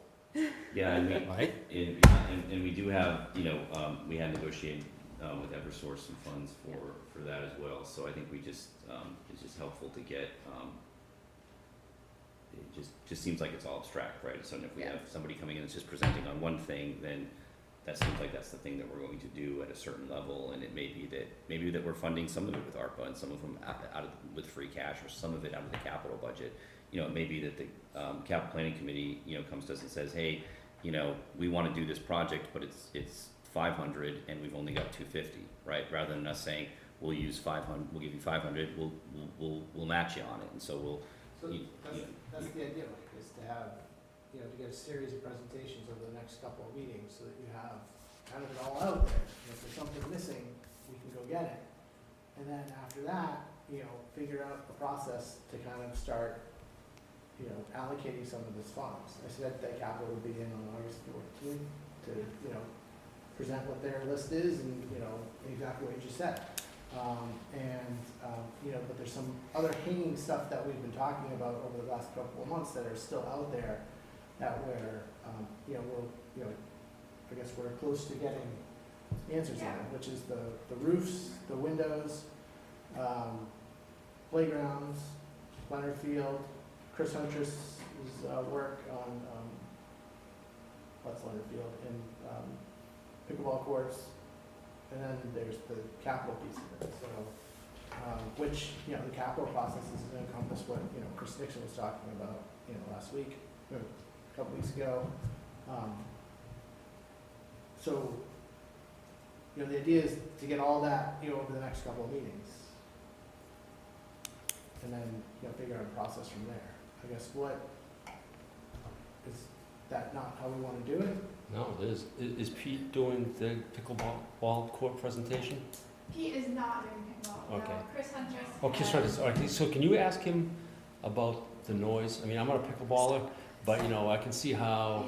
Yeah, and we,
Right?
and we do have, you know, we had negotiated with Eversource some funds for that as well. So I think we just, it's just helpful to get, it just seems like it's all abstract, right? So if we have somebody coming in that's just presenting on one thing, then that seems like that's the thing that we're going to do at a certain level. And it may be that we're funding some of it with ARPA and some of them with free cash, or some of it out of the capital budget. You know, it may be that the capital planning committee, you know, comes to us and says, hey, you know, we want to do this project, but it's 500 and we've only got 250, right? Rather than us saying, we'll use 500, we'll give you 500, we'll match you on it. And so we'll.
So that's the idea, Mike, is to have, you know, to get a series of presentations over the next couple of meetings so that you have kind of it all out there. And if there's something missing, we can go get it. And then after that, you know, figure out the process to kind of start, you know, allocating some of this funds. I said that capital would be in on August 14th to, you know, present what their list is and, you know, exactly what you just said. You know, but there's some other hanging stuff that we've been talking about over the last couple of months that are still out there that we're, you know, I guess we're close to getting answers on, which is the roofs, the windows, playgrounds, Leonard Field, Chris Huntress's work on, what's Leonard Field, and pickleball courts, and then there's the capital piece of it, so, which, you know, the capital process is going to encompass what, you know, Chris Nixon was talking about, you know, last week, or a couple weeks ago. So, you know, the idea is to get all that, you know, over the next couple of meetings. And then, you know, figure out a process from there. I guess is that not how we want to do it?
No, it is. Is Pete doing the pickleball court presentation?
Pete is not doing pickleball.
Okay.
No, Chris Huntress.
Oh, Chris Huntress. All right. So can you ask him about the noise? I mean, I'm not a pickleballer, but you know, I can see how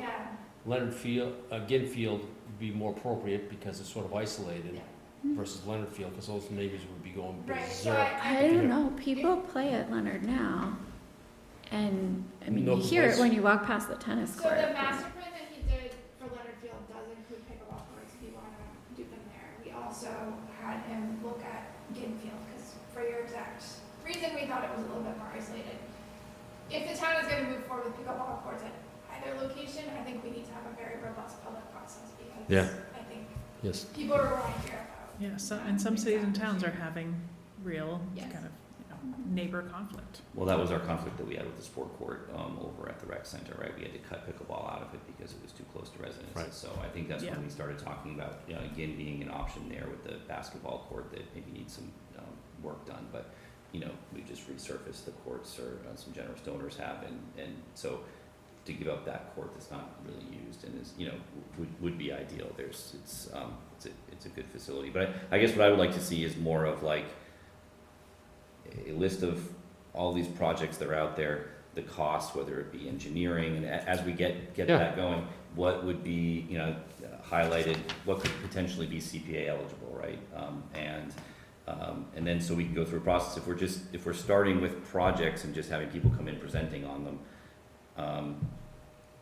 Leonard Field, Ginfield would be more appropriate because it's sort of isolated versus Leonard Field, because those neighbors would be going berserk.
I don't know. People play at Leonard now, and I mean, you hear it when you walk past the tennis court.
So the master plan that he did for Leonard Field does include pickleball courts if you want to do them there. We also had him look at Ginfield because for your exact reason we thought it was a little bit more isolated. if the town is gonna move forward with pickleball courts at either location, I think we need to have a very robust public process because
Yeah.
I think
Yes.
people are going to hear about.
Yeah, and some cities and towns are having real
Yes.
kind of, neighbor conflict.
Well, that was our conflict that we had with the sport court over at the rec center, right? We had to cut pickleball out of it because it was too close to residences.
Right.
So I think that's
Yeah.
when we started talking about, again, being an option there with the basketball court that maybe needs some work done. But, we just resurfaced the courts, or some generous donors have, and so to give up that court that's not really used and is, would be ideal. It's a good facility. But I guess what I would like to see is more of like a list of all these projects that are out there, the cost, whether it be engineering, and as we get that going, what would be, highlighted, what could potentially be CPA eligible, right? And then so we can go through a process. If we're starting with projects and just having people come in presenting on them,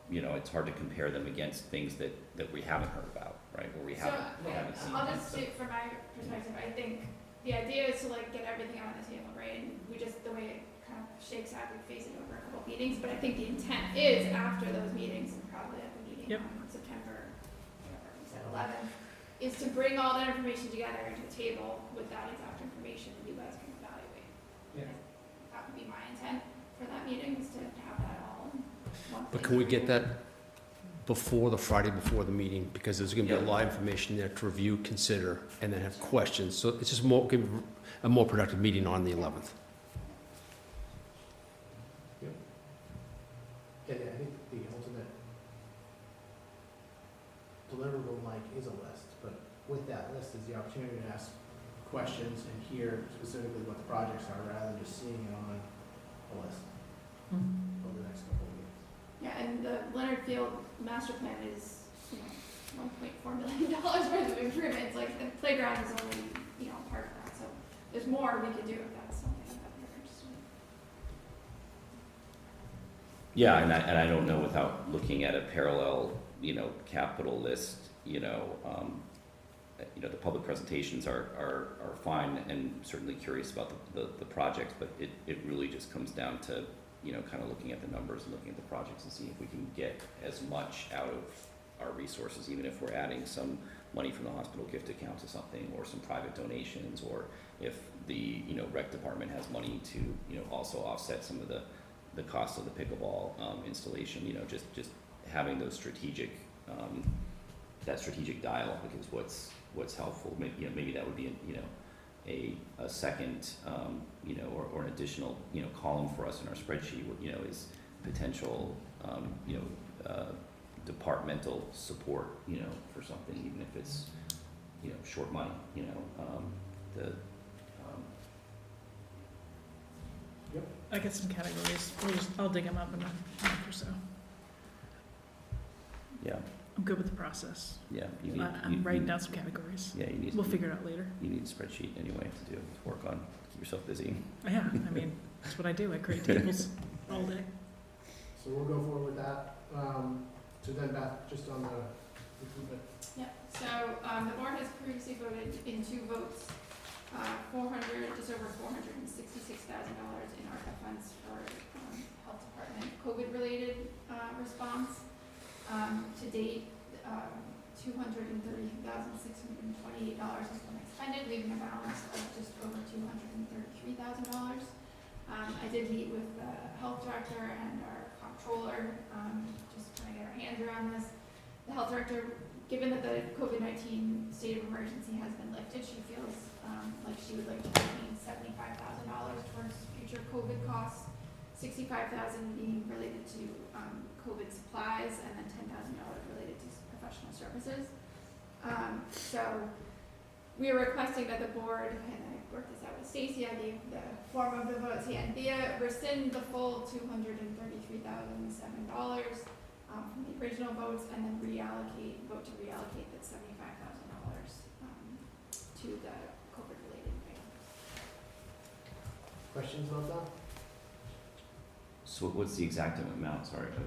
it's hard to compare them against things that we haven't heard about, right? Or we haven't seen.
I'll just say from my perspective, I think the idea is to get everything on the table, right? And the way it kind of shakes out, we face it over a couple of meetings, but I think the intent is after those meetings, and probably at the meeting on September, whatever, we said 11th, is to bring all that information together into the table with that exact information that you guys can evaluate.
Yeah.
That would be my intent for that meeting, is to have that all in one place.
But can we get that before the Friday before the meeting? Because there's going to be a lot of information there to review, consider, and then have questions. So it's just give a more productive meeting on the 11th.
Yeah, I think the ultimate deliverable, is a list, but with that list is the opportunity to ask questions and hear specifically what the projects are, rather than just seeing it on a list over the next couple of weeks.
Yeah, and the Leonard Field master plan is, $1.4 million worth of improvements. Like, the playground is only, part of that. So there's more we could do if that's something that you're interested in.
Yeah, and I don't know, without looking at a parallel, capital list, the public presentations are fine, and certainly curious about the projects, but it really just comes down to, kind of looking at the numbers and looking at the projects and seeing if we can get as much out of our resources, even if we're adding some money from the hospital gift account to something, or some private donations, or if the, rec department has money to, also offset some of the cost of the pickleball installation, just having those strategic, that strategic dialogue is what's helpful. Maybe that would be, a second, or an additional, column for us in our spreadsheet, is potential, departmental support, for something, even if it's, short money,
I get some categories. I'll dig them up in a month or so.
Yeah.
I'm good with the process.
Yeah.
I'm writing down some categories.
Yeah,
We'll figure it out later.
You need a spreadsheet anyway to work on, keep yourself busy.
Yeah, that's what I do. I create tables all day.
So we'll go forward with that. So then Beth, just on the recruitment.
Yeah, so, the board has previously voted in 2 votes, just over $466,000 in ARPA funds for, health department COVID-related, response. To date, $230,628 has been expended, leaving a balance of just over $233,000. I did meet with the health director and our comptroller, just trying to get our hands around this. The health director, given that the COVID-19 state of emergency has been lifted, she feels like she would like to retain $75,000 towards future COVID costs, $65,000 being related to COVID supplies, and then $10,000 related to professional services. So we are requesting that the board, and I worked this out with Stacy, I gave the form of the votes hand, via rescind the full $233,007 from the original votes, and then vote to reallocate that $75,000 to the COVID-related items.
Questions about that?
So what's the exact amount? Sorry, it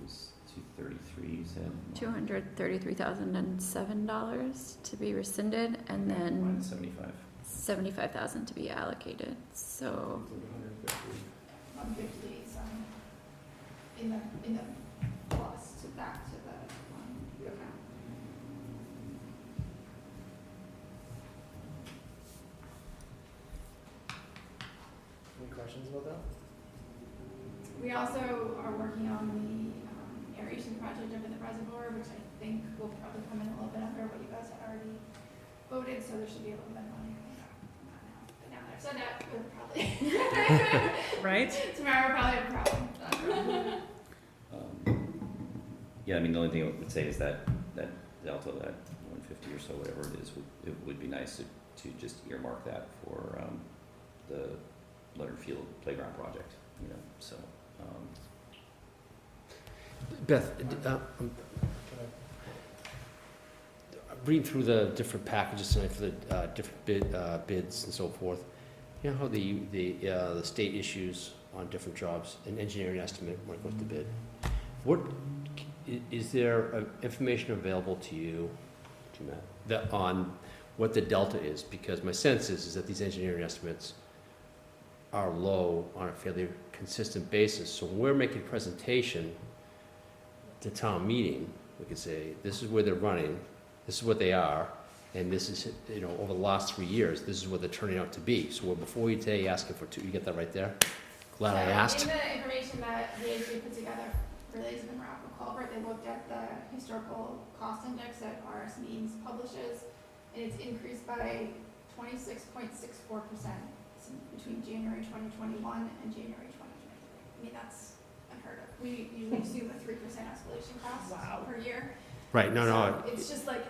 was 233, you said?
$233,007 to be rescinded, and then
Minus 75.
$75,000 to be allocated. So
150, some in the plus to back to the account.
Any questions about that?
We also are working on the aeration project up in the reservoir, which I think will probably come in a little bit under what you guys had already voted, so there should be a little bit of money coming out from that now. But now that I've said that, we'll probably.
Right?
Tomorrow we'll probably have a problem.
Yeah, I mean, the only thing I would say is that delta, that 150 or so, whatever it is, it would be nice to just earmark that for the Leonard Field Playground project, you know, so.
Beth, reading through the different packages tonight for the different bids and so forth, you know how the state issues on different jobs an engineering estimate when it goes to bid. What is there information available to you, Matt, that on what the delta is? Because my sense is that these engineering estimates are low on a fairly consistent basis. So when we're making a presentation to town meeting, we could say, this is where they're running, this is what they are, and this is, you know, over the last 3 years, this is what they're turning out to be. So before you say asking for two, you get that right there? Glad I asked.
In the information that the AG put together for the Elizabeth Morocco culvert, they looked at the historical cost index that RS Means publishes, and it's increased by 26.64% between January 2021 and January 2023. I mean, that's unheard of. We usually assume a 3% escalation cost per year.
Right, no.
So it's just like,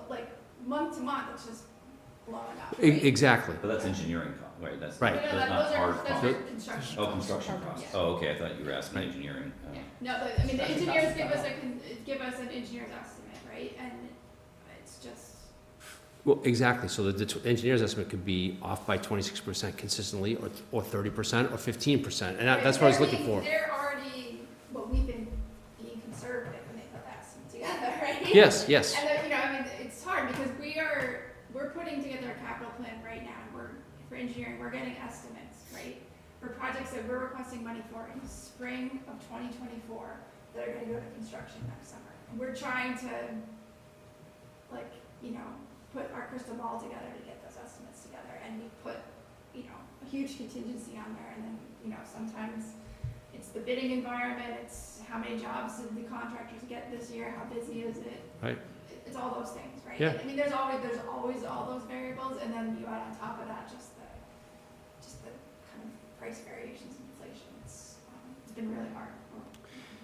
like month to month, it's just blowing up. Right?
Exactly.
But that's engineering cost, right? That's
right.
That's not hard cost.
Those are construction.
Oh, construction costs.
Yeah.
Oh, okay, I thought you were asking engineering.
Yeah. No, but, I mean, the engineers give us an engineer's estimate, right? And it's just.
Well, exactly. So the engineer's estimate could be off by 26% consistently, or 30%, or 15%, and that's what I was looking for.
They're already, what we've been being conservative when they put that estimate together, right?
Yes.
And you know, I mean, it's hard because we're putting together a capital plan right now. For engineering, we're getting estimates, right? For projects that we're requesting money for in the spring of 2024 that are going to go to construction next summer. And we're trying to, like, you know, put our crystal ball together to get those estimates together, and we put, you know, a huge contingency on there, and then, you know, sometimes it's the bidding environment, it's how many jobs did the contractors get this year, how busy is it?
Right.
It's all those things, right?
Yeah.
I mean, there's always all those variables, and then you add on top of that just the kind of price variations and inflation. It's been really hard.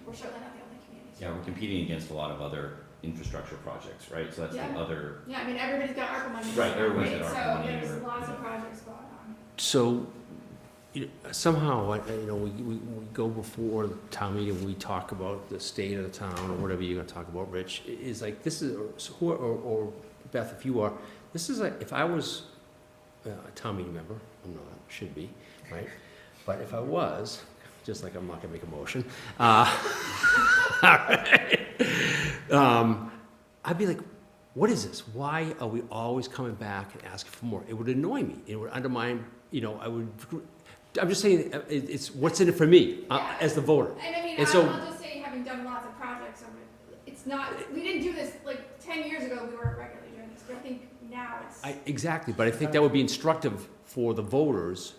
We're certainly not the only community.
Yeah, we're competing against a lot of other infrastructure projects, right? So that's the other.
Yeah, I mean, everybody's got ARPA money.
Right, everybody's got ARPA
so
money.
there's lots of projects going on.
So, you know, somehow, you know, we go before the town meeting, we talk about the state of the town, or whatever you're gonna talk about, Rich, is like, this is, or Beth, if you are, this is like, if I was a town meeting member, I'm not, should be, right? But if I was, just like I'm not gonna make a motion, I'd be like, what is this? Why are we always coming back and asking for more? It would annoy me. It would undermine, you know, I'm just saying, it's what's in it for me as the voter.
And I mean,
And so,
I'll just say, having done lots of projects over, it's not, we didn't do this, like, 10 years ago, we weren't regularly doing this, but I think now it's.
exactly, but I think that would be instructive for the voters.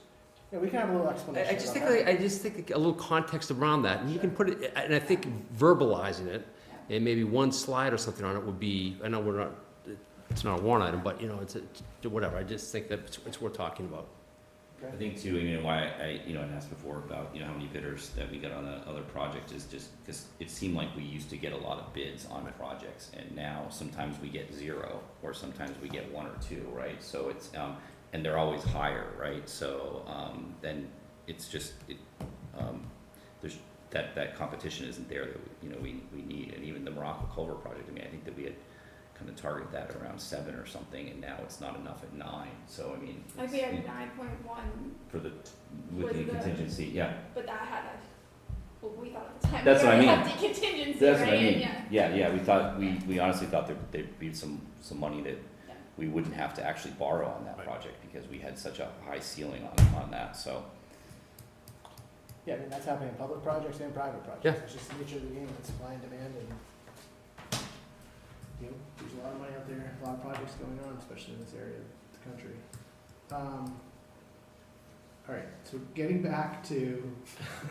Yeah, we can have a little explanation.
I just think a little context around that, and you can put it, and I think verbalizing it, and maybe one slide or something on it would be, I know we're not, it's not a warrant item, but, you know, it's whatever, I just think that it's worth talking about.
I think too, you know, why I asked before about, you know, how many bidders that we got on the other project is just because it seemed like we used to get a lot of bids on projects, and now sometimes we get 0, or sometimes we get 1 or 2, right? So it's, and they're always higher, right? So then it's just, there's that competition isn't there that we need, and even the Morocco Culver project, I mean, I think that we had kind of targeted that around 7 or something, and now it's not enough at 9. So I mean,
Like we had 9.1
for the with the contingency, yeah.
But that had what we thought at the time.
That's what I mean.
Hefty contingency,
That's
right?
what I mean.
Yeah.
Yeah. We thought we honestly thought there'd be some money that we wouldn't have to actually borrow on that project because we had such a high ceiling on that. So
Yeah, I mean, that's happening in public projects and private projects.
Yeah.
It's just the nature of the game, it's supply and demand, and, you know, there's a lot of money out there, a lot of projects going on, especially in this area of the country. All right, so getting back to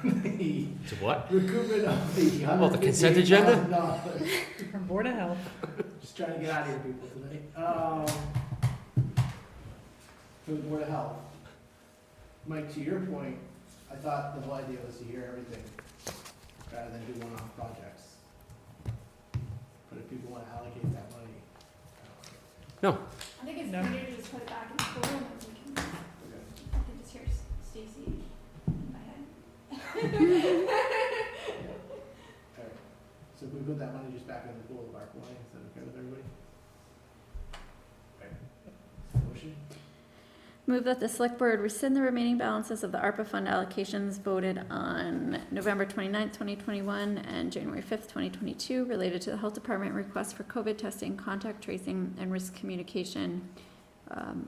the
To what?
recoupment of the
Oh, the consent agenda?
$158,000.
From Board of Health.
Just trying to get out of here, people, tonight. For the Board of Health, Mike, to your point, I thought the whole idea was to hear everything rather than do one-off projects. But if people want to allocate that money.
No.
I think it's
No.
better to just put it back in the pool and then we can, I can just hear Stacy in my head.
All right, so if we put that money just back in the pool of ARC money, is that okay with everybody? Okay. Motion?
Move that the select board rescind the remaining balances of the ARPA fund allocations voted on November 29th, 2021 and January 5th, 2022 related to the health department request for COVID testing, contact tracing, and risk communication,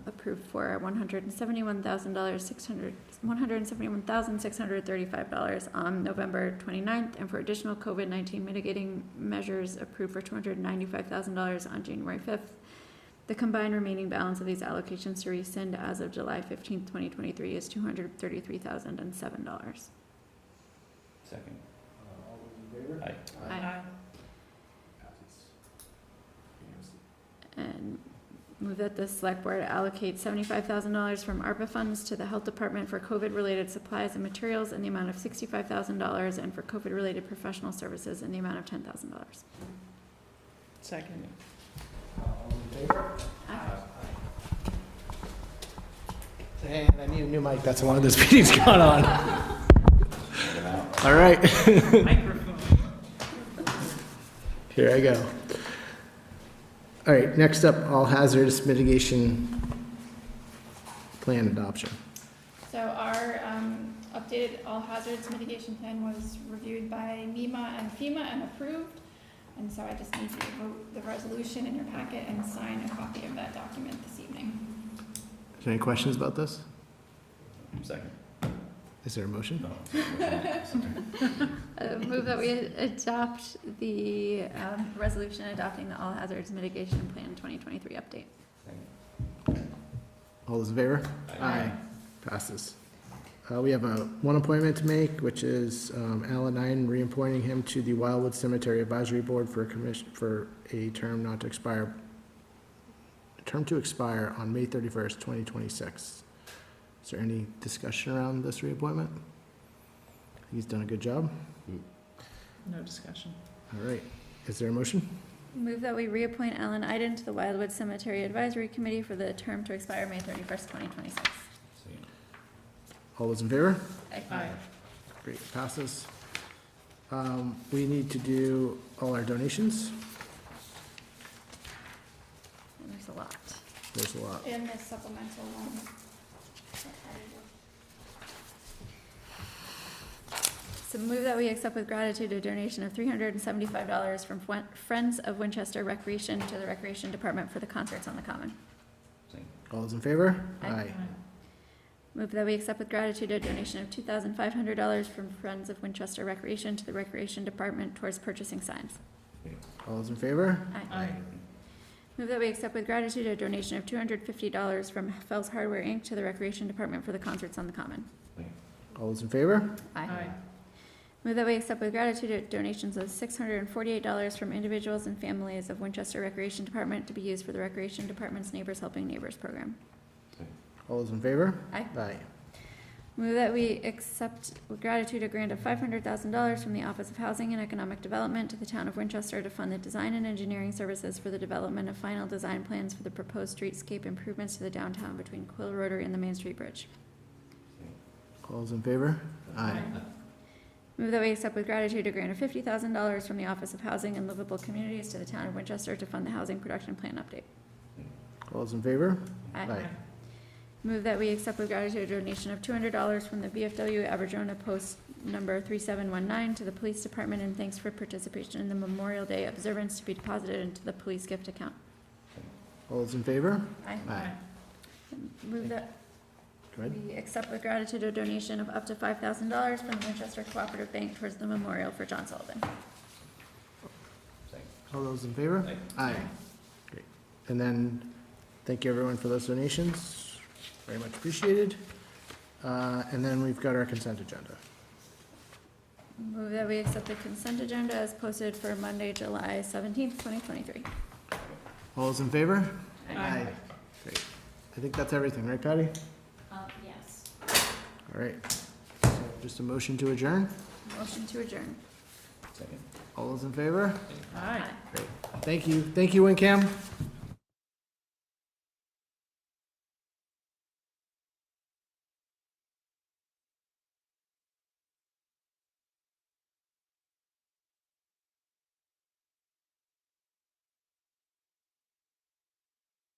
approved for $171,635 on November 29th, and for additional COVID-19 mitigating measures approved for $295,000 on January 5th. The combined remaining balance of these allocations to rescind as of July 15th, 2023 is $233,007.
Second.
All those in favor?
Aye.
Aye.
Passes. Unanimously.
And move that the select board allocate $75,000 from ARPA funds to the health department for COVID-related supplies and materials in the amount of $65,000 and for COVID-related professional services in the amount of $10,000.
Second.
All in favor?
Aye.
And I need a new mic, that's one of those meetings going on. All right.
Microphone.
Here I go. All right, next up, all hazardous mitigation plan adoption.
So our updated all hazards mitigation plan was reviewed by MEMA and FEMA and approved. And so I just need you to vote the resolution in your packet and sign a copy of that document this evening.
Is there any questions about this?
Second.
Is there a motion?
No.
Move that we adopt the resolution adopting the all hazards mitigation plan 2023 update.
All those in favor?
Aye.
Passes. We have one appointment to make, which is Alan Nine, reappointing him to the Wildwood Cemetery Advisory Board for a term not to expire, on May 31st, 2026. Is there any discussion around this reappointment? I think he's done a good job.
No discussion.
All right. Is there a motion?
Move that we reappoint Alan Iden to the Wildwood Cemetery Advisory Committee for the term to expire May 31st, 2026.
All those in favor?
Aye.
Great, passes. We need to do all our donations.
There's a lot.
There's a lot.
In this supplemental one.
So move that we accept with gratitude a donation of $375 from Friends of Winchester Recreation to the Recreation Department for the concerts on the Common.
All those in favor?
Aye. Move that we accept with gratitude a donation of $2,500 from Friends of Winchester Recreation to the Recreation Department towards purchasing signs.
All those in favor?
Aye. Move that we accept with gratitude a donation of $250 from Fells Hardware, Inc. to the Recreation Department for the concerts on the Common.
All those in favor?
Aye. Move that we accept with gratitude donations of $648 from individuals and families of Winchester Recreation Department to be used for the Recreation Department's Neighbors Helping Neighbors program.
All those in favor?
Aye.
Aye.
Move that we accept with gratitude a grant of $500,000 from the Office of Housing and Economic Development to the Town of Winchester to fund the design and engineering services for the development of final design plans for the proposed streetscape improvements to the downtown between Quill Rotary and the Main Street Bridge.
All those in favor? Aye.
Move that we accept with gratitude a grant of $50,000 from the Office of Housing and Livable Communities to the Town of Winchester to fund the housing production plan update.
All those in favor?
Aye. Move that we accept with gratitude a donation of $200 from the VFW Aberjona Post number 3719 to the Police Department in thanks for participation in the Memorial Day observance to be deposited into the police gift account.
All those in favor?
Aye.
Aye.
Move that,
Go ahead.
We accept with gratitude a donation of up to $5,000 from the Winchester Cooperative Bank towards the memorial for John Sullivan.
All those in favor? Aye. Great. And then, thank you everyone for those donations. Very much appreciated. And then we've got our consent agenda.
Move that we accept the consent agenda as posted for Monday, July 17th, 2023.
All those in favor?
Aye.
Great. I think that's everything, right, Patty?
Yes.
All right. So just a motion to adjourn?
Motion to adjourn.
Second.
All those in favor?
Aye.
Great. Thank you. Thank you, WinCam.